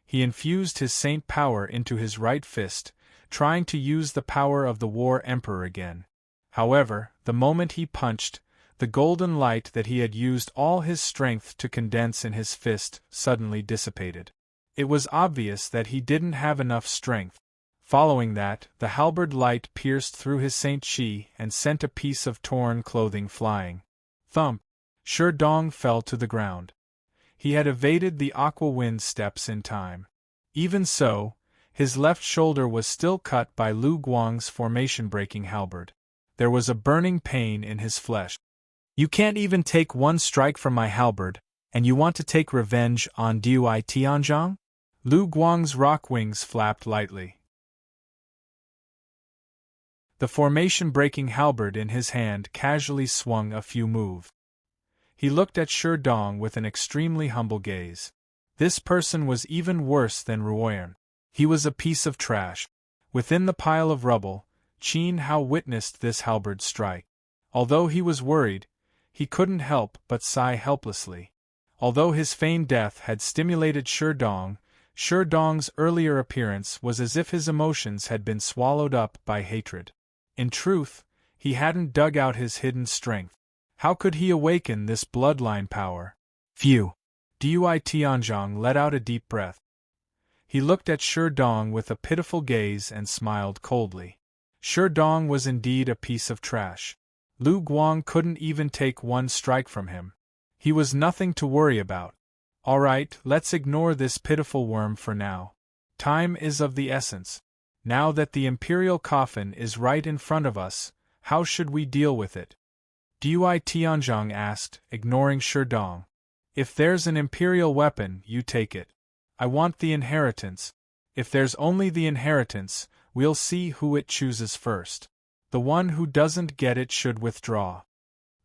He infused his saint power into his right fist, trying to use the power of the War Emperor again. However, the moment he punched, the golden light that he had used all his strength to condense in his fist suddenly dissipated. It was obvious that he didn't have enough strength. Following that, the halberd light pierced through his saint chi and sent a piece of torn clothing flying. Thump! Sherdong fell to the ground. He had evaded the aqua wind steps in time. Even so, his left shoulder was still cut by Lu Guang's formation-breaking halberd. There was a burning pain in his flesh. You can't even take one strike from my halberd, and you want to take revenge on Dui Tianchong? Lu Guang's rock wings flapped lightly. The formation-breaking halberd in his hand casually swung a few moves. He looked at Sherdong with an extremely humble gaze. This person was even worse than Ruoyan. He was a piece of trash. Within the pile of rubble, Qin Hao witnessed this halberd strike. Although he was worried, he couldn't help but sigh helplessly. Although his feigned death had stimulated Sherdong's earlier appearance was as if his emotions had been swallowed up by hatred. In truth, he hadn't dug out his hidden strength. How could he awaken this bloodline power? Phew! Dui Tianzhong let out a deep breath. He looked at Sherdong with a pitiful gaze and smiled coldly. Sherdong was indeed a piece of trash. Lu Guang couldn't even take one strike from him. He was nothing to worry about. Alright, let's ignore this pitiful worm for now. Time is of the essence. Now that the imperial coffin is right in front of us, how should we deal with it? Dui Tianzhong asked, ignoring Sherdong. If there's an imperial weapon, you take it. I want the inheritance. If there's only the inheritance, we'll see who it chooses first. The one who doesn't get it should withdraw.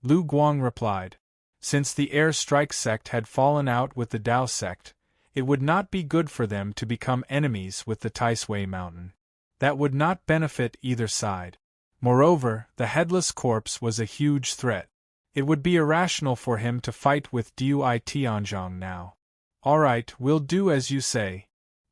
Lu Guang replied. Since the Air Strike sect had fallen out with the Dao sect, it would not be good for them to become enemies with the Taisui Mountain. That would not benefit either side. Moreover, the headless corpse was a huge threat. It would be irrational for him to fight with Dui Tianzhong now. Alright, we'll do as you say.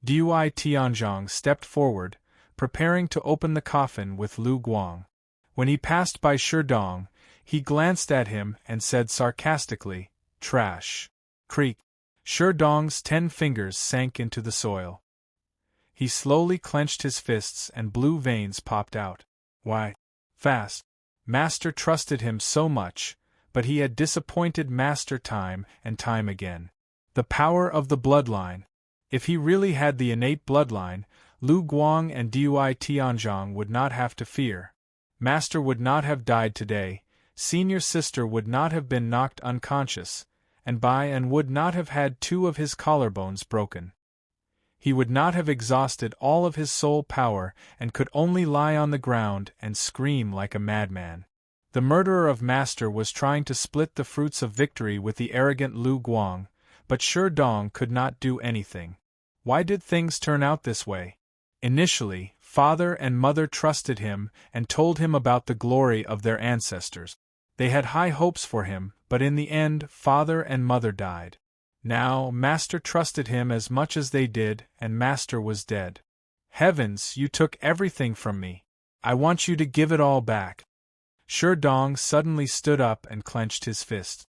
Dui Tianzhong stepped forward, preparing to open the coffin with Lu Guang. When he passed by Sherdong, he glanced at him and said sarcastically, "Trash." Creak. Sherdong's 10 fingers sank into the soil. He slowly clenched his fists and blue veins popped out. Why? Fast. Master trusted him so much, but he had disappointed Master time and time again. The power of the bloodline. If he really had the innate bloodline, Lu Guang and Dui Tianzhong would not have to fear. Master would not have died today, senior sister would not have been knocked unconscious, and would not have had 2 of his collarbones broken. He would not have exhausted all of his soul power and could only lie on the ground and scream like a madman. The murderer of Master was trying to split the fruits of victory with the arrogant Lu Guang, but Sherdong could not do anything. Why did things turn out this way? Initially, father and mother trusted him and told him about the glory of their ancestors. They had high hopes for him, but in the end, father and mother died. Now, Master trusted him as much as they did, and Master was dead. Heavens, you took everything from me. I want you to give it all back. Sherdong suddenly stood up and clenched his fist.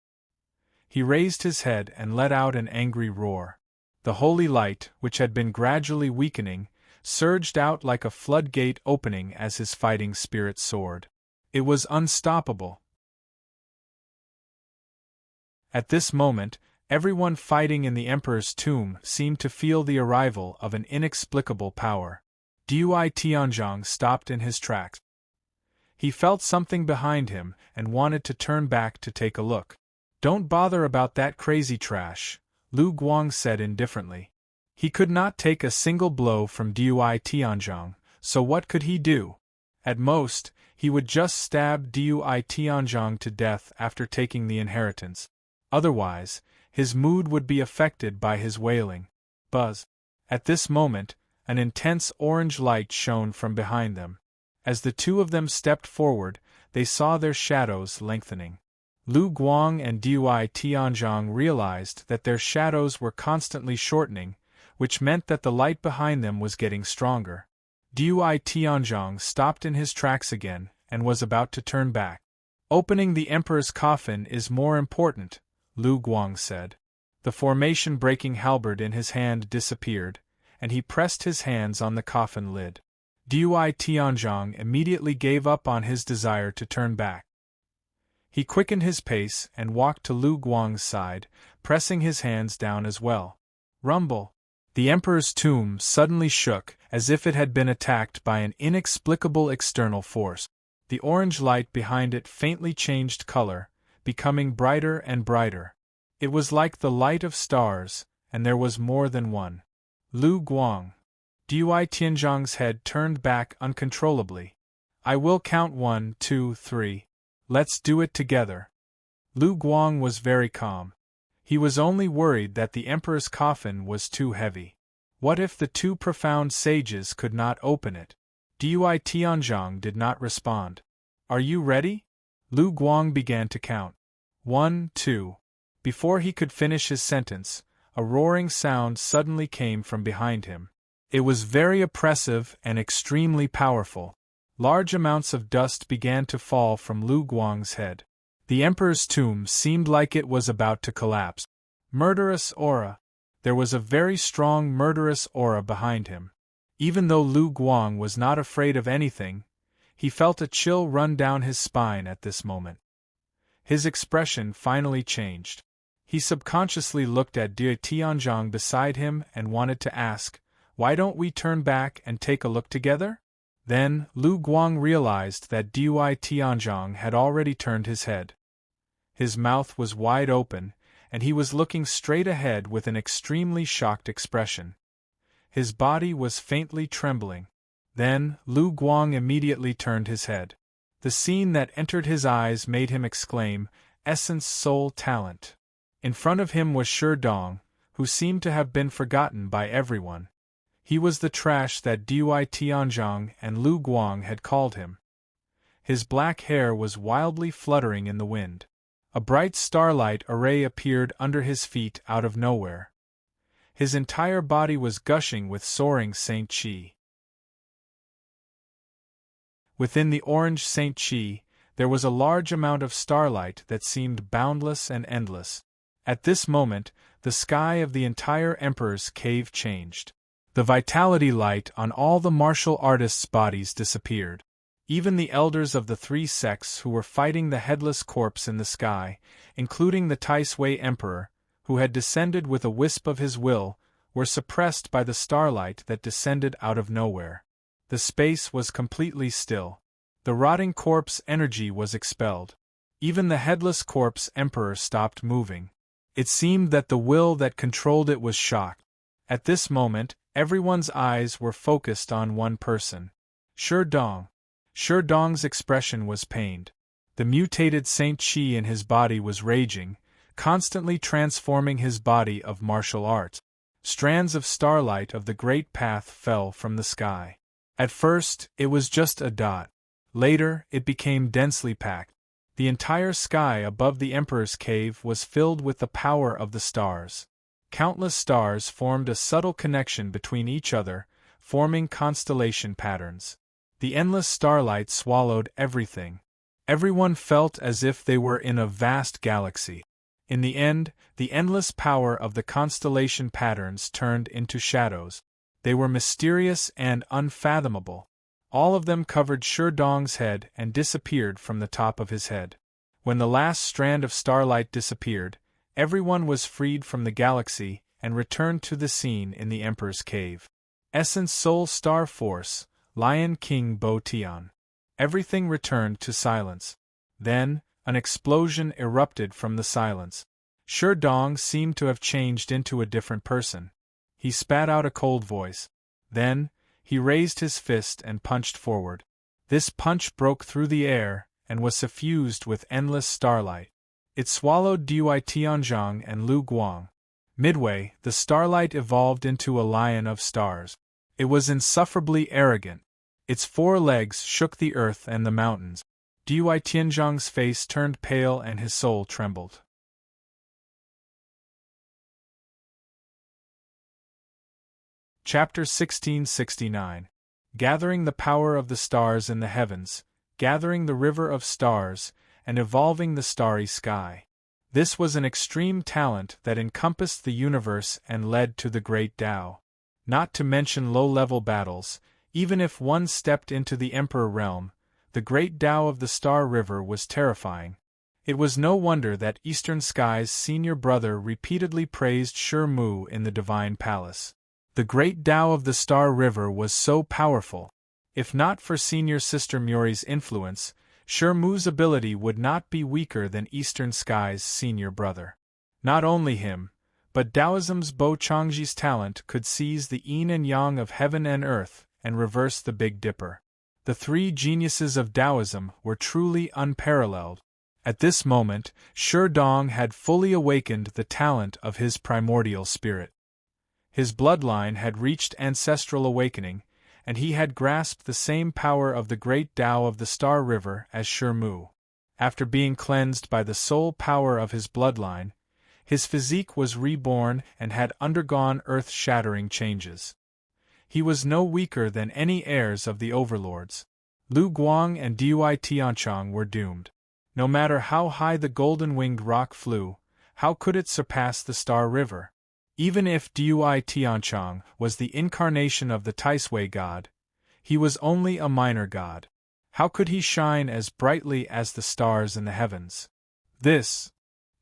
He raised his head and let out an angry roar. The holy light, which had been gradually weakening, surged out like a floodgate opening as his fighting spirit soared. It was unstoppable. At this moment, everyone fighting in the Emperor's tomb seemed to feel the arrival of an inexplicable power. Dui Tianzhong stopped in his tracks. He felt something behind him and wanted to turn back to take a look. Don't bother about that crazy trash, Lu Guang said indifferently. He could not take a single blow from Dui Tianzhong, so what could he do? At most, he would just stab Dui Tianzhong to death after taking the inheritance. Otherwise, his mood would be affected by his wailing. Buzz. At this moment, an intense orange light shone from behind them. As the 2 of them stepped forward, they saw their shadows lengthening. Lu Guang and Dui Tianzhong realized that their shadows were constantly shortening, which meant that the light behind them was getting stronger. Dui Tianzhong stopped in his tracks again, and was about to turn back. Opening the Emperor's coffin is more important, Lu Guang said. The formation-breaking halberd in his hand disappeared, and he pressed his hands on the coffin lid. Dui Tianzhong immediately gave up on his desire to turn back. He quickened his pace and walked to Lu Guang's side, pressing his hands down as well. Rumble! The Emperor's tomb suddenly shook, as if it had been attacked by an inexplicable external force. The orange light behind it faintly changed color, becoming brighter and brighter. It was like the light of stars, and there was more than one. Lu Guang. Dui Tianzhong's head turned back uncontrollably. I will count 1, 2, 3. Let's do it together. Lu Guang was very calm. He was only worried that the Emperor's coffin was too heavy. What if the 2 profound sages could not open it? Dui Tianzhong did not respond. Are you ready? Lu Guang began to count. 1, 2. Before he could finish his sentence, a roaring sound suddenly came from behind him. It was very oppressive and extremely powerful. Large amounts of dust began to fall from Lu Guang's head. The Emperor's tomb seemed like it was about to collapse. Murderous aura. There was a very strong murderous aura behind him. Even though Lu Guang was not afraid of anything, he felt a chill run down his spine at this moment. His expression finally changed. He subconsciously looked at Dui Tianzhong beside him and wanted to ask, "Why don't we turn back and take a look together?" Then, Lu Guang realized that Dui Tianzhong had already turned his head. His mouth was wide open, and he was looking straight ahead with an extremely shocked expression. His body was faintly trembling. Then, Lu Guang immediately turned his head. The scene that entered his eyes made him exclaim, "Essence, soul, talent." In front of him was Shi Dong, who seemed to have been forgotten by everyone. He was the trash that Dui Tianzhong and Lu Guang had called him. His black hair was wildly fluttering in the wind. A bright starlight array appeared under his feet out of nowhere. His entire body was gushing with soaring Saint Qi. Within the orange Saint Qi, there was a large amount of starlight that seemed boundless and endless. At this moment, the sky of the entire Emperor's cave changed. The vitality light on all the martial artists' bodies disappeared. Even the elders of the three sects who were fighting the headless corpse in the sky, including the Tai Sui Emperor, who had descended with a wisp of his will, were suppressed by the starlight that descended out of nowhere. The space was completely still. The rotting corpse energy was expelled. Even the headless corpse Emperor stopped moving. It seemed that the will that controlled it was shocked. At this moment, everyone's eyes were focused on one person. Shi Dong. Shi Dong's expression was pained. The mutated Saint Qi in his body was raging, constantly transforming his body of martial arts. Strands of starlight of the great path fell from the sky. At first, it was just a dot. Later, it became densely packed. The entire sky above the Emperor's cave was filled with the power of the stars. Countless stars formed a subtle connection between each other, forming constellation patterns. The endless starlight swallowed everything. Everyone felt as if they were in a vast galaxy. In the end, the endless power of the constellation patterns turned into shadows. They were mysterious and unfathomable. All of them covered Shi Dong's head and disappeared from the top of his head. When the last strand of starlight disappeared, everyone was freed from the galaxy and returned to the scene in the Emperor's cave. Essence Soul Star Force, Lion King Bo Tian. Everything returned to silence. Then, an explosion erupted from the silence. Shi Dong seemed to have changed into a different person. He spat out a cold voice. Then, he raised his fist and punched forward. This punch broke through the air and was suffused with endless starlight. It swallowed Dui Tianzhong and Lu Guang. Midway, the starlight evolved into a lion of stars. It was insufferably arrogant. Its 4 legs shook the earth and the mountains. Dui Tianzhong's face turned pale and his soul trembled. Chapter 1669. Gathering the power of the stars in the heavens, gathering the river of stars, and evolving the starry sky. This was an extreme talent that encompassed the universe and led to the great Tao. Not to mention low-level battles, even if one stepped into the Emperor realm, the great Tao of the Star River was terrifying. It was no wonder that Eastern Sky's senior brother repeatedly praised Shi Mu in the Divine Palace. The great Tao of the Star River was so powerful. If not for senior sister Muri's influence, Shi Mu's ability would not be weaker than Eastern Sky's senior brother. Not only him, but Taoism's Bo Changji's talent could seize the yin and yang of heaven and earth and reverse the Big Dipper. The 3 geniuses of Taoism were truly unparalleled. At this moment, Shi Dong had fully awakened the talent of his primordial spirit. His bloodline had reached ancestral awakening, and he had grasped the same power of the great Tao of the Star River as Shi Mu. After being cleansed by the soul power of his bloodline, His physique was reborn and had undergone earth-shattering changes. He was no weaker than any heirs of the overlords. Lu Guang and Dui Tianchong were doomed. No matter how high the golden-winged rock flew, how could it surpass the Star River? Even if Dui Tianchong was the incarnation of the Taisui god, he was only a minor god. How could he shine as brightly as the stars in the heavens?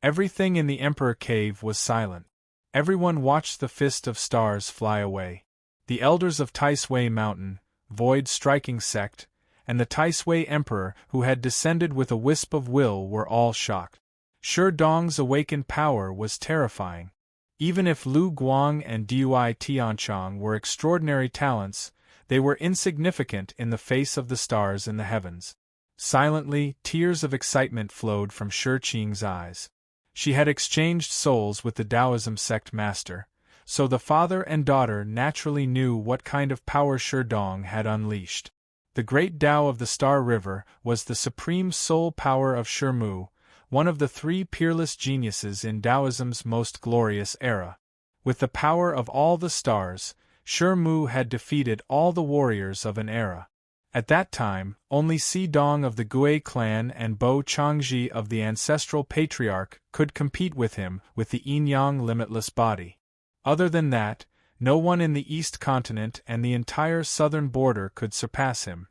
Everything in the Emperor Cave was silent. Everyone watched the fist of stars fly away. The elders of Taisui Mountain, void-striking sect, and the Taisui Emperor who had descended with a wisp of will were all shocked. Shi Dong's awakened power was terrifying. Even if Lu Guang and Dui Tianchong were extraordinary talents, they were insignificant in the face of the stars in the heavens. Silently, tears of excitement flowed from Shi Qing's eyes. She had exchanged souls with the Taoism sect master, so the father and daughter naturally knew what kind of power Shi Dong had unleashed. The great Tao of the Star River was the supreme soul power of Shi Mu, one of the three peerless geniuses in Taoism's most glorious era. With the power of all the stars, Shi Mu had defeated all the warriors of an era. At that time, only Si Dong of the Gui clan and Bo Changji of the ancestral patriarch could compete with him with the yin-yang limitless body. Other than that, no one in the East continent and the entire southern border could surpass him.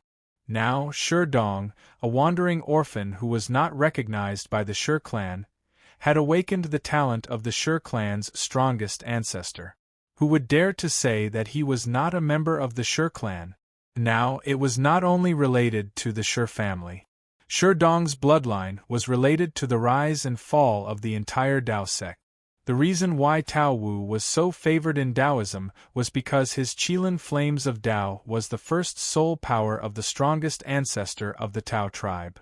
Now, Shi Dong, a wandering orphan who was not recognized by the Shi clan, had awakened the talent of the Shi clan's strongest ancestor. Who would dare to say that he was not a member of the Shi clan? Now, it was not only related to the Shi family. Shi Dong's bloodline was related to the rise and fall of the entire Tao sect. The reason why Tao Wu was so favored in Taoism was because his Qilin Flames of Tao was the first soul power of the strongest ancestor of the Tao tribe.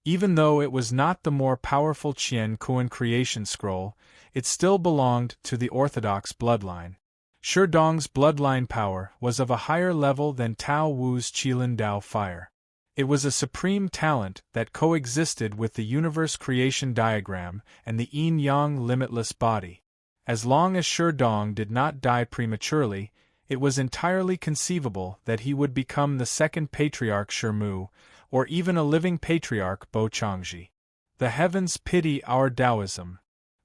Even though it was not the more powerful Qian Kuan creation scroll, it still belonged to the orthodox bloodline. Shi Dong's bloodline power was of a higher level than Tao Wu's Qilin Tao fire. It was a supreme talent that coexisted with the universe creation diagram and the yin-yang limitless body. As long as Shi Dong did not die prematurely, it was entirely conceivable that he would become the second patriarch Shi Mu, or even a living patriarch Bo Changji. The heavens pity our Taoism.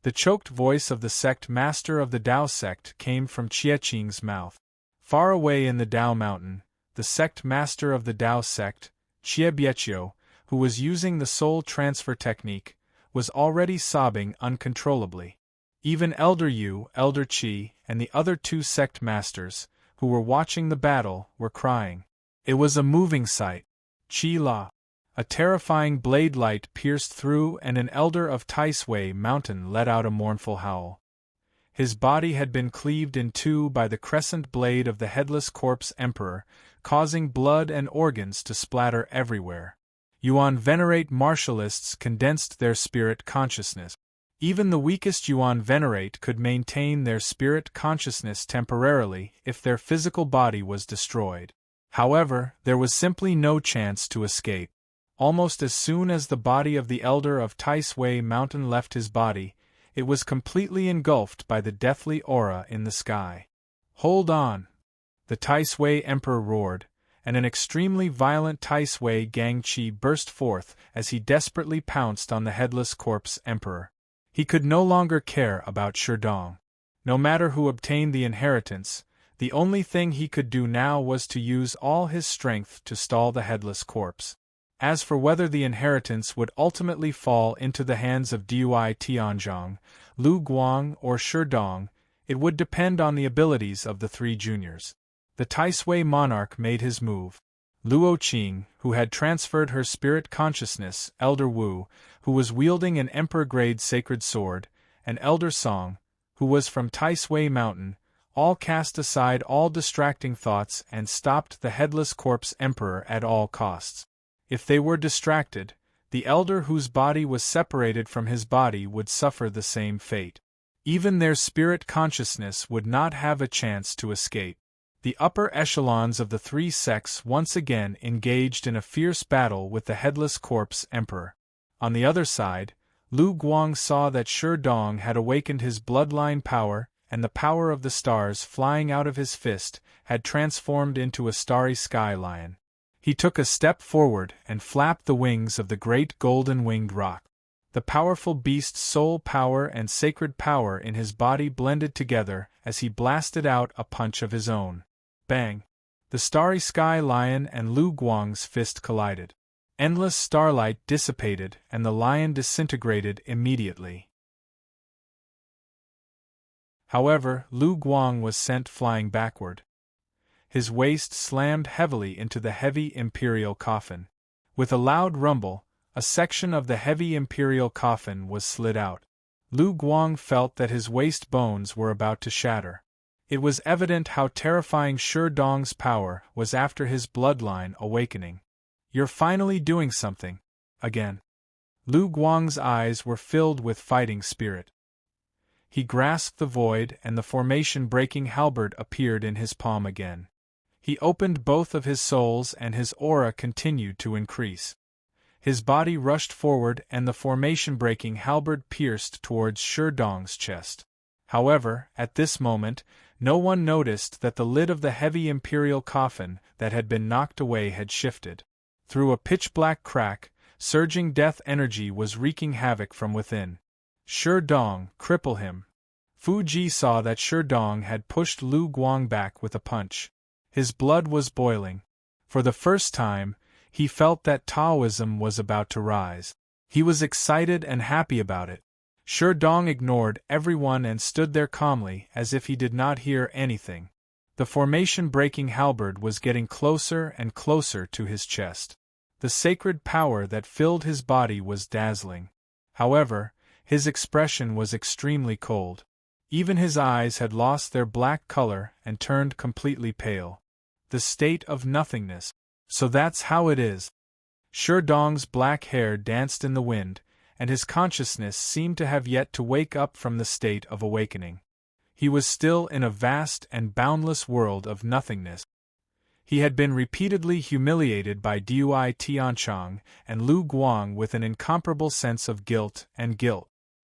The choked voice of the sect master of the Tao sect came from Qing's mouth. Far away in the Tao mountain, the sect master of the Tao sect, Qie, who was using the soul transfer technique, was already sobbing uncontrollably. Even Elder Yu, Elder Qi, and the other two sect masters, who were watching the battle, were crying. It was a moving sight. Qi La. A terrifying blade light pierced through and an elder of Taisui Mountain let out a mournful howl. His body had been cleaved in two by the crescent blade of the headless corpse emperor, causing blood and organs to splatter everywhere. Yuan venerate martialists condensed their spirit consciousness. Even the weakest Yuan venerate could maintain their spirit consciousness temporarily if their physical body was destroyed. However, there was simply no chance to escape. Almost as soon as the body of the elder of Taisui Mountain left his body, it was completely engulfed by the deathly aura in the sky. Hold on! The Taisui Emperor roared, and an extremely violent Taisui Gangqi burst forth as he desperately pounced on the headless corpse emperor. He could no longer care about Shi Dong. No matter who obtained the inheritance, the only thing he could do now was to use all his strength to stall the headless corpse. As for whether the inheritance would ultimately fall into the hands of Dui Tianzhong, Lu Guang, or Shi Dong, it would depend on the abilities of the three juniors. The Taisui monarch made his move. Luo Qing, who had transferred her spirit consciousness, Elder Wu, who was wielding an emperor-grade sacred sword, and Elder Song, who was from Taisui Mountain, all cast aside all distracting thoughts and stopped the headless corpse emperor at all costs. If they were distracted, the elder whose body was separated from his body would suffer the same fate. Even their spirit consciousness would not have a chance to escape. The upper echelons of the three sects once again engaged in a fierce battle with the headless corpse emperor. On the other side, Lu Guang saw that Sherdong had awakened his bloodline power, and the power of the stars flying out of his fist had transformed into a starry sky lion. He took a step forward and flapped the wings of the great golden-winged roc. The powerful beast's soul power and sacred power in his body blended together as he blasted out a punch of his own. Bang! The starry sky lion and Lu Guang's fist collided. Endless starlight dissipated and the lion disintegrated immediately. However, Lu Guang was sent flying backward. His waist slammed heavily into the heavy imperial coffin. With a loud rumble, a section of the heavy imperial coffin was slid out. Lu Guang felt that his waist bones were about to shatter. It was evident how terrifying Sherdong's power was after his bloodline awakening. "You're finally doing something. Again." Lu Guang's eyes were filled with fighting spirit. He grasped the void and the formation-breaking halberd appeared in his palm again. He opened both of his souls and his aura continued to increase. His body rushed forward and the formation-breaking halberd pierced towards Sherdong's chest. However, at this moment, no one noticed that the lid of the heavy imperial coffin that had been knocked away had shifted. Through a pitch-black crack, surging death energy was wreaking havoc from within. "Sherdong, cripple him." Fu Ji saw that Sherdong had pushed Lu Guang back with a punch. His blood was boiling. For the first time, he felt that Taoism was about to rise. He was excited and happy about it. Sherdong ignored everyone and stood there calmly as if he did not hear anything. The formation-breaking halberd was getting closer and closer to his chest. The sacred power that filled his body was dazzling. However, his expression was extremely cold. Even his eyes had lost their black color and turned completely pale. The state of nothingness. So that's how it is. Sherdong's black hair danced in the wind, and his consciousness seemed to have yet to wake up from the state of awakening. He was still in a vast and boundless world of nothingness. He had been repeatedly humiliated by Dui Tianchong and Lu Guang with an incomparable sense of guilt.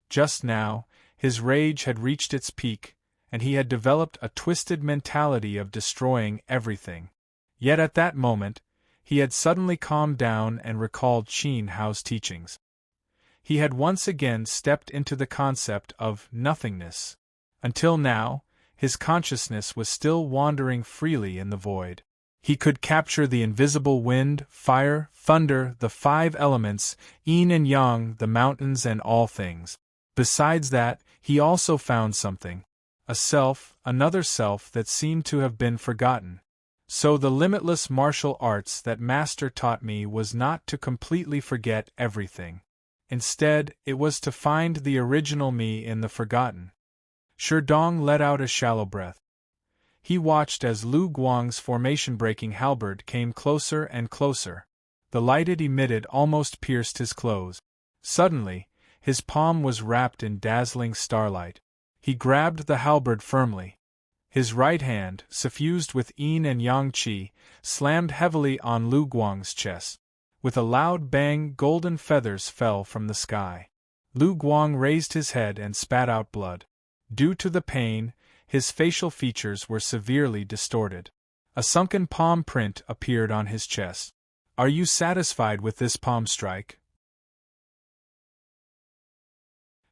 Just now, his rage had reached its peak, and he had developed a twisted mentality of destroying everything. Yet at that moment, he had suddenly calmed down and recalled Qin Hao's teachings. He had once again stepped into the concept of nothingness. Until now, his consciousness was still wandering freely in the void. He could capture the invisible wind, fire, thunder, the five elements, yin and yang, the mountains and all things. Besides that, he also found something. A self, another self that seemed to have been forgotten. So the limitless martial arts that Master taught me was not to completely forget everything. Instead, it was to find the original me in the forgotten. Sherdong let out a shallow breath. He watched as Lu Guang's formation-breaking halberd came closer and closer. The light it emitted almost pierced his clothes. Suddenly, his palm was wrapped in dazzling starlight. He grabbed the halberd firmly. His right hand, suffused with yin and yang qi, slammed heavily on Lu Guang's chest. With a loud bang, golden feathers fell from the sky. Lu Guang raised his head and spat out blood. Due to the pain, his facial features were severely distorted. A sunken palm print appeared on his chest. "Are you satisfied with this palm strike?"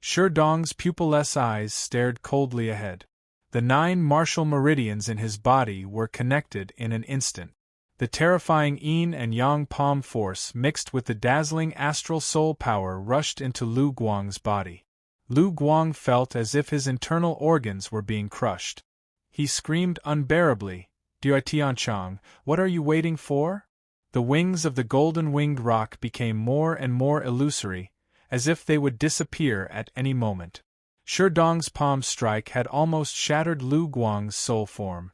Sherdong's pupilless eyes stared coldly ahead. The 9 martial meridians in his body were connected in an instant. The terrifying yin and yang palm force mixed with the dazzling astral soul power rushed into Lu Guang's body. Lu Guang felt as if his internal organs were being crushed. He screamed unbearably, "Dui Tianchong, what are you waiting for?" The wings of the golden-winged roc became more and more illusory, as if they would disappear at any moment. Sherdong's palm strike had almost shattered Lu Guang's soul form.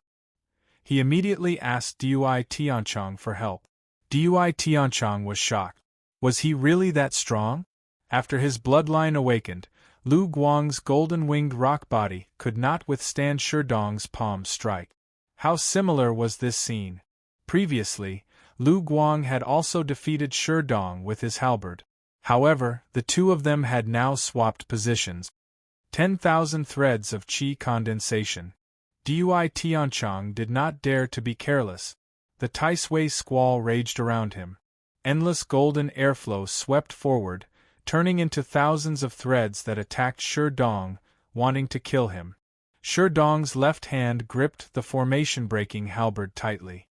He immediately asked Dui Tianchong for help. Dui Tianchong was shocked. Was he really that strong? After his bloodline awakened, Lu Guang's golden-winged roc body could not withstand Sherdong's palm strike. How similar was this scene? Previously, Lu Guang had also defeated Sherdong with his halberd. However, the two of them had now swapped positions. 10,000 threads of qi condensation. Dui Tianchang did not dare to be careless. The Taisui squall raged around him. Endless golden airflow swept forward, turning into thousands of threads that attacked Shi Dong, wanting to kill him. Shi Dong's left hand gripped the formation-breaking halberd tightly.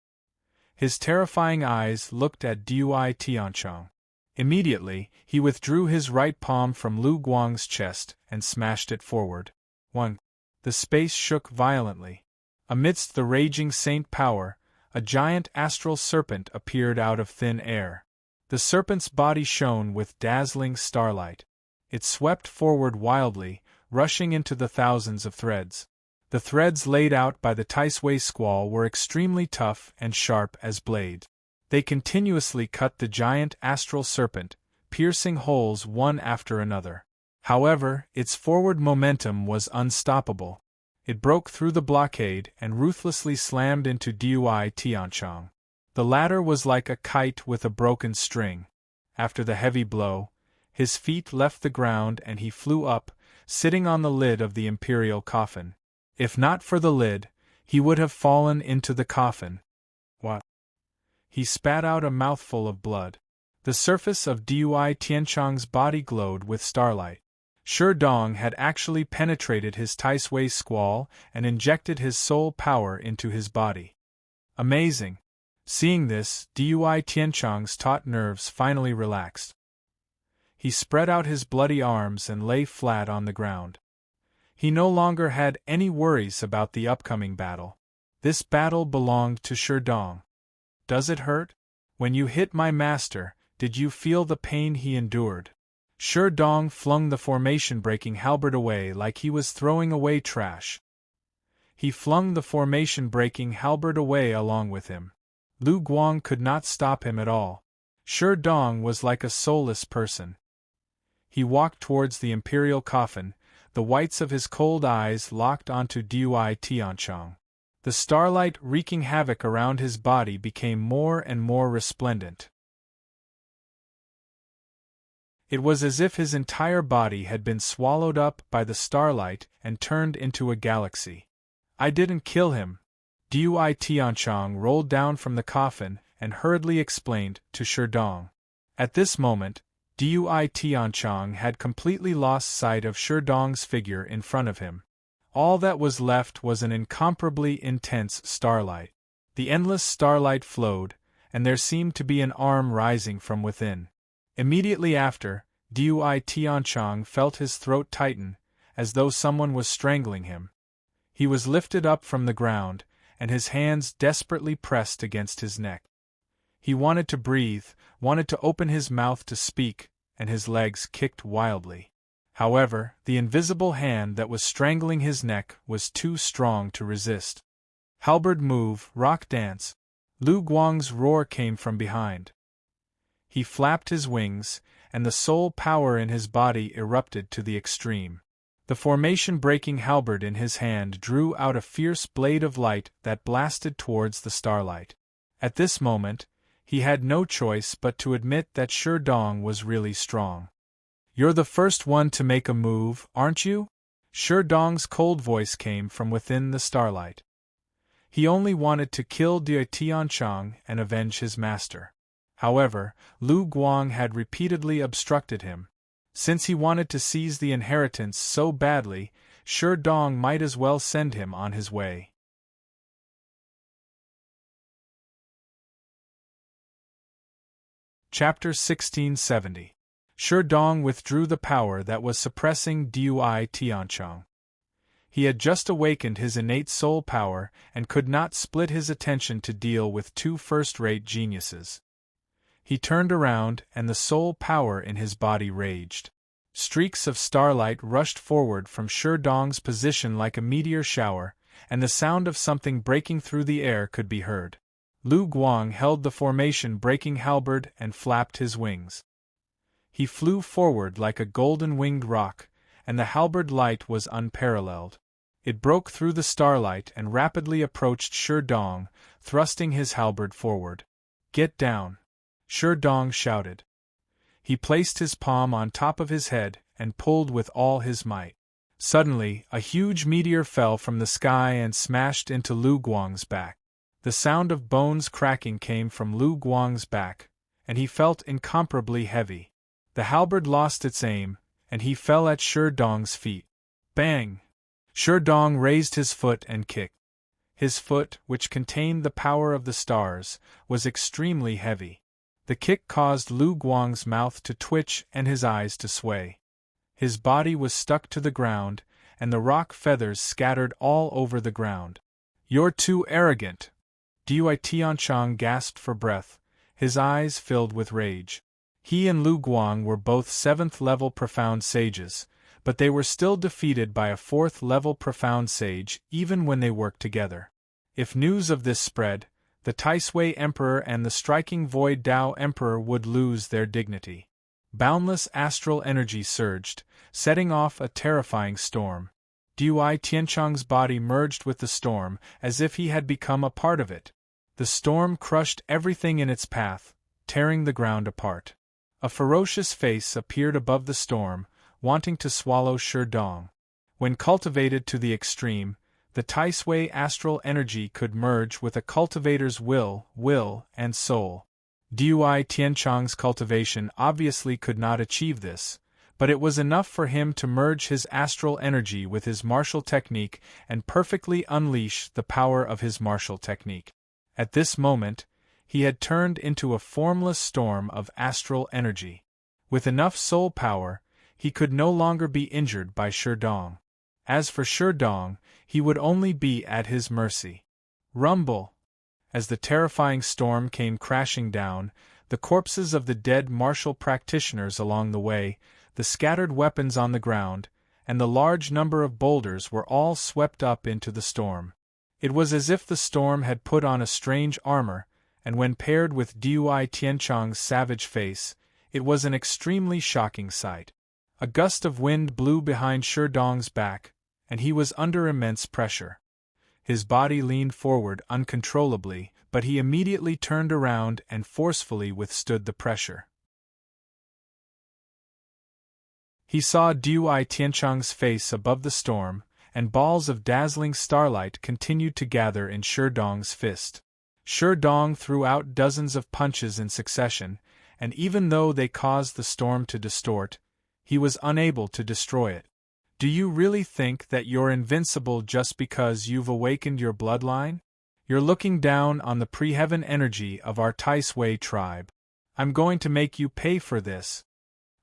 His terrifying eyes looked at Dui Tianchang. Immediately, he withdrew his right palm from Lu Guang's chest and smashed it forward. 1. The space shook violently. Amidst the raging saint power, a giant astral serpent appeared out of thin air. The serpent's body shone with dazzling starlight. It swept forward wildly, rushing into the thousands of threads. The threads laid out by the Taisui squall were extremely tough and sharp as blades. They continuously cut the giant astral serpent, piercing holes one after another. However, its forward momentum was unstoppable. It broke through the blockade and ruthlessly slammed into Dui Tianchang. The latter was like a kite with a broken string. After the heavy blow, his feet left the ground and he flew up, sitting on the lid of the imperial coffin. If not for the lid, he would have fallen into the coffin. What? He spat out a mouthful of blood. The surface of Dui Tianchang's body glowed with starlight. Shi Dong had actually penetrated his Taisui squall and injected his soul power into his body. Amazing! Seeing this, Dui Tianchang's taut nerves finally relaxed. He spread out his bloody arms and lay flat on the ground. He no longer had any worries about the upcoming battle. This battle belonged to Shi Dong. Does it hurt? When you hit my master, did you feel the pain he endured? Shi Dong flung the formation-breaking halberd away like he was throwing away trash. He flung the formation-breaking halberd away along with him. Lu Guang could not stop him at all. Shi Dong was like a soulless person. He walked towards the imperial coffin, the whites of his cold eyes locked onto Dui Tianchang. The starlight wreaking havoc around his body became more and more resplendent. It was as if his entire body had been swallowed up by the starlight and turned into a galaxy. I didn't kill him. Dui Tianchang rolled down from the coffin and hurriedly explained to Shi Dong. At this moment, Dui Tianchang had completely lost sight of Shi Dong's figure in front of him. All that was left was an incomparably intense starlight. The endless starlight flowed, and there seemed to be an arm rising from within. Immediately after, Dui Tianchang felt his throat tighten, as though someone was strangling him. He was lifted up from the ground, and his hands desperately pressed against his neck. He wanted to breathe, wanted to open his mouth to speak, and his legs kicked wildly. However, the invisible hand that was strangling his neck was too strong to resist. Halberd move, rock dance. Lu Guang's roar came from behind. He flapped his wings, and the soul power in his body erupted to the extreme. The formation-breaking halberd in his hand drew out a fierce blade of light that blasted towards the starlight. At this moment, he had no choice but to admit that Shi Dong was really strong. You're the first one to make a move, aren't you? Shi Dong's cold voice came from within the starlight. He only wanted to kill Dui Tianchang and avenge his master. However, Lu Guang had repeatedly obstructed him. Since he wanted to seize the inheritance so badly, Shi Dong might as well send him on his way. Chapter 1670. Shi Dong withdrew the power that was suppressing Dui Tianchang. He had just awakened his innate soul power and could not split his attention to deal with two first-rate geniuses. He turned around and the soul power in his body raged. Streaks of starlight rushed forward from Shi Dong's position like a meteor shower, and the sound of something breaking through the air could be heard. Lu Guang held the formation-breaking halberd and flapped his wings. He flew forward like a golden-winged rock, and the halberd light was unparalleled. It broke through the starlight and rapidly approached Shi Dong, thrusting his halberd forward. "Get down!" Shi Dong shouted. He placed his palm on top of his head and pulled with all his might. Suddenly, a huge meteor fell from the sky and smashed into Lu Guang's back. The sound of bones cracking came from Lu Guang's back, and he felt incomparably heavy. The halberd lost its aim, and he fell at Shi Dong's feet. Bang! Shi Dong raised his foot and kicked. His foot, which contained the power of the stars, was extremely heavy. The kick caused Lu Guang's mouth to twitch and his eyes to sway. His body was stuck to the ground, and the rock feathers scattered all over the ground. "You're too arrogant!" Dui Tianchang gasped for breath, his eyes filled with rage. He and Lu Guang were both 7th-level profound sages, but they were still defeated by a 4th-level profound sage even when they worked together. If news of this spread, the Taisui Emperor and the Striking Void Dao Emperor would lose their dignity. Boundless astral energy surged, setting off a terrifying storm. Dui Tianchang's body merged with the storm as if he had become a part of it. The storm crushed everything in its path, tearing the ground apart. A ferocious face appeared above the storm, wanting to swallow Shi Dong. When cultivated to the extreme, the Taisui astral energy could merge with a cultivator's will, and soul. Dui Tianchang's cultivation obviously could not achieve this, but it was enough for him to merge his astral energy with his martial technique and perfectly unleash the power of his martial technique. At this moment, he had turned into a formless storm of astral energy. With enough soul power, he could no longer be injured by Shi Dong. As for Shi Dong, he would only be at his mercy. Rumble! As the terrifying storm came crashing down, the corpses of the dead martial practitioners along the way, the scattered weapons on the ground, and the large number of boulders were all swept up into the storm. It was as if the storm had put on a strange armor, and when paired with Dui Tianchang's savage face, it was an extremely shocking sight. A gust of wind blew behind Shi Dong's back, and he was under immense pressure. His body leaned forward uncontrollably, but he immediately turned around and forcefully withstood the pressure. He saw Dui Tianchang's face above the storm, and balls of dazzling starlight continued to gather in Shi Dong's fist. Shi Dong threw out dozens of punches in succession, and even though they caused the storm to distort, he was unable to destroy it. Do you really think that you're invincible just because you've awakened your bloodline? You're looking down on the pre-heaven energy of our Taisui tribe. I'm going to make you pay for this.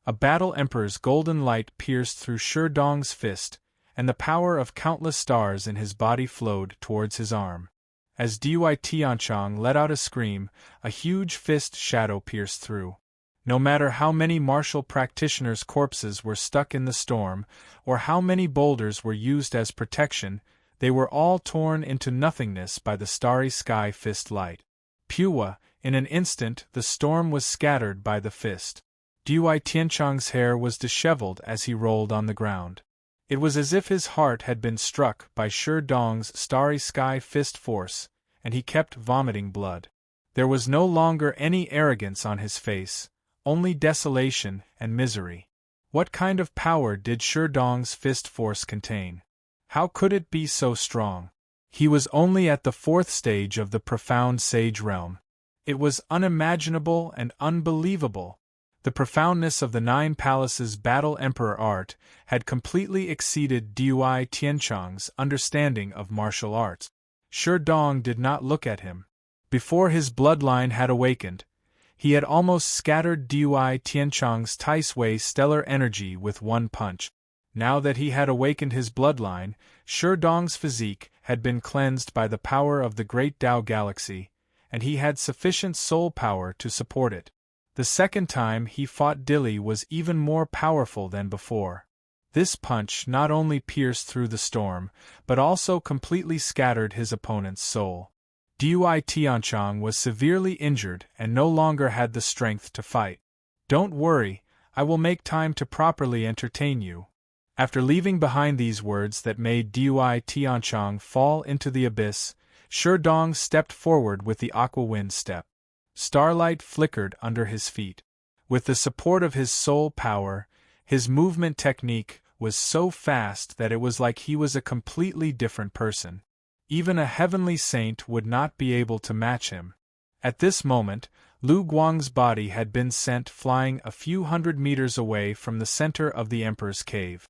A battle emperor's golden light pierced through Shi Dong's fist, and the power of countless stars in his body flowed towards his arm. As Dui Tianchang let out a scream, a huge fist shadow pierced through. No matter how many martial practitioners' corpses were stuck in the storm, or how many boulders were used as protection, they were all torn into nothingness by the starry sky fist light. Pua, in an instant the storm was scattered by the fist. Dui Tianchang's hair was disheveled as he rolled on the ground. It was as if his heart had been struck by Shi Dong's starry sky fist force, and he kept vomiting blood. There was no longer any arrogance on his face, only desolation and misery. What kind of power did Shi Dong's fist force contain? How could it be so strong? He was only at the 4th stage of the profound sage realm. It was unimaginable and unbelievable. The profoundness of the 9 Palaces battle emperor art had completely exceeded Dui Tianchang's understanding of martial arts. Shi Dong did not look at him. Before his bloodline had awakened, he had almost scattered Dui Tianchang's Taisui stellar energy with one punch. Now that he had awakened his bloodline, Shi Dong's physique had been cleansed by the power of the great Tao galaxy, and he had sufficient soul power to support it. The second time he fought Dilly was even more powerful than before. This punch not only pierced through the storm, but also completely scattered his opponent's soul. Dui Tianchang was severely injured and no longer had the strength to fight. Don't worry, I will make time to properly entertain you. After leaving behind these words that made Dui Tianchang fall into the abyss, Shi Dong stepped forward with the aqua wind step. Starlight flickered under his feet. With the support of his soul power, his movement technique was so fast that it was like he was a completely different person. Even a heavenly saint would not be able to match him. At this moment, Lu Guang's body had been sent flying a few hundred meters away from the center of the Emperor's cave.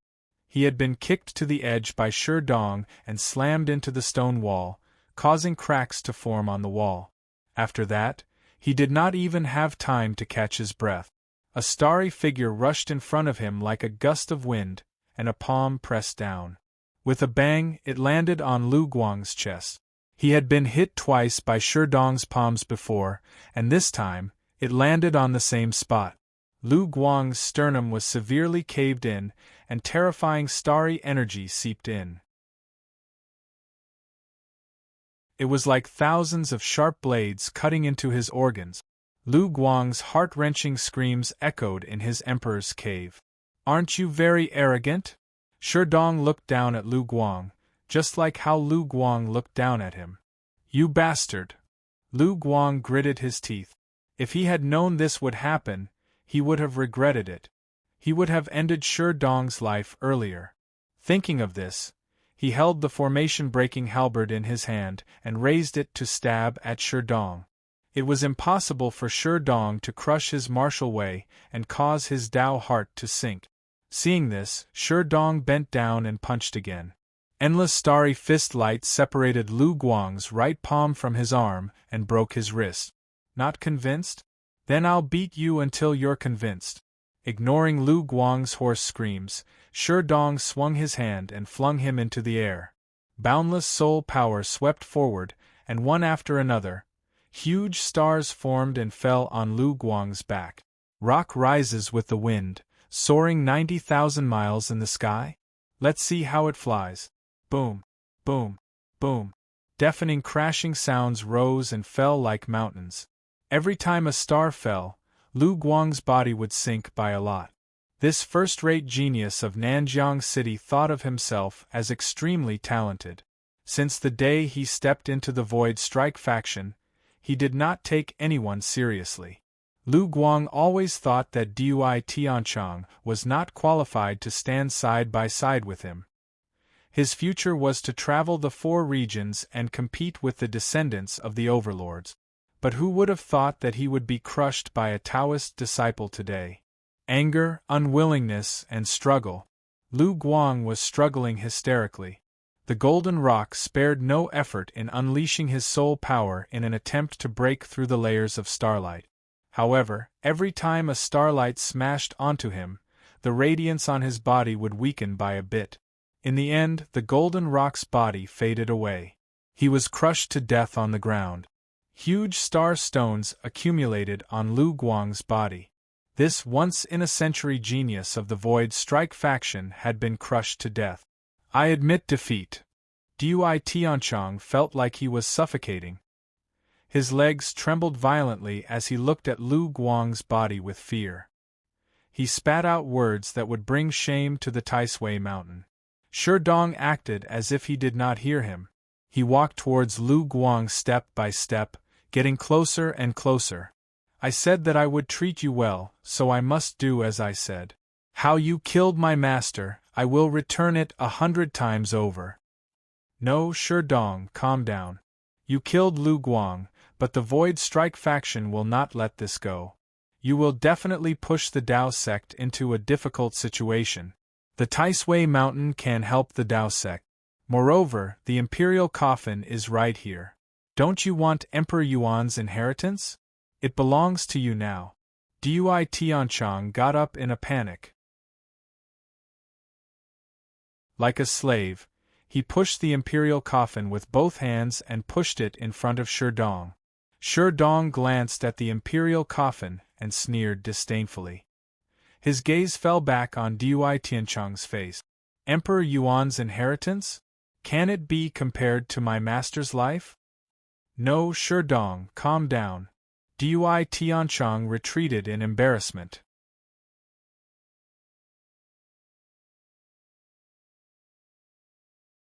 He had been kicked to the edge by Shi Dong and slammed into the stone wall, causing cracks to form on the wall. After that, he did not even have time to catch his breath. A starry figure rushed in front of him like a gust of wind, and a palm pressed down. With a bang, it landed on Lu Guang's chest. He had been hit twice by Shi Dong's palms before, and this time, it landed on the same spot. Lu Guang's sternum was severely caved in, and terrifying starry energy seeped in. It was like thousands of sharp blades cutting into his organs. Lu Guang's heart-wrenching screams echoed in his emperor's cave. "Aren't you very arrogant?" Shi Dong looked down at Lu Guang, just like how Lu Guang looked down at him. "You bastard!" Lu Guang gritted his teeth. If he had known this would happen, he would have regretted it. He would have ended Shi Dong's life earlier. Thinking of this, he held the formation-breaking halberd in his hand and raised it to stab at Shi Dong. It was impossible for Shi Dong to crush his martial way and cause his Dao heart to sink. Seeing this, Shi Dong bent down and punched again. Endless starry fist light separated Lu Guang's right palm from his arm and broke his wrist. "Not convinced? Then I'll beat you until you're convinced." Ignoring Lu Guang's hoarse screams, Shi Dong swung his hand and flung him into the air. Boundless soul power swept forward, and one after another, huge stars formed and fell on Lu Guang's back. Rock rises with the wind, soaring 90,000 miles in the sky? Let's see how it flies. Boom, boom, boom. Deafening crashing sounds rose and fell like mountains. Every time a star fell, Lu Guang's body would sink by a lot. This first-rate genius of Nanjiang City thought of himself as extremely talented. Since the day he stepped into the Void Strike faction, he did not take anyone seriously. Lu Guang always thought that Dui Tianchang was not qualified to stand side by side with him. His future was to travel the 4 regions and compete with the descendants of the overlords. But who would have thought that he would be crushed by a Taoist disciple today? Anger, unwillingness, and struggle. Lu Guang was struggling hysterically. The Golden Rock spared no effort in unleashing his soul power in an attempt to break through the layers of starlight. However, every time a starlight smashed onto him, the radiance on his body would weaken by a bit. In the end, the Golden Rock's body faded away. He was crushed to death on the ground. Huge star stones accumulated on Lu Guang's body. This once-in-a-century genius of the Void Strike faction had been crushed to death. "I admit defeat." Dui Tianchang felt like he was suffocating. His legs trembled violently as he looked at Lu Guang's body with fear. He spat out words that would bring shame to the Taisui mountain. Shi Dong acted as if he did not hear him. He walked towards Lu Guang step by step, getting closer and closer. "I said that I would treat you well, so I must do as I said. How you killed my master, I will return it 100 times over." "No, Shi Dong, calm down. You killed Lu Guang, but the Void Strike faction will not let this go. You will definitely push the Dao sect into a difficult situation. The Taisui mountain can help the Dao sect. Moreover, the imperial coffin is right here. Don't you want Emperor Yuan's inheritance? It belongs to you now." Dui Tianchang got up in a panic. Like a slave, he pushed the imperial coffin with both hands and pushed it in front of Shi Dong. Shi Dong glanced at the imperial coffin and sneered disdainfully. His gaze fell back on Dui Tianchang's face. "Emperor Yuan's inheritance? Can it be compared to my master's life?" "No, Shi Dong, calm down." Dui Tianchang retreated in embarrassment.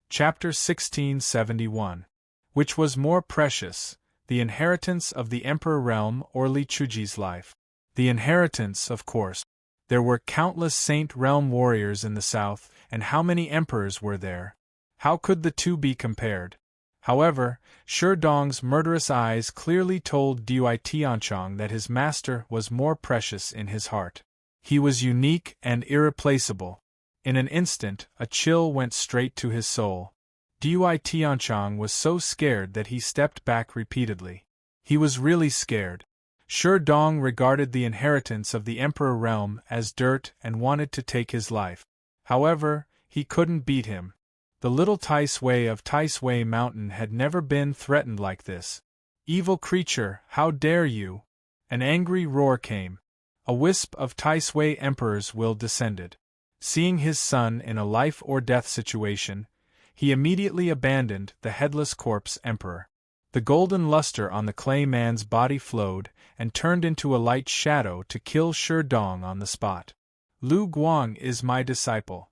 Chapter 1671. Which was more precious, the inheritance of the Emperor realm or Li Chuji's life? The inheritance, of course. There were countless Saint Realm warriors in the south, and how many emperors were there? How could the two be compared? However, Sherdong's murderous eyes clearly told Dui Tianchong that his master was more precious in his heart. He was unique and irreplaceable. In an instant, a chill went straight to his soul. Dui Tianchong was so scared that he stepped back repeatedly. He was really scared. Sherdong regarded the inheritance of the Emperor realm as dirt and wanted to take his life. However, he couldn't beat him. The little Tai Sui of Tai Sui Mountain had never been threatened like this. "Evil creature, how dare you!" An angry roar came. A wisp of Tai Sui Emperor's will descended. Seeing his son in a life-or-death situation, he immediately abandoned the headless corpse Emperor. The golden luster on the clay man's body flowed and turned into a light shadow to kill Sherdong on the spot. "Lu Guang is my disciple."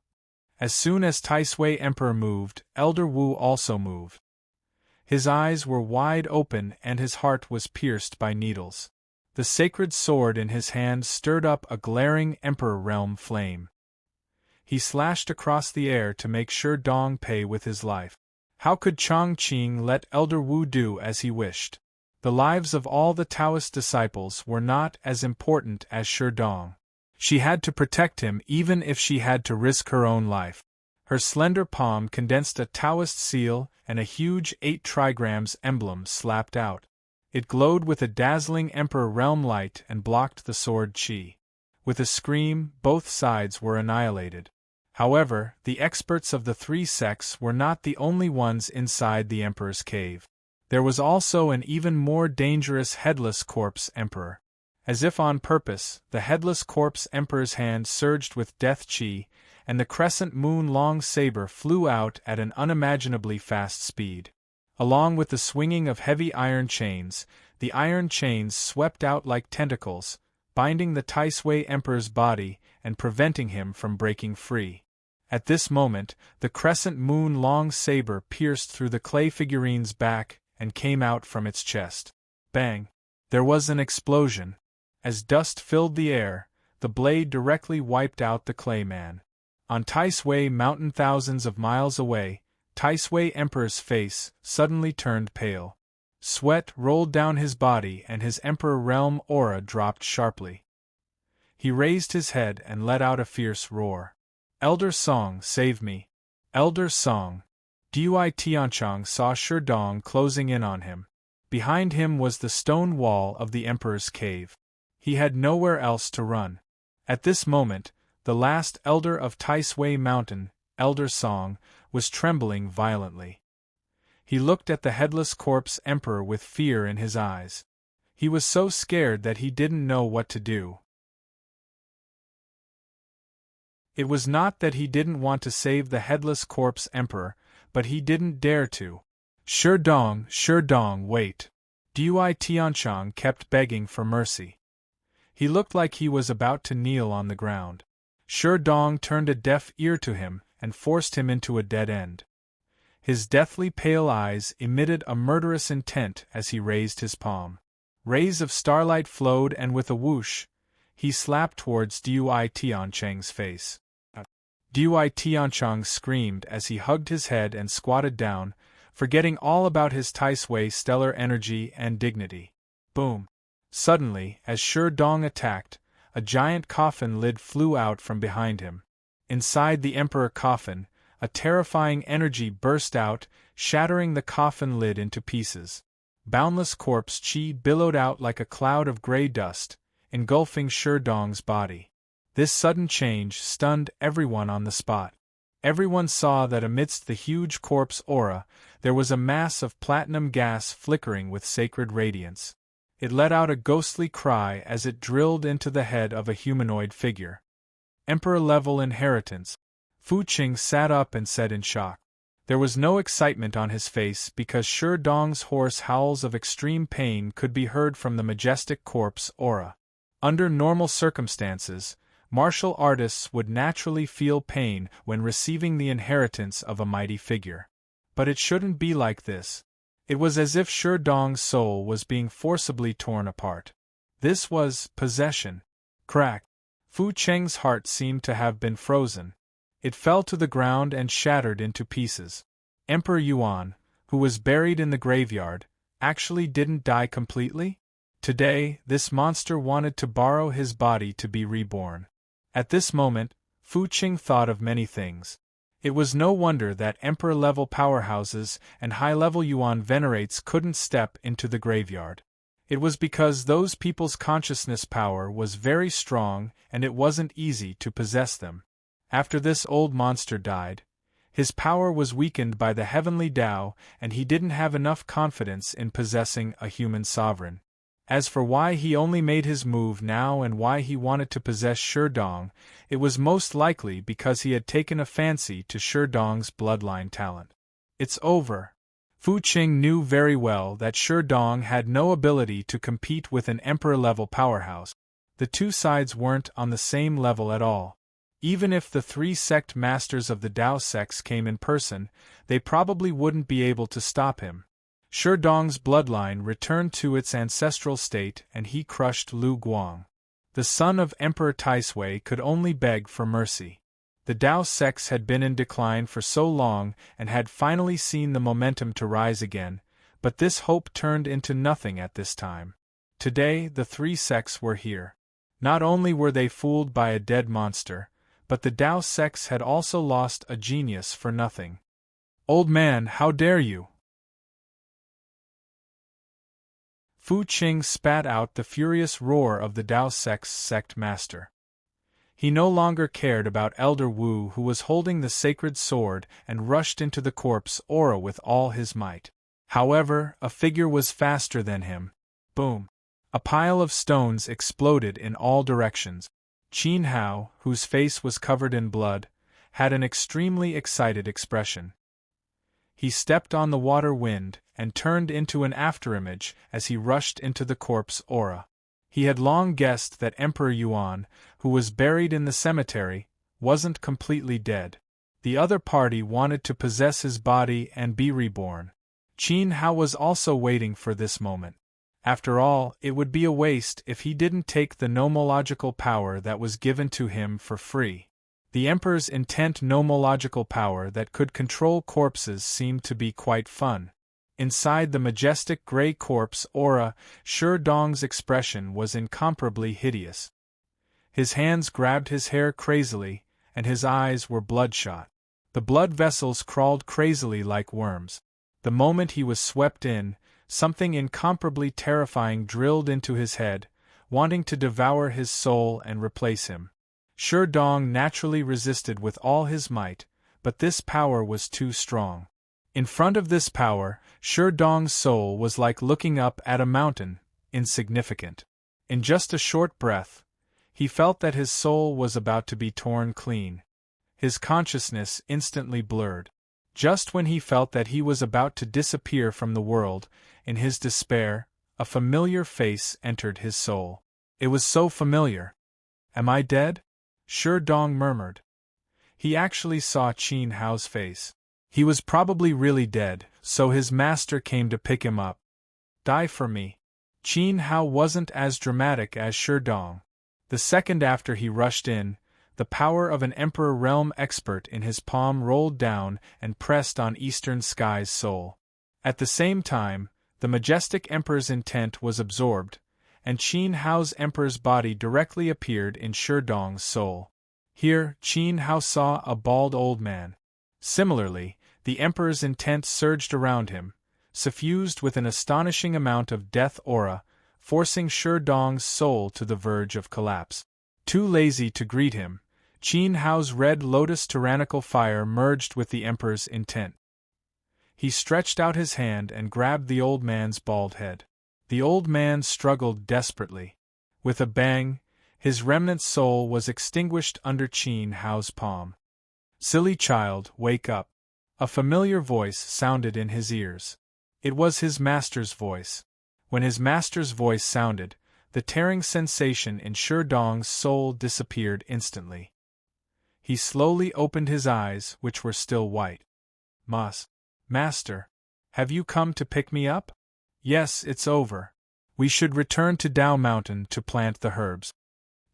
As soon as Tai Sui Emperor moved, Elder Wu also moved. His eyes were wide open and his heart was pierced by needles. The sacred sword in his hand stirred up a glaring Emperor realm flame. He slashed across the air to make Sherdong pay with his life. How could Chongqing let Elder Wu do as he wished? The lives of all the Taoist disciples were not as important as Sherdong. She had to protect him even if she had to risk her own life. Her slender palm condensed a Taoist seal and a huge 8 trigrams emblem slapped out. It glowed with a dazzling Emperor realm light and blocked the sword chi. With a scream, both sides were annihilated. However, the experts of the three sects were not the only ones inside the Emperor's cave. There was also an even more dangerous headless corpse Emperor. As if on purpose, the headless corpse Emperor's hand surged with death chi, and the crescent moon-long saber flew out at an unimaginably fast speed. Along with the swinging of heavy iron chains, the iron chains swept out like tentacles, binding the Tai Sui Emperor's body and preventing him from breaking free. At this moment, the crescent moon-long saber pierced through the clay figurine's back and came out from its chest. Bang! There was an explosion. As dust filled the air, the blade directly wiped out the clay man. On Tai Sui Mountain thousands of miles away, Tai Sui Emperor's face suddenly turned pale. Sweat rolled down his body and his Emperor realm aura dropped sharply. He raised his head and let out a fierce roar. "Elder Song, save me! Elder Song!" Dui Tianchong saw Sherdong closing in on him. Behind him was the stone wall of the Emperor's cave. He had nowhere else to run. At this moment, the last elder of Tai Sui Mountain, Elder Song, was trembling violently. He looked at the headless corpse Emperor with fear in his eyes. He was so scared that he didn't know what to do. It was not that he didn't want to save the headless corpse Emperor, but he didn't dare to. "Sherdong, Sherdong, wait!" Dui Tianchong kept begging for mercy. He looked like he was about to kneel on the ground. Sherdong turned a deaf ear to him and forced him into a dead end. His deathly pale eyes emitted a murderous intent as he raised his palm. Rays of starlight flowed and with a whoosh, he slapped towards Dui Tianchong's face. Dui Tianchong screamed as he hugged his head and squatted down, forgetting all about his Tai Sui stellar energy and dignity. Boom! Suddenly, as Sherdong attacked, a giant coffin lid flew out from behind him. Inside the Emperor coffin, a terrifying energy burst out, shattering the coffin lid into pieces. Boundless corpse chi billowed out like a cloud of gray dust, engulfing Sherdong's body. This sudden change stunned everyone on the spot. Everyone saw that amidst the huge corpse aura, there was a mass of platinum gas flickering with sacred radiance. It let out a ghostly cry as it drilled into the head of a humanoid figure. Emperor-level inheritance. Fu Qing sat up and said in shock. There was no excitement on his face because Sherdong's hoarse howls of extreme pain could be heard from the majestic corpse aura. Under normal circumstances, martial artists would naturally feel pain when receiving the inheritance of a mighty figure. But it shouldn't be like this. It was as if Sherdong's soul was being forcibly torn apart. This was possession. Crack. Fu Cheng's heart seemed to have been frozen. It fell to the ground and shattered into pieces. Emperor Yuan, who was buried in the graveyard, actually didn't die completely? Today, this monster wanted to borrow his body to be reborn. At this moment, Fu Qing thought of many things. It was no wonder that emperor-level powerhouses and high-level Yuan venerates couldn't step into the graveyard. It was because those people's consciousness power was very strong and it wasn't easy to possess them. After this old monster died, his power was weakened by the heavenly Tao and he didn't have enough confidence in possessing a human sovereign. As for why he only made his move now and why he wanted to possess Sherdong, it was most likely because he had taken a fancy to Sherdong's bloodline talent. It's over. Fu Qing knew very well that Sherdong had no ability to compete with an emperor-level powerhouse. The two sides weren't on the same level at all. Even if the three sect masters of the Tao sects came in person, they probably wouldn't be able to stop him. Sherdong's bloodline returned to its ancestral state and he crushed Lu Guang. The son of Emperor Taisui could only beg for mercy. The Tao sects had been in decline for so long and had finally seen the momentum to rise again, but this hope turned into nothing at this time. Today the three sects were here. Not only were they fooled by a dead monster, but the Tao sects had also lost a genius for nothing. "Old man, how dare you!" Fu Qing spat out the furious roar of the Tao sect's sect master. He no longer cared about Elder Wu, who was holding the sacred sword, and rushed into the corpse aura with all his might. However, a figure was faster than him. Boom! A pile of stones exploded in all directions. Qin Hao, whose face was covered in blood, had an extremely excited expression. He stepped on the water wind and turned into an afterimage as he rushed into the corpse aura. He had long guessed that Emperor Yuan, who was buried in the cemetery, wasn't completely dead. The other party wanted to possess his body and be reborn. Qin Hao was also waiting for this moment. After all, it would be a waste if he didn't take the nomological power that was given to him for free. The Emperor's intent nomological power that could control corpses seemed to be quite fun. Inside the majestic gray corpse aura, Sherdong's expression was incomparably hideous. His hands grabbed his hair crazily, and his eyes were bloodshot. The blood vessels crawled crazily like worms. The moment he was swept in, something incomparably terrifying drilled into his head, wanting to devour his soul and replace him. Sherdong naturally resisted with all his might, but this power was too strong. In front of this power, Sherdong's soul was like looking up at a mountain, insignificant. In just a short breath, he felt that his soul was about to be torn clean. His consciousness instantly blurred. Just when he felt that he was about to disappear from the world, in his despair, a familiar face entered his soul. It was so familiar. "Am I dead?" Sherdong murmured. He actually saw Qin Hao's face. He was probably really dead, so his master came to pick him up. "Die for me." Qin Hao wasn't as dramatic as Sherdong. The second after he rushed in, the power of an Emperor Realm expert in his palm rolled down and pressed on Eastern Sky's soul. At the same time, the majestic Emperor's intent was absorbed, and Qin Hao's Emperor's body directly appeared in Sherdong's soul. Here, Qin Hao saw a bald old man. Similarly, the Emperor's intent surged around him, suffused with an astonishing amount of death aura, forcing Sherdong's soul to the verge of collapse. Too lazy to greet him, Qin Hao's red lotus tyrannical fire merged with the Emperor's intent. He stretched out his hand and grabbed the old man's bald head. The old man struggled desperately. With a bang, his remnant soul was extinguished under Qin Hao's palm. "Silly child, wake up." A familiar voice sounded in his ears. It was his master's voice. When his master's voice sounded, the tearing sensation in Sherdong's soul disappeared instantly. He slowly opened his eyes, which were still white. Master, have you come to pick me up?" "Yes, it's over. We should return to Dao Mountain to plant the herbs.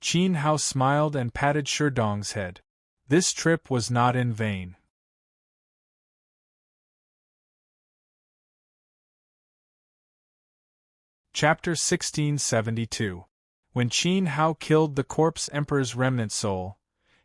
Qin Hao smiled and patted Sherdong's head. This trip was not in vain. Chapter 1672. When Qin Hao killed the corpse emperor's remnant soul,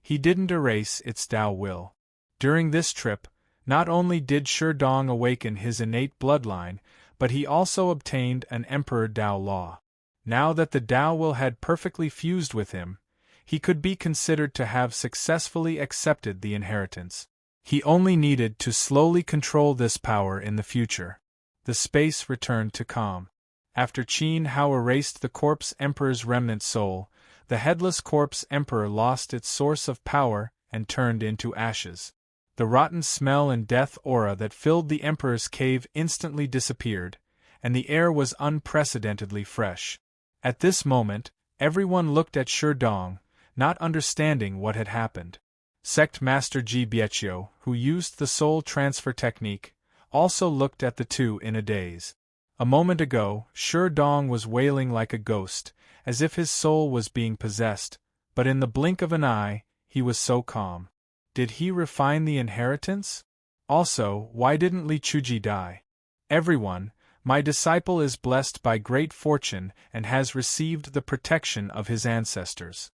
he didn't erase its Dao will. During this trip, not only did Sherdong awaken his innate bloodline, but he also obtained an emperor Dao law. Now that the Dao will had perfectly fused with him, he could be considered to have successfully accepted the inheritance. He only needed to slowly control this power in the future. The space returned to calm. After Qin Hao erased the corpse emperor's remnant soul, the headless corpse emperor lost its source of power and turned into ashes. The rotten smell and death aura that filled the emperor's cave instantly disappeared, and the air was unprecedentedly fresh. At this moment, everyone looked at Sherdong, not understanding what had happened. Sect Master Ji Biechio, who used the soul transfer technique, also looked at the two in a daze. A moment ago, Sherdong was wailing like a ghost, as if his soul was being possessed, but in the blink of an eye, he was so calm. Did he refine the inheritance? Also, why didn't Li Chuji die? Everyone, my disciple is blessed by great fortune and has received the protection of his ancestors.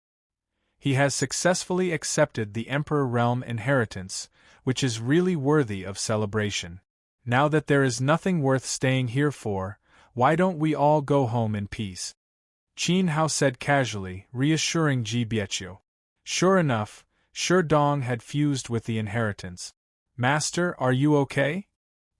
He has successfully accepted the Emperor Realm inheritance, which is really worthy of celebration. Now that there is nothing worth staying here for, why don't we all go home in peace? Qin Hao said casually, reassuring Ji Biechio. Sure enough, Sherdong had fused with the inheritance. Master, are you okay?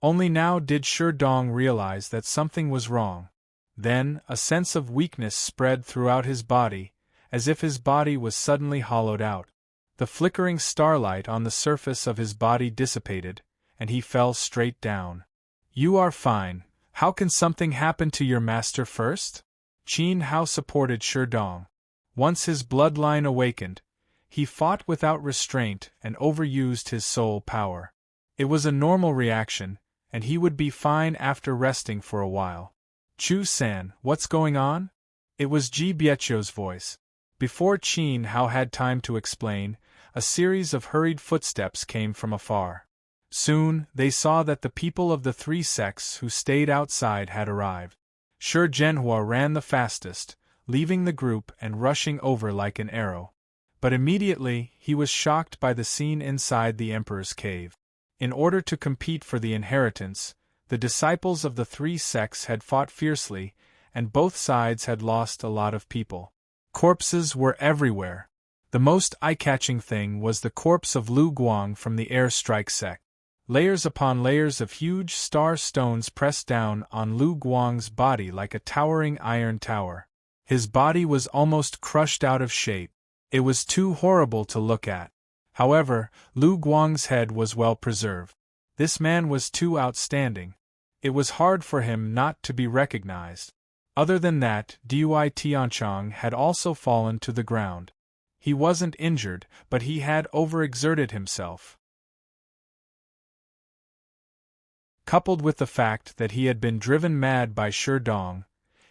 Only now did Sherdong realize that something was wrong. Then, a sense of weakness spread throughout his body, as if his body was suddenly hollowed out. The flickering starlight on the surface of his body dissipated, and he fell straight down. You are fine. How can something happen to your master first? Qin Hao supported Sherdong. Once his bloodline awakened, he fought without restraint and overused his soul power. It was a normal reaction, and he would be fine after resting for a while. Chu-san, what's going on? It was Ji Biechio's voice. Before Qin Hao had time to explain, a series of hurried footsteps came from afar. Soon, they saw that the people of the three sects who stayed outside had arrived. Shi Zhenhua ran the fastest, leaving the group and rushing over like an arrow. But immediately, he was shocked by the scene inside the emperor's cave. In order to compete for the inheritance, the disciples of the three sects had fought fiercely, and both sides had lost a lot of people. Corpses were everywhere. The most eye-catching thing was the corpse of Lu Guang from the Air Strike sect. Layers upon layers of huge star stones pressed down on Lu Guang's body like a towering iron tower. His body was almost crushed out of shape. It was too horrible to look at. However, Lu Guang's head was well preserved. This man was too outstanding. It was hard for him not to be recognized. Other than that, Dui Tianchong had also fallen to the ground. He wasn't injured, but he had overexerted himself. Coupled with the fact that he had been driven mad by Sherdong,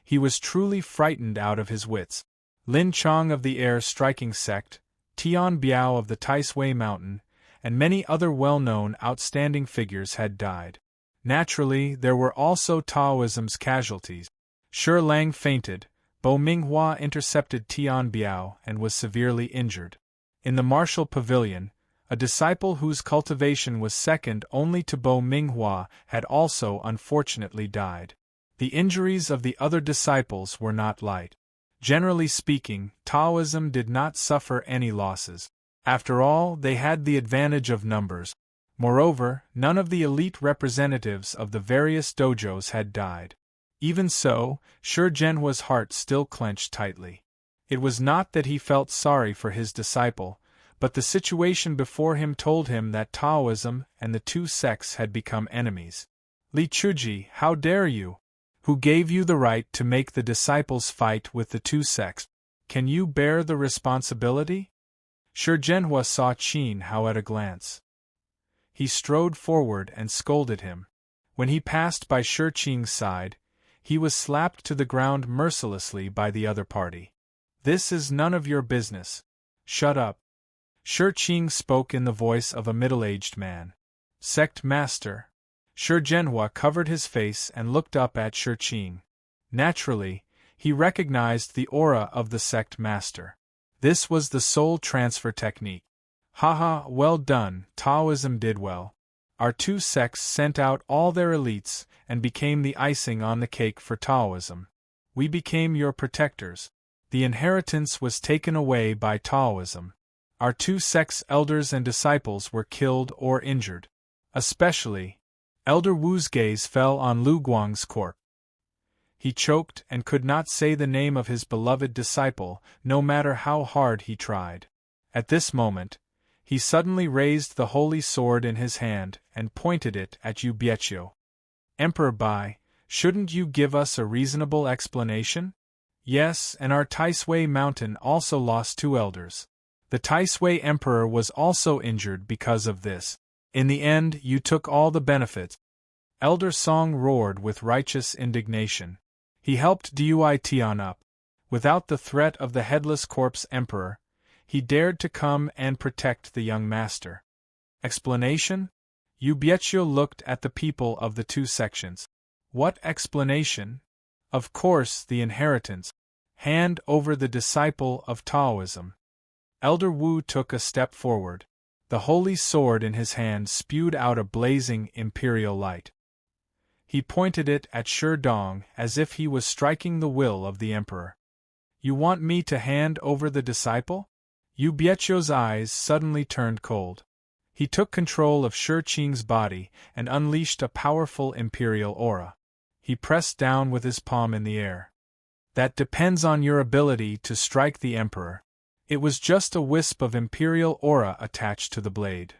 he was truly frightened out of his wits. Lin Chong of the Air Striking Sect, Tian Biao of the Taisui Mountain, and many other well-known outstanding figures had died. Naturally, there were also Taoism's casualties. Shi Lang fainted, Bo Minghua intercepted Tian Biao and was severely injured. In the martial pavilion, a disciple whose cultivation was second only to Bo Minghua had also unfortunately died. The injuries of the other disciples were not light. Generally speaking, Taoism did not suffer any losses. After all, they had the advantage of numbers. Moreover, none of the elite representatives of the various dojos had died. Even so, Shi Zhenhua's heart still clenched tightly. It was not that he felt sorry for his disciple, but the situation before him told him that Taoism and the two sects had become enemies. Li Chuji, how dare you? Who gave you the right to make the disciples fight with the two sects? Can you bear the responsibility? Shi Zhenhua saw Qin Hao at a glance. He strode forward and scolded him. When he passed by Shi Qing's side, he was slapped to the ground mercilessly by the other party. "This is none of your business. Shut up." Shi Qing spoke in the voice of a middle-aged man. "Sect Master." Shi Zhenhua covered his face and looked up at Shi Qing. Naturally, he recognized the aura of the sect master. This was the soul transfer technique. Haha, well done, Taoism did well. Our two sects sent out all their elites and became the icing on the cake for Taoism. We became your protectors. The inheritance was taken away by Taoism. Our two sects' elders and disciples were killed or injured. Especially, Elder Wu's gaze fell on Lu Guang's corpse. He choked and could not say the name of his beloved disciple, no matter how hard he tried. At this moment, he suddenly raised the holy sword in his hand and pointed it at Yu Biechio. "Emperor Bai, shouldn't you give us a reasonable explanation?" "Yes, and our Taisui mountain also lost 2 elders. The Taisui emperor was also injured because of this. In the end, you took all the benefits." Elder Song roared with righteous indignation. He helped Duition up. Without the threat of the headless corpse emperor, he dared to come and protect the young master. Explanation? Yu Biechio looked at the people of the two sections. What explanation? Of course, the inheritance. Hand over the disciple of Taoism. Elder Wu took a step forward. The holy sword in his hand spewed out a blazing imperial light. He pointed it at Shi Dong as if he was striking the will of the emperor. "You want me to hand over the disciple?" Yu Biechio's eyes suddenly turned cold. He took control of Shi Qing's body and unleashed a powerful imperial aura. He pressed down with his palm in the air. "That depends on your ability to strike the emperor." It was just a wisp of imperial aura attached to the blade.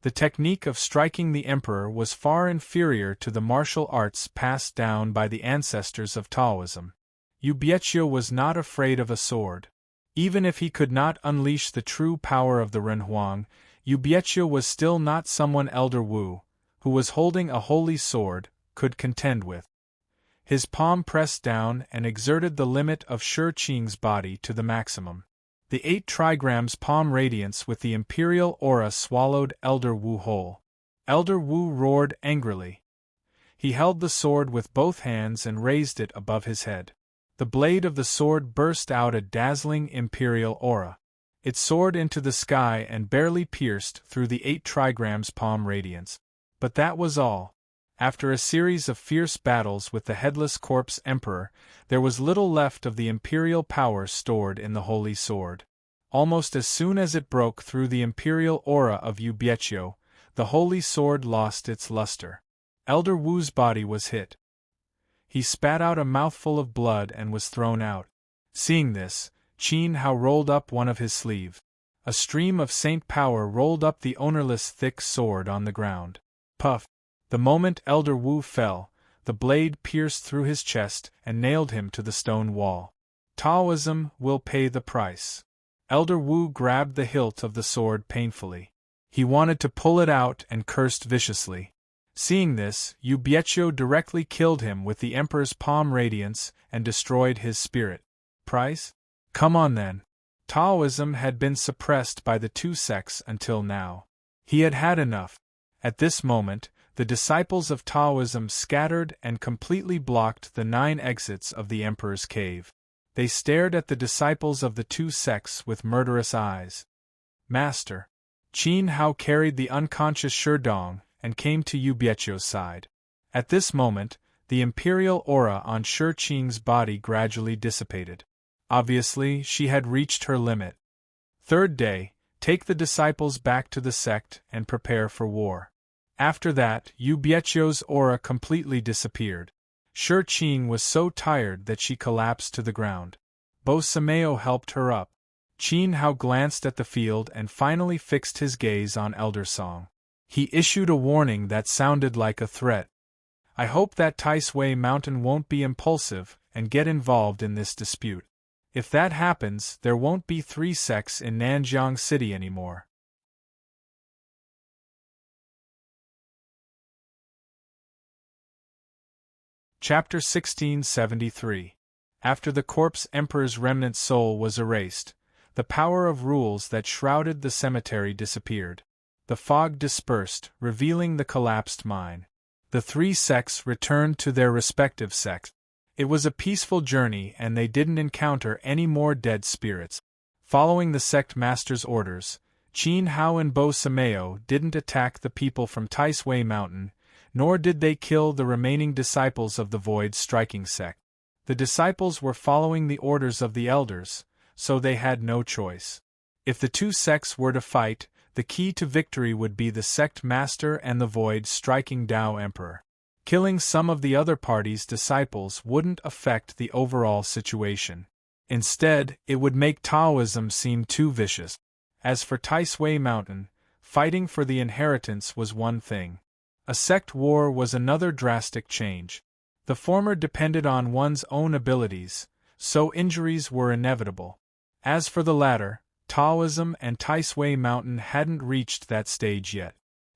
The technique of striking the emperor was far inferior to the martial arts passed down by the ancestors of Taoism. Yu Biechio was not afraid of a sword. Even if he could not unleash the true power of the Renhuang, Yu Biechio was still not someone Elder Wu, who was holding a holy sword, could contend with. His palm pressed down and exerted the limit of Shi Qing's body to the maximum. The 8 trigrams palm radiance with the imperial aura swallowed Elder Wu whole. Elder Wu roared angrily. He held the sword with both hands and raised it above his head. The blade of the sword burst out a dazzling imperial aura. It soared into the sky and barely pierced through the 8 trigrams palm radiance. But that was all. After a series of fierce battles with the headless corpse emperor, there was little left of the imperial power stored in the holy sword. Almost as soon as it broke through the imperial aura of Yu Biechio, the holy sword lost its luster. Elder Wu's body was hit. He spat out a mouthful of blood and was thrown out. Seeing this, Qin Hao rolled up one of his sleeves. A stream of saint power rolled up the ownerless thick sword on the ground. Puff! The moment Elder Wu fell, the blade pierced through his chest and nailed him to the stone wall. Taoism will pay the price. Elder Wu grabbed the hilt of the sword painfully. He wanted to pull it out and cursed viciously. Seeing this, Yu Biechio directly killed him with the emperor's palm radiance and destroyed his spirit. Price? Come on then. Taoism had been suppressed by the two sects until now. He had had enough. At this moment, the disciples of Taoism scattered and completely blocked the 9 exits of the emperor's cave. They stared at the disciples of the two sects with murderous eyes. Master. Qin Hao carried the unconscious Shi Dong and came to Yu Biechio's side. At this moment, the imperial aura on Shi Qing's body gradually dissipated. Obviously, she had reached her limit. Third day, take the disciples back to the sect and prepare for war. After that, Yu Biechio's aura completely disappeared. Shi Qing was so tired that she collapsed to the ground. Bo Sameo helped her up. Qin Hao glanced at the field and finally fixed his gaze on Elder Song. He issued a warning that sounded like a threat. I hope that Taisui Mountain won't be impulsive and get involved in this dispute. If that happens, there won't be 3 sects in Nanjiang City anymore. Chapter 1673. After the corpse emperor's remnant soul was erased, the power of rules that shrouded the cemetery disappeared. The fog dispersed, revealing the collapsed mine. The three sects returned to their respective sects. It was a peaceful journey and they didn't encounter any more dead spirits. Following the sect master's orders, Qin Hao and Bo Sameo didn't attack the people from Taisui Mountain, nor did they kill the remaining disciples of the Void Striking sect. The disciples were following the orders of the elders, so they had no choice. If the two sects were to fight, the key to victory would be the sect master and the Void Striking Dao Emperor. Killing some of the other party's disciples wouldn't affect the overall situation. Instead, it would make Taoism seem too vicious. As for Taisui Mountain, fighting for the inheritance was one thing. A sect war was another drastic change. The former depended on one's own abilities, so injuries were inevitable. As for the latter, Taoism and Taisui Mountain hadn't reached that stage yet.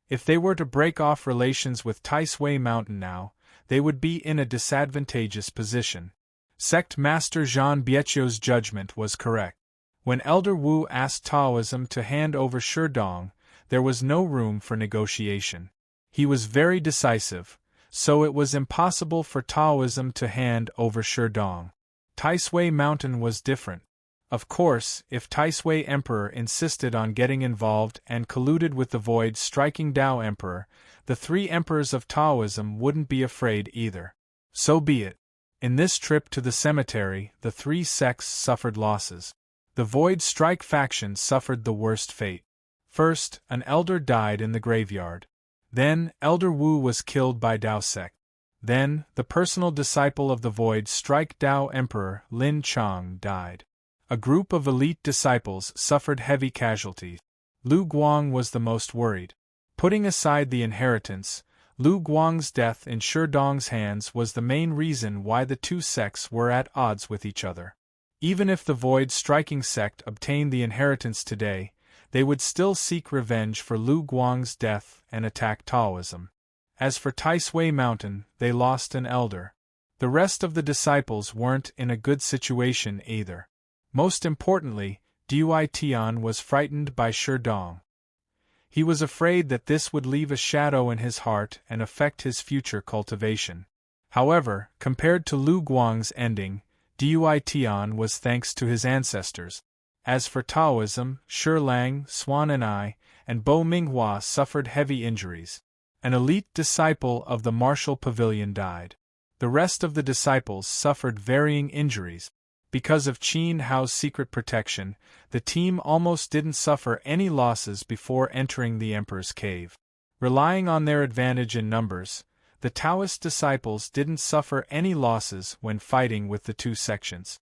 If they were to break off relations with Taisui Mountain now, they would be in a disadvantageous position. Sect Master Zhan Biecho's judgment was correct. When Elder Wu asked Taoism to hand over Sherdong, there was no room for negotiation. He was very decisive, so it was impossible for Taoism to hand over Sherdong. Taisui Mountain was different. Of course, if Taisui Emperor insisted on getting involved and colluded with the Void Striking Dao Emperor, the three emperors of Taoism wouldn't be afraid either. So be it. In this trip to the cemetery, the three sects suffered losses. The Void Strike faction suffered the worst fate. First, an elder died in the graveyard. Then, Elder Wu was killed by Dao sect. Then, the personal disciple of the Void Strike Dao Emperor, Lin Chang, died. A group of elite disciples suffered heavy casualties. Lu Guang was the most worried. Putting aside the inheritance, Lu Guang's death in Sherdong's hands was the main reason why the two sects were at odds with each other. Even if the Void Striking sect obtained the inheritance today, they would still seek revenge for Lu Guang's death and attack Taoism. As for Taisui Mountain, they lost an elder. The rest of the disciples weren't in a good situation either. Most importantly, Dui Tian was frightened by Sherdong. He was afraid that this would leave a shadow in his heart and affect his future cultivation. However, compared to Lu Guang's ending, Dui Tian was thanks to his ancestors. As for Taoism, Shi Lang, Swan and Bo Minghua suffered heavy injuries. An elite disciple of the martial pavilion died. The rest of the disciples suffered varying injuries. Because of Qin Hao's secret protection, the team almost didn't suffer any losses before entering the Emperor's cave. Relying on their advantage in numbers, the Taoist disciples didn't suffer any losses when fighting with the two sections.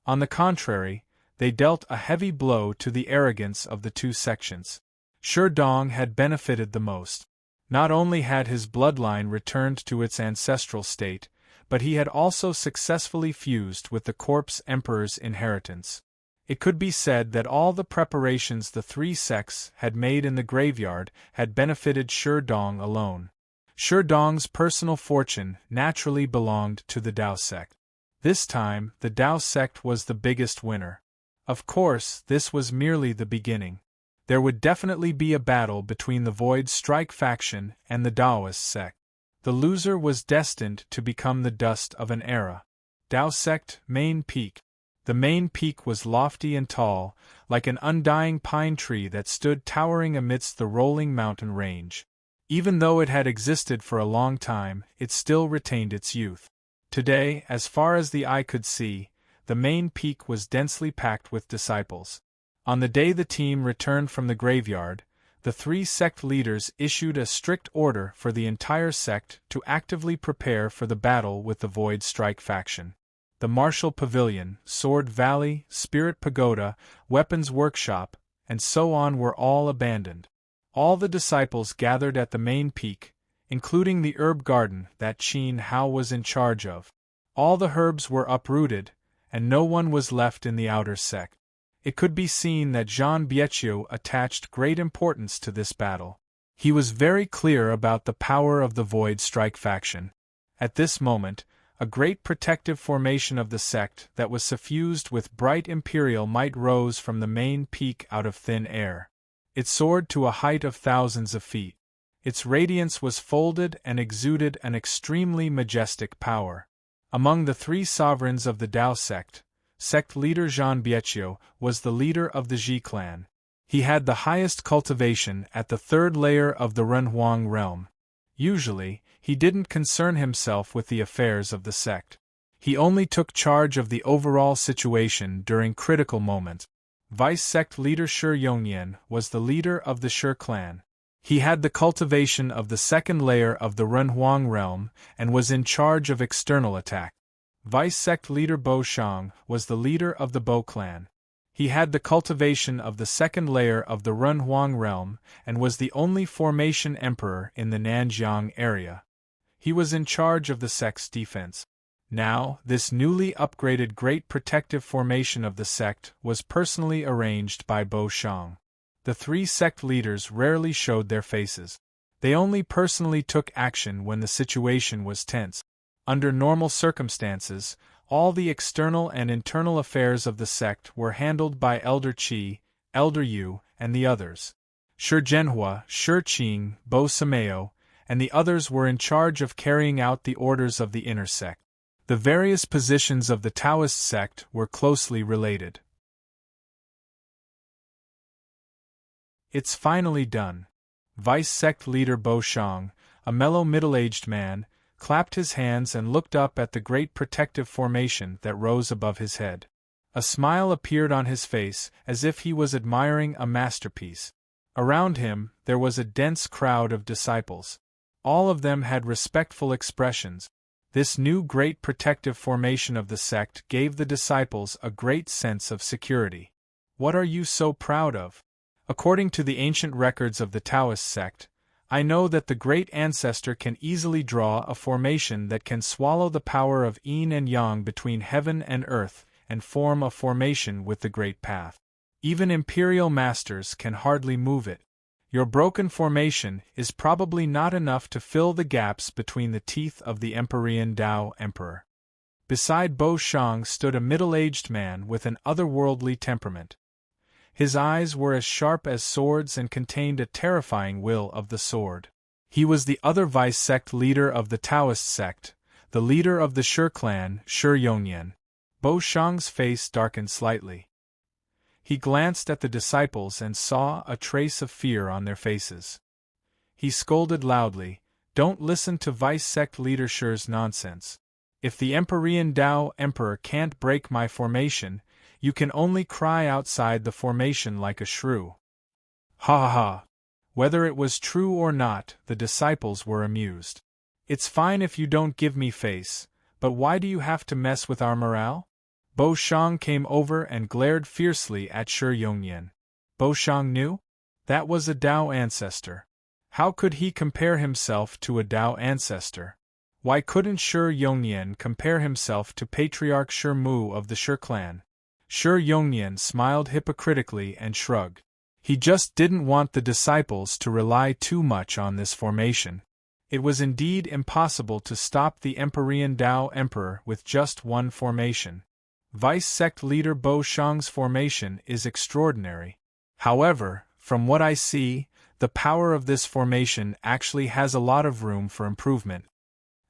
On the contrary, they dealt a heavy blow to the arrogance of the two sections. Sherdong had benefited the most. Not only had his bloodline returned to its ancestral state, but he had also successfully fused with the corpse emperor's inheritance. It could be said that all the preparations the three sects had made in the graveyard had benefited Sherdong alone. Sherdong's personal fortune naturally belonged to the Dao sect. This time, the Dao sect was the biggest winner. Of course, this was merely the beginning. There would definitely be a battle between the Void Strike faction and the Daoist sect. The loser was destined to become the dust of an era. Dao sect, Main Peak. The main peak was lofty and tall, like an undying pine tree that stood towering amidst the rolling mountain range. Even though it had existed for a long time, it still retained its youth. Today, as far as the eye could see, the main peak was densely packed with disciples. On the day the team returned from the graveyard, the three sect leaders issued a strict order for the entire sect to actively prepare for the battle with the Void Strike faction. The Martial Pavilion, Sword Valley, Spirit Pagoda, Weapons Workshop, and so on were all abandoned. All the disciples gathered at the main peak, including the herb garden that Qin Hao was in charge of. All the herbs were uprooted, and no one was left in the outer sect. It could be seen that Zhan Biecho attached great importance to this battle. He was very clear about the power of the Void Strike faction. At this moment, a great protective formation of the sect that was suffused with bright imperial might rose from the main peak out of thin air. It soared to a height of thousands of feet. Its radiance was folded and exuded an extremely majestic power. Among the three sovereigns of the Tao sect, sect leader Zhan Biechio was the leader of the Ji clan. He had the highest cultivation at the third layer of the Renhuang realm. Usually, he didn't concern himself with the affairs of the sect. He only took charge of the overall situation during critical moments. Vice-sect leader Shi Yongyan was the leader of the Shi clan. He had the cultivation of the second layer of the Renhuang realm and was in charge of external attack. Vice-sect leader Bo Shang was the leader of the Bo clan. He had the cultivation of the second layer of the Renhuang realm and was the only formation emperor in the Nanjiang area. He was in charge of the sect's defense. Now, this newly upgraded great protective formation of the sect was personally arranged by Bo Shang. The three sect leaders rarely showed their faces. They only personally took action when the situation was tense. Under normal circumstances, all the external and internal affairs of the sect were handled by Elder Qi, Elder Yu, and the others. Shi Zhenhua, Shi Qing, Bo Sameo, and the others were in charge of carrying out the orders of the inner sect. The various positions of the Taoist sect were closely related. It's finally done. Vice-sect leader Bo Shang, a mellow middle-aged man, clapped his hands and looked up at the great protective formation that rose above his head. A smile appeared on his face, as if he was admiring a masterpiece. Around him, there was a dense crowd of disciples. All of them had respectful expressions. This new great protective formation of the sect gave the disciples a great sense of security. What are you so proud of? According to the ancient records of the Taoist sect, I know that the great ancestor can easily draw a formation that can swallow the power of yin and yang between heaven and earth and form a formation with the great path. Even imperial masters can hardly move it. Your broken formation is probably not enough to fill the gaps between the teeth of the Empyrean Tao Emperor. Beside Bo Shang stood a middle-aged man with an otherworldly temperament. His eyes were as sharp as swords and contained a terrifying will of the sword. He was the other vice-sect leader of the Taoist sect, the leader of the Shi clan, Shi Yongyan. Bo Shang's face darkened slightly. He glanced at the disciples and saw a trace of fear on their faces. He scolded loudly, "Don't listen to vice-sect leader Shi's nonsense. If the Empyrean Tao Emperor can't break my formation, you can only cry outside the formation like a shrew." Ha ha ha! Whether it was true or not, the disciples were amused. "It's fine if you don't give me face, but why do you have to mess with our morale?" Bo Shang came over and glared fiercely at Shi Yongyan. Bo Shang knew? That was a Tao ancestor. How could he compare himself to a Tao ancestor? Why couldn't Shi Yongyan compare himself to Patriarch Shi Mu of the Shi clan? Shi Yongyan smiled hypocritically and shrugged. He just didn't want the disciples to rely too much on this formation. It was indeed impossible to stop the Empyrean Tao Emperor with just one formation. Vice-sect leader Bo Shang's formation is extraordinary. However, from what I see, the power of this formation actually has a lot of room for improvement.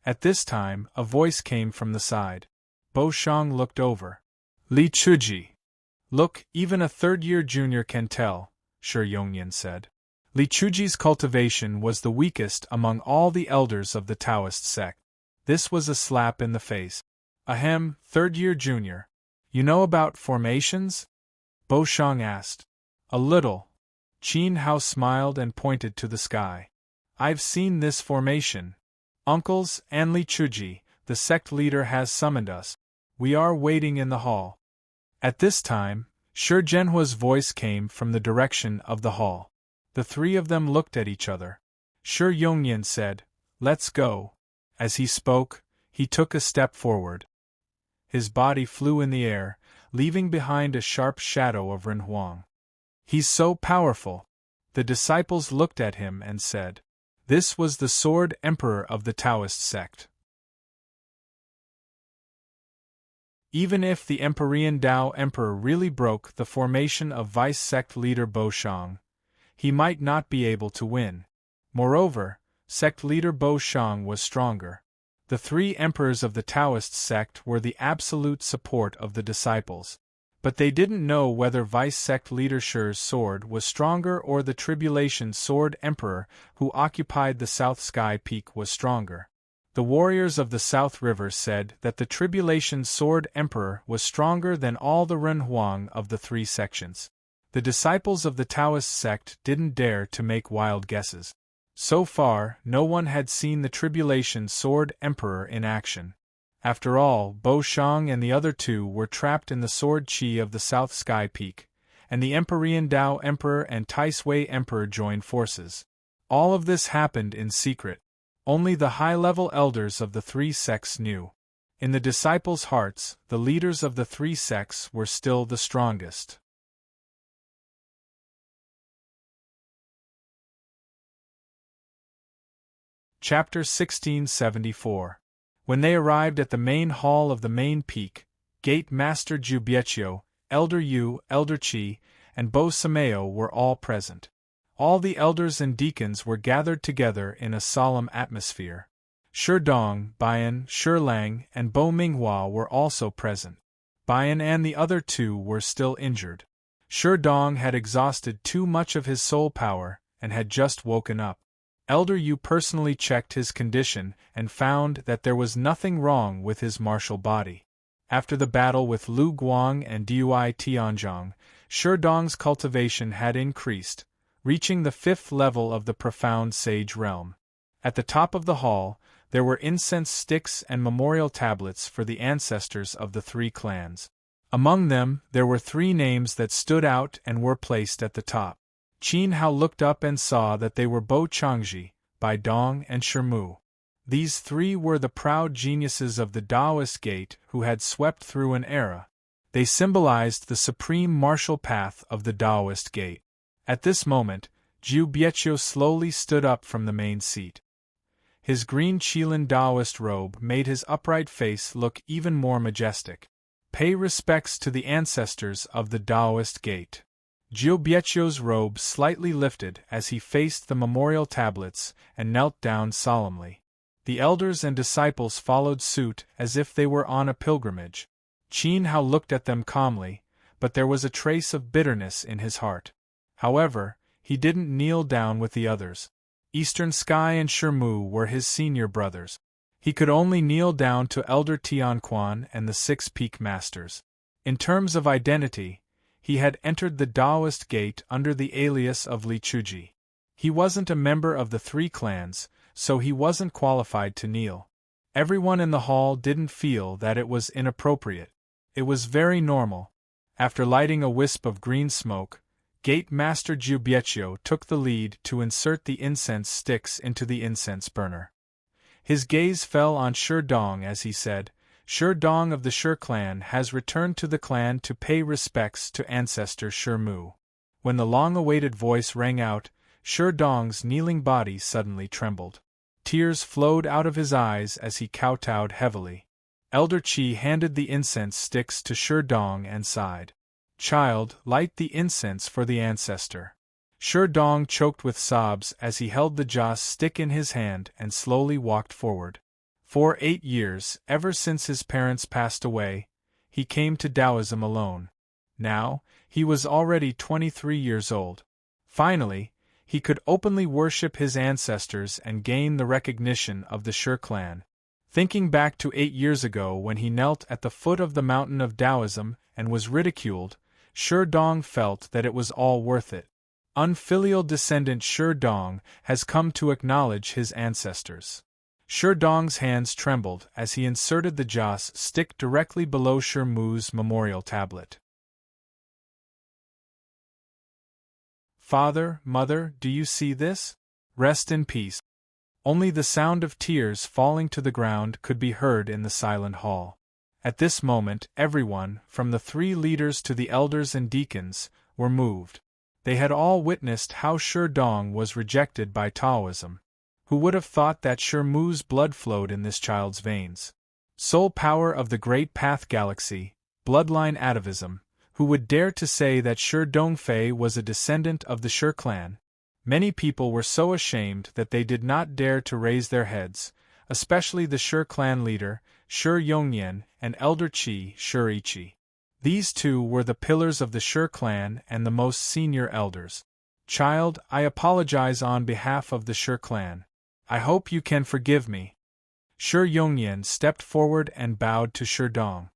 At this time, a voice came from the side. Bo Shang looked over. "Li Chuji." "Look, even a third-year junior can tell," Shi Yongyan said. Li Chuji's cultivation was the weakest among all the elders of the Taoist sect. This was a slap in the face. "Ahem, third-year junior. You know about formations?" Bo Shang asked. "A little." Qin Hao smiled and pointed to the sky. "I've seen this formation. Uncles and Li Chuji, the sect leader has summoned us. We are waiting in the hall." At this time, Shi Zhenhua's voice came from the direction of the hall. The three of them looked at each other. Shi Yongyan said, "Let's go." As he spoke, he took a step forward. His body flew in the air, leaving behind a sharp shadow of Renhuang. "He's so powerful." The disciples looked at him and said, "This was the Sword Emperor of the Taoist sect." Even if the Empyrean Tao Emperor really broke the formation of vice sect leader Bo Shang, he might not be able to win. Moreover, sect leader Bo Shang was stronger. The three emperors of the Taoist sect were the absolute support of the disciples. But they didn't know whether vice sect leader Shi's sword was stronger or the Tribulation Sword Emperor who occupied the South Sky Peak was stronger. The warriors of the South River said that the Tribulation Sword Emperor was stronger than all the Ren Huang of the three sections. The disciples of the Taoist sect didn't dare to make wild guesses. So far, no one had seen the Tribulation Sword Emperor in action. After all, Bo Shang and the other two were trapped in the sword chi of the South Sky Peak, and the Empyrean Tao Emperor and Tai Sui Emperor joined forces. All of this happened in secret. Only the high-level elders of the three sects knew. In the disciples' hearts, the leaders of the three sects were still the strongest. Chapter 1674. When they arrived at the main hall of the main peak, Gate Master Zhu Biechio, Elder Yu, Elder Qi, and Bo Sameo were all present. All the elders and deacons were gathered together in a solemn atmosphere. Shi Dong, Bian, Shi Lang, and Bo Minghua were also present. Bian and the other two were still injured. Shi Dong had exhausted too much of his soul power and had just woken up. Elder Yu personally checked his condition and found that there was nothing wrong with his martial body. After the battle with Lu Guang and Dui Tianzhong, Shi Dong's cultivation had increased, reaching the 5th level of the profound sage realm. At the top of the hall, there were incense sticks and memorial tablets for the ancestors of the three clans. Among them, there were 3 names that stood out and were placed at the top. Qin Hao looked up and saw that they were Bo Changji, Bai Dong, and Shimu. These 3 were the proud geniuses of the Taoist Gate who had swept through an era. They symbolized the supreme martial path of the Taoist Gate. At this moment, Zhu Biechio slowly stood up from the main seat. His green Qilin Taoist robe made his upright face look even more majestic. Pay respects to the ancestors of the Taoist Gate. Zhu Biechio's robe slightly lifted as he faced the memorial tablets and knelt down solemnly. The elders and disciples followed suit as if they were on a pilgrimage. Qin Hao looked at them calmly, but there was a trace of bitterness in his heart. However, he didn't kneel down with the others. Eastern Sky and Shimu were his senior brothers. He could only kneel down to Elder Tianquan and the 6 Peak Masters. In terms of identity, he had entered the Taoist Gate under the alias of Li Chuji. He wasn't a member of the 3 clans, so he wasn't qualified to kneel. Everyone in the hall didn't feel that it was inappropriate. It was very normal. After lighting a wisp of green smoke, Gate Master Zhu Biechio took the lead to insert the incense sticks into the incense burner. His gaze fell on Shi Dong as he said, "Shi Dong of the Shi clan has returned to the clan to pay respects to ancestor Shi Mu." When the long-awaited voice rang out, Shi Dong's kneeling body suddenly trembled. Tears flowed out of his eyes as he kowtowed heavily. Elder Qi handed the incense sticks to Shi Dong and sighed. "Child, light the incense for the ancestor." Shi Dong choked with sobs as he held the joss stick in his hand and slowly walked forward. For 8 years, ever since his parents passed away, he came to Taoism alone. Now, he was already 23 years old. Finally, he could openly worship his ancestors and gain the recognition of the Shi clan. Thinking back to 8 years ago when he knelt at the foot of the mountain of Taoism and was ridiculed, Shi Dong felt that it was all worth it. Unfilial descendant Shi Dong has come to acknowledge his ancestors. Shi Dong's hands trembled as he inserted the joss stick directly below Shi Mu's memorial tablet. "Father, Mother, do you see this? Rest in peace." Only the sound of tears falling to the ground could be heard in the silent hall. At this moment, everyone, from the 3 leaders to the elders and deacons, were moved. They had all witnessed how Sherdong was rejected by Taoism. Who would have thought that Shermu's blood flowed in this child's veins? Soul power of the Great Path Galaxy, bloodline atavism. Who would dare to say that Shi Dongfei was a descendant of the Shi clan? Many people were so ashamed that they did not dare to raise their heads, especially the Shi clan leader, Shi Yongyan, and Elder Qi, Shi Ichi. These two were the pillars of the Shi clan and the most senior elders. Child, I apologize on behalf of the Shi clan. I hope you can forgive me. Shi Yongyan stepped forward and bowed to Shi Dong.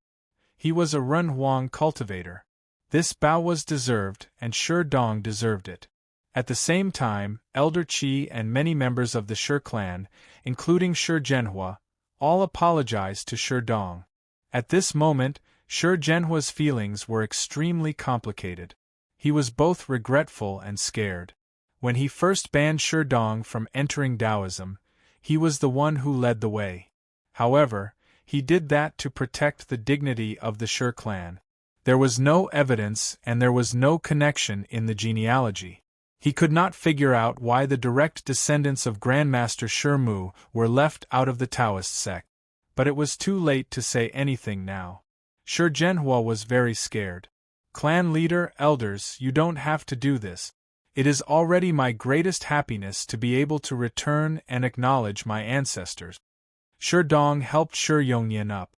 He was a Renhuang cultivator. This bow was deserved, and Shi Dong deserved it. At the same time, Elder Qi and many members of the Shi clan, including Shi Zhenhua, all apologized to Shi Dong. At this moment, Shi Zhenhua's feelings were extremely complicated. He was both regretful and scared. When he first banned Shi Dong from entering Taoism, he was the one who led the way. However, he did that to protect the dignity of the Shi clan. There was no evidence and there was no connection in the genealogy. He could not figure out why the direct descendants of Grandmaster Shermu were left out of the Taoist sect. But it was too late to say anything now. Shi Zhenhua was very scared. Clan leader, elders, you don't have to do this. It is already my greatest happiness to be able to return and acknowledge my ancestors. Shi Dong helped Shi Yongyan up.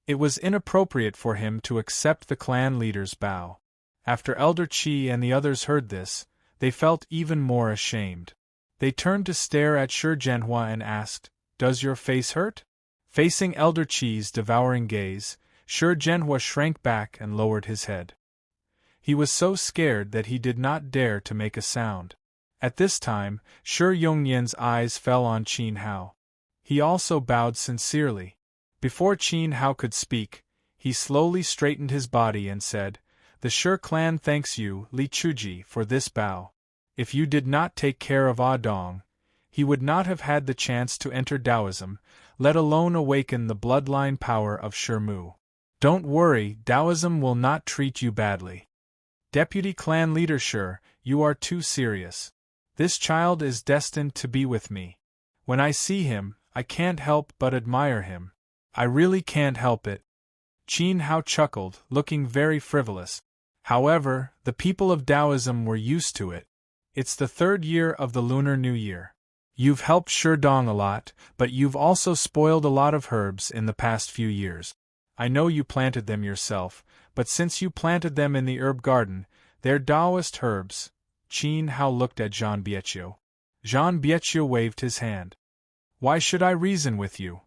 It was inappropriate for him to accept the clan leader's bow. After Elder Qi and the others heard this, they felt even more ashamed. They turned to stare at Shi Zhenhua and asked, "Does your face hurt?" Facing Elder Qi's devouring gaze, Shi Zhenhua shrank back and lowered his head. He was so scared that he did not dare to make a sound. At this time, Shi Yongyan's eyes fell on Qin Hao. He also bowed sincerely. Before Qin Hao could speak, he slowly straightened his body and said, "The Shi clan thanks you, Li Chuji, for this bow. If you did not take care of Ah Dong, he would not have had the chance to enter Taoism, let alone awaken the bloodline power of Shermu. Don't worry, Taoism will not treat you badly. Deputy Clan Leader Shi, you are too serious. This child is destined to be with me. When I see him, I can't help but admire him. I really can't help it." Qin Hao chuckled, looking very frivolous. However, the people of Taoism were used to it. It's the 3rd year of the Lunar New Year. You've helped Shi Dong a lot, but you've also spoiled a lot of herbs in the past few years. I know you planted them yourself, but since you planted them in the herb garden, they're Taoist herbs. Qin Hao looked at Jean Bietio. Jean Bietio waved his hand. "Why should I reason with you?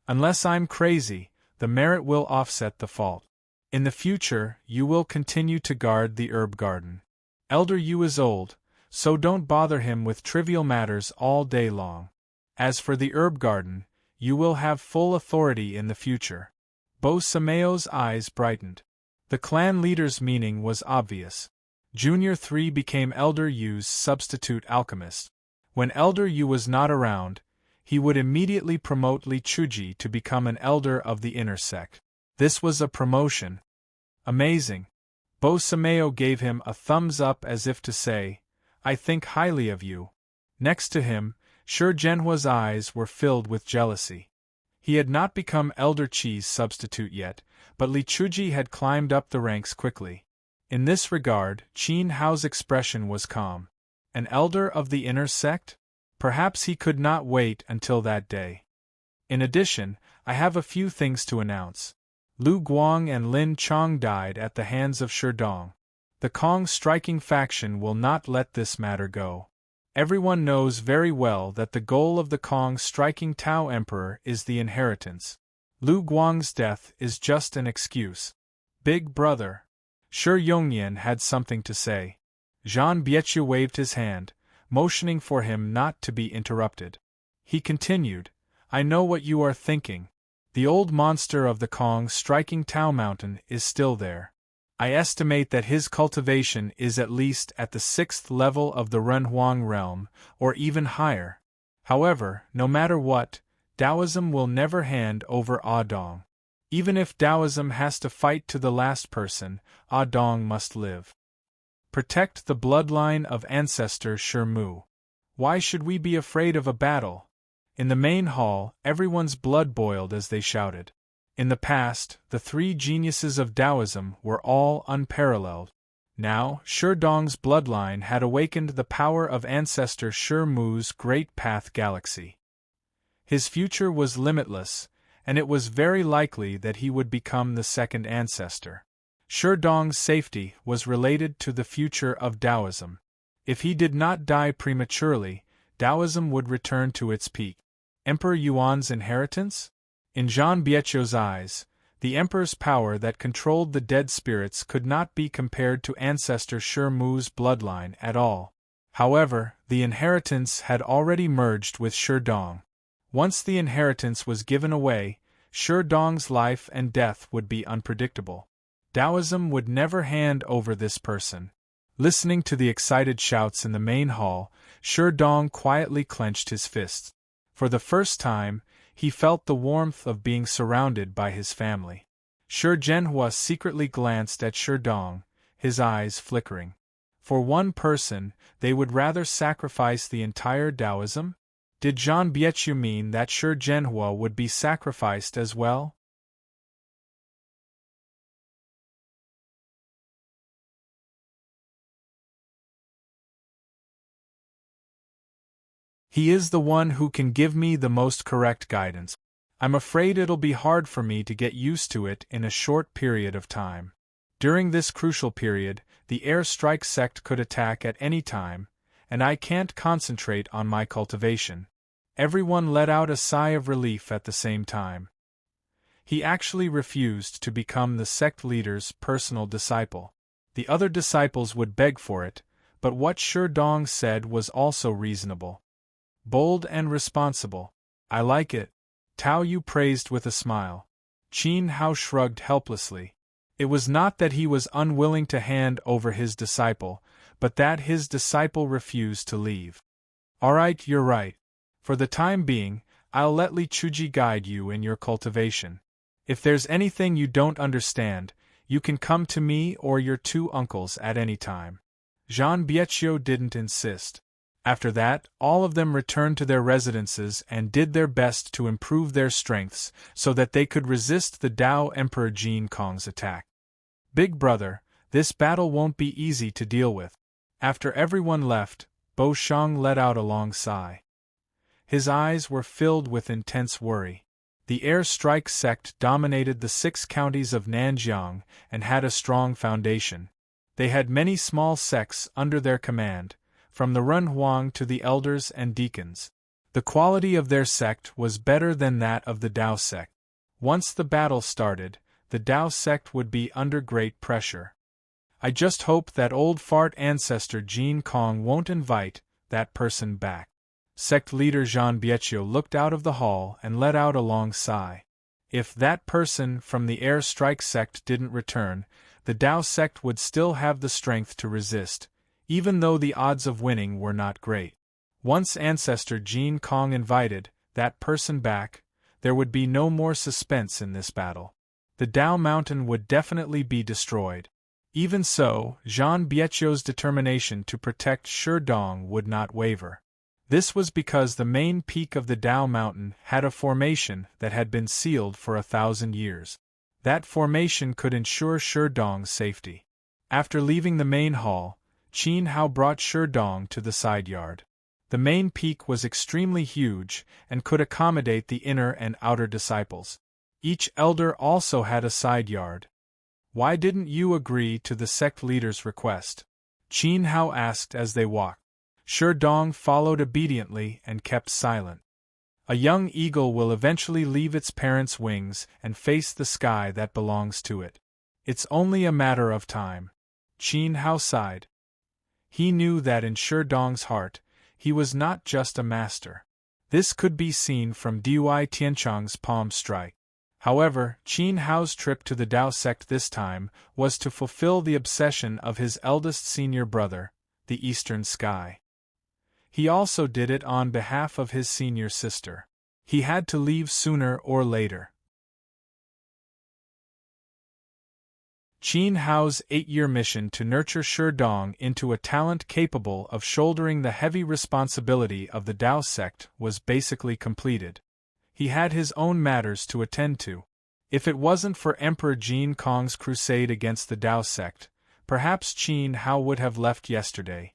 Unless I'm crazy, the merit will offset the fault. In the future, you will continue to guard the herb garden. Elder Yu is old, so don't bother him with trivial matters all day long. As for the herb garden, you will have full authority in the future." Bo Sameo's eyes brightened. The clan leader's meaning was obvious. Junior 3 became Elder Yu's substitute alchemist. When Elder Yu was not around, he would immediately promote Li Chuji to become an elder of the inner sect. This was a promotion. Amazing. Bo Sameo gave him a thumbs up as if to say, "I think highly of you." Next to him, Shi Zhenhua's eyes were filled with jealousy. He had not become Elder Qi's substitute yet, but Li Chuji had climbed up the ranks quickly. In this regard, Qin Hao's expression was calm. An elder of the inner sect? Perhaps he could not wait until that day. In addition, I have a few things to announce. Lu Guang and Lin Chong died at the hands of Shi Dong. The Kong striking faction will not let this matter go. Everyone knows very well that the goal of the Kong striking Tao Emperor is the inheritance. Lu Guang's death is just an excuse. Big brother. Shi Yongyan had something to say. Jean Bietchu waved his hand, motioning for him not to be interrupted. He continued, "I know what you are thinking. The old monster of the Kong striking Tao Mountain is still there. I estimate that his cultivation is at least at the 6th level of the Renhuang realm, or even higher. However, no matter what, Taoism will never hand over Ah Dong. Even if Taoism has to fight to the last person, Ah Dong must live. Protect the bloodline of ancestor Shi. Why should we be afraid of a battle? In the main hall, everyone's blood boiled as they shouted. In the past, the three geniuses of Taoism were all unparalleled. Now, Shi Dong's bloodline had awakened the power of ancestor Shi Mu's great path galaxy. His future was limitless, and it was very likely that he would become the second ancestor. Shi Dong's safety was related to the future of Taoism. If he did not die prematurely, Taoism would return to its peak. Emperor Yuan's inheritance? In Zhan Biecho's eyes, the emperor's power that controlled the dead spirits could not be compared to ancestor Shi Mu's bloodline at all. However, the inheritance had already merged with Shi Dong. Once the inheritance was given away, Shi Dong's life and death would be unpredictable. Taoism would never hand over this person. Listening to the excited shouts in the main hall, Shi Dong quietly clenched his fists. For the first time, he felt the warmth of being surrounded by his family. Shi Zhenhua secretly glanced at Shi Dong, his eyes flickering. For one person, they would rather sacrifice the entire Taoism? Did Zhan Biechu mean that Shi Zhenhua would be sacrificed as well? He is the one who can give me the most correct guidance. I'm afraid it'll be hard for me to get used to it in a short period of time. During this crucial period, the air strike sect could attack at any time, and I can't concentrate on my cultivation. Everyone let out a sigh of relief at the same time. He actually refused to become the sect leader's personal disciple. The other disciples would beg for it, but what Shi Dong said was also reasonable. Bold and responsible. I like it. Tao Yu praised with a smile. Qin Hao shrugged helplessly. It was not that he was unwilling to hand over his disciple, but that his disciple refused to leave. All right, you're right. For the time being, I'll let Li Chuji guide you in your cultivation. If there's anything you don't understand, you can come to me or your two uncles at any time. Zhan Biecho didn't insist. After that, all of them returned to their residences and did their best to improve their strengths so that they could resist the Tao Emperor Jin Kong's attack. Big brother, this battle won't be easy to deal with. After everyone left, Bo Shang let out a long sigh. His eyes were filled with intense worry. The air strike sect dominated the 6 counties of Nanjiang and had a strong foundation. They had many small sects under their command, from the Renhuang to the elders and deacons. The quality of their sect was better than that of the Tao sect. Once the battle started, the Tao sect would be under great pressure. I just hope that old fart ancestor Jin Kong won't invite that person back. Sect leader Zhan Biecho looked out of the hall and let out a long sigh. If that person from the air strike sect didn't return, the Tao sect would still have the strength to resist, even though the odds of winning were not great. Once ancestor Jin Kong invited that person back, there would be no more suspense in this battle. The Tao Mountain would definitely be destroyed. Even so, Zhan Biecho's determination to protect Shi Dong would not waver. This was because the main peak of the Tao Mountain had a formation that had been sealed for 1,000 years. That formation could ensure Shi Dong's safety. After leaving the main hall, Qin Hao brought Shi Dong to the side yard. The main peak was extremely huge and could accommodate the inner and outer disciples. Each elder also had a side yard. Why didn't you agree to the sect leader's request? Qin Hao asked as they walked. Shi Dong followed obediently and kept silent. A young eagle will eventually leave its parents' wings and face the sky that belongs to it. It's only a matter of time. Qin Hao sighed. He knew that in Shi Dong's heart, he was not just a master. This could be seen from Dui Tianchang's palm strike. However, Qin Hao's trip to the Tao sect this time was to fulfill the obsession of his eldest senior brother, the Eastern Sky. He also did it on behalf of his senior sister. He had to leave sooner or later. Qin Hao's 8-year mission to nurture Sherdong into a talent capable of shouldering the heavy responsibility of the Dao sect was basically completed. He had his own matters to attend to. If it wasn't for Emperor Jin Kong's crusade against the Dao sect, perhaps Qin Hao would have left yesterday.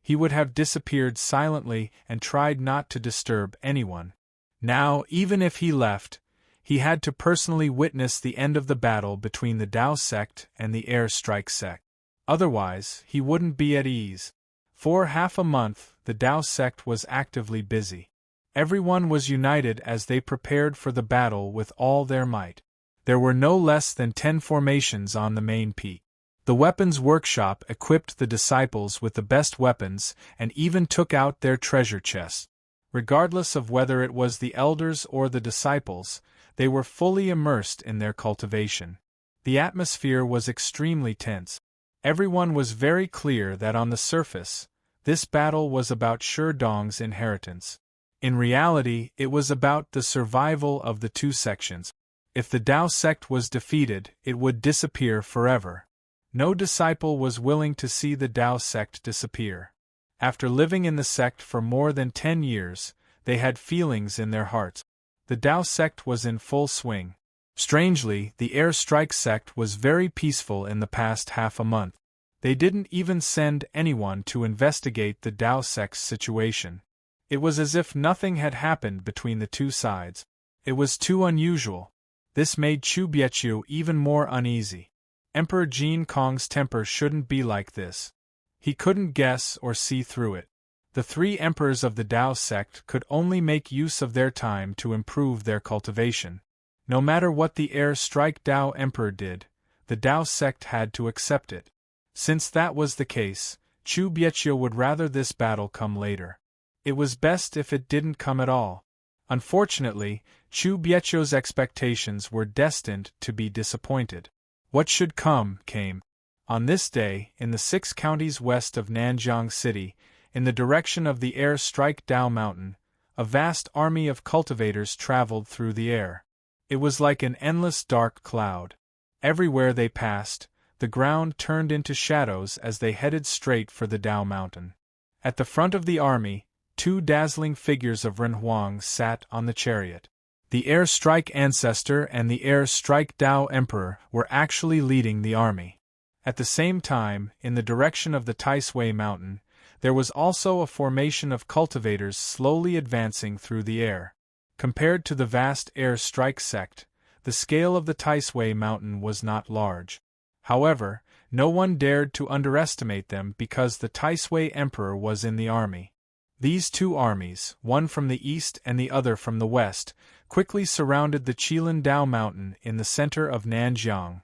He would have disappeared silently and tried not to disturb anyone. Now, even if he left, he had to personally witness the end of the battle between the Dao sect and the Air Strike sect. Otherwise, he wouldn't be at ease. For half a month, the Dao sect was actively busy. Everyone was united as they prepared for the battle with all their might. There were no less than 10 formations on the main peak. The weapons workshop equipped the disciples with the best weapons and even took out their treasure chests. Regardless of whether it was the elders or the disciples, they were fully immersed in their cultivation. The atmosphere was extremely tense. Everyone was very clear that on the surface, this battle was about Sherdong's inheritance. In reality, it was about the survival of the two sections. If the Dao sect was defeated, it would disappear forever. No disciple was willing to see the Dao sect disappear. After living in the sect for more than 10 years, they had feelings in their hearts. The Dao sect was in full swing. Strangely, the Air Strike sect was very peaceful in the past half a month. They didn't even send anyone to investigate the Dao sect's situation. It was as if nothing had happened between the two sides. It was too unusual. This made Chu Biechu even more uneasy. Emperor Jin Kong's temper shouldn't be like this. He couldn't guess or see through it. The 3 emperors of the Dao sect could only make use of their time to improve their cultivation. No matter what the Air Strike Dao emperor did, the Dao sect had to accept it. Since that was the case, Chu Biechu would rather this battle come later. It was best if it didn't come at all. Unfortunately, Chu Biechu's expectations were destined to be disappointed. What should come, came. On this day, in the 6 counties west of Nanjiang City, in the direction of the Air Strike Dao Mountain, a vast army of cultivators traveled through the air. It was like an endless dark cloud. Everywhere they passed, the ground turned into shadows as they headed straight for the Dao Mountain. At the front of the army, 2 dazzling figures of Ren Huang sat on the chariot. The Air Strike Ancestor and the Air Strike Dao Emperor were actually leading the army. At the same time, in the direction of the Taisui Mountain, there was also a formation of cultivators slowly advancing through the air. Compared to the vast Air Strike sect, the scale of the Taisui Mountain was not large. However, no one dared to underestimate them because the Taisui Emperor was in the army. These 2 armies, one from the east and the other from the west, quickly surrounded the Qilin Dao Mountain in the center of Nanjiang.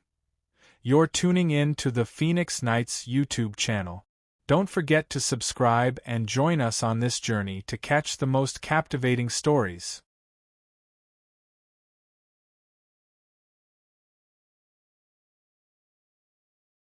You're tuning in to the Phoenix Knights YouTube channel. Don't forget to subscribe and join us on this journey to catch the most captivating stories.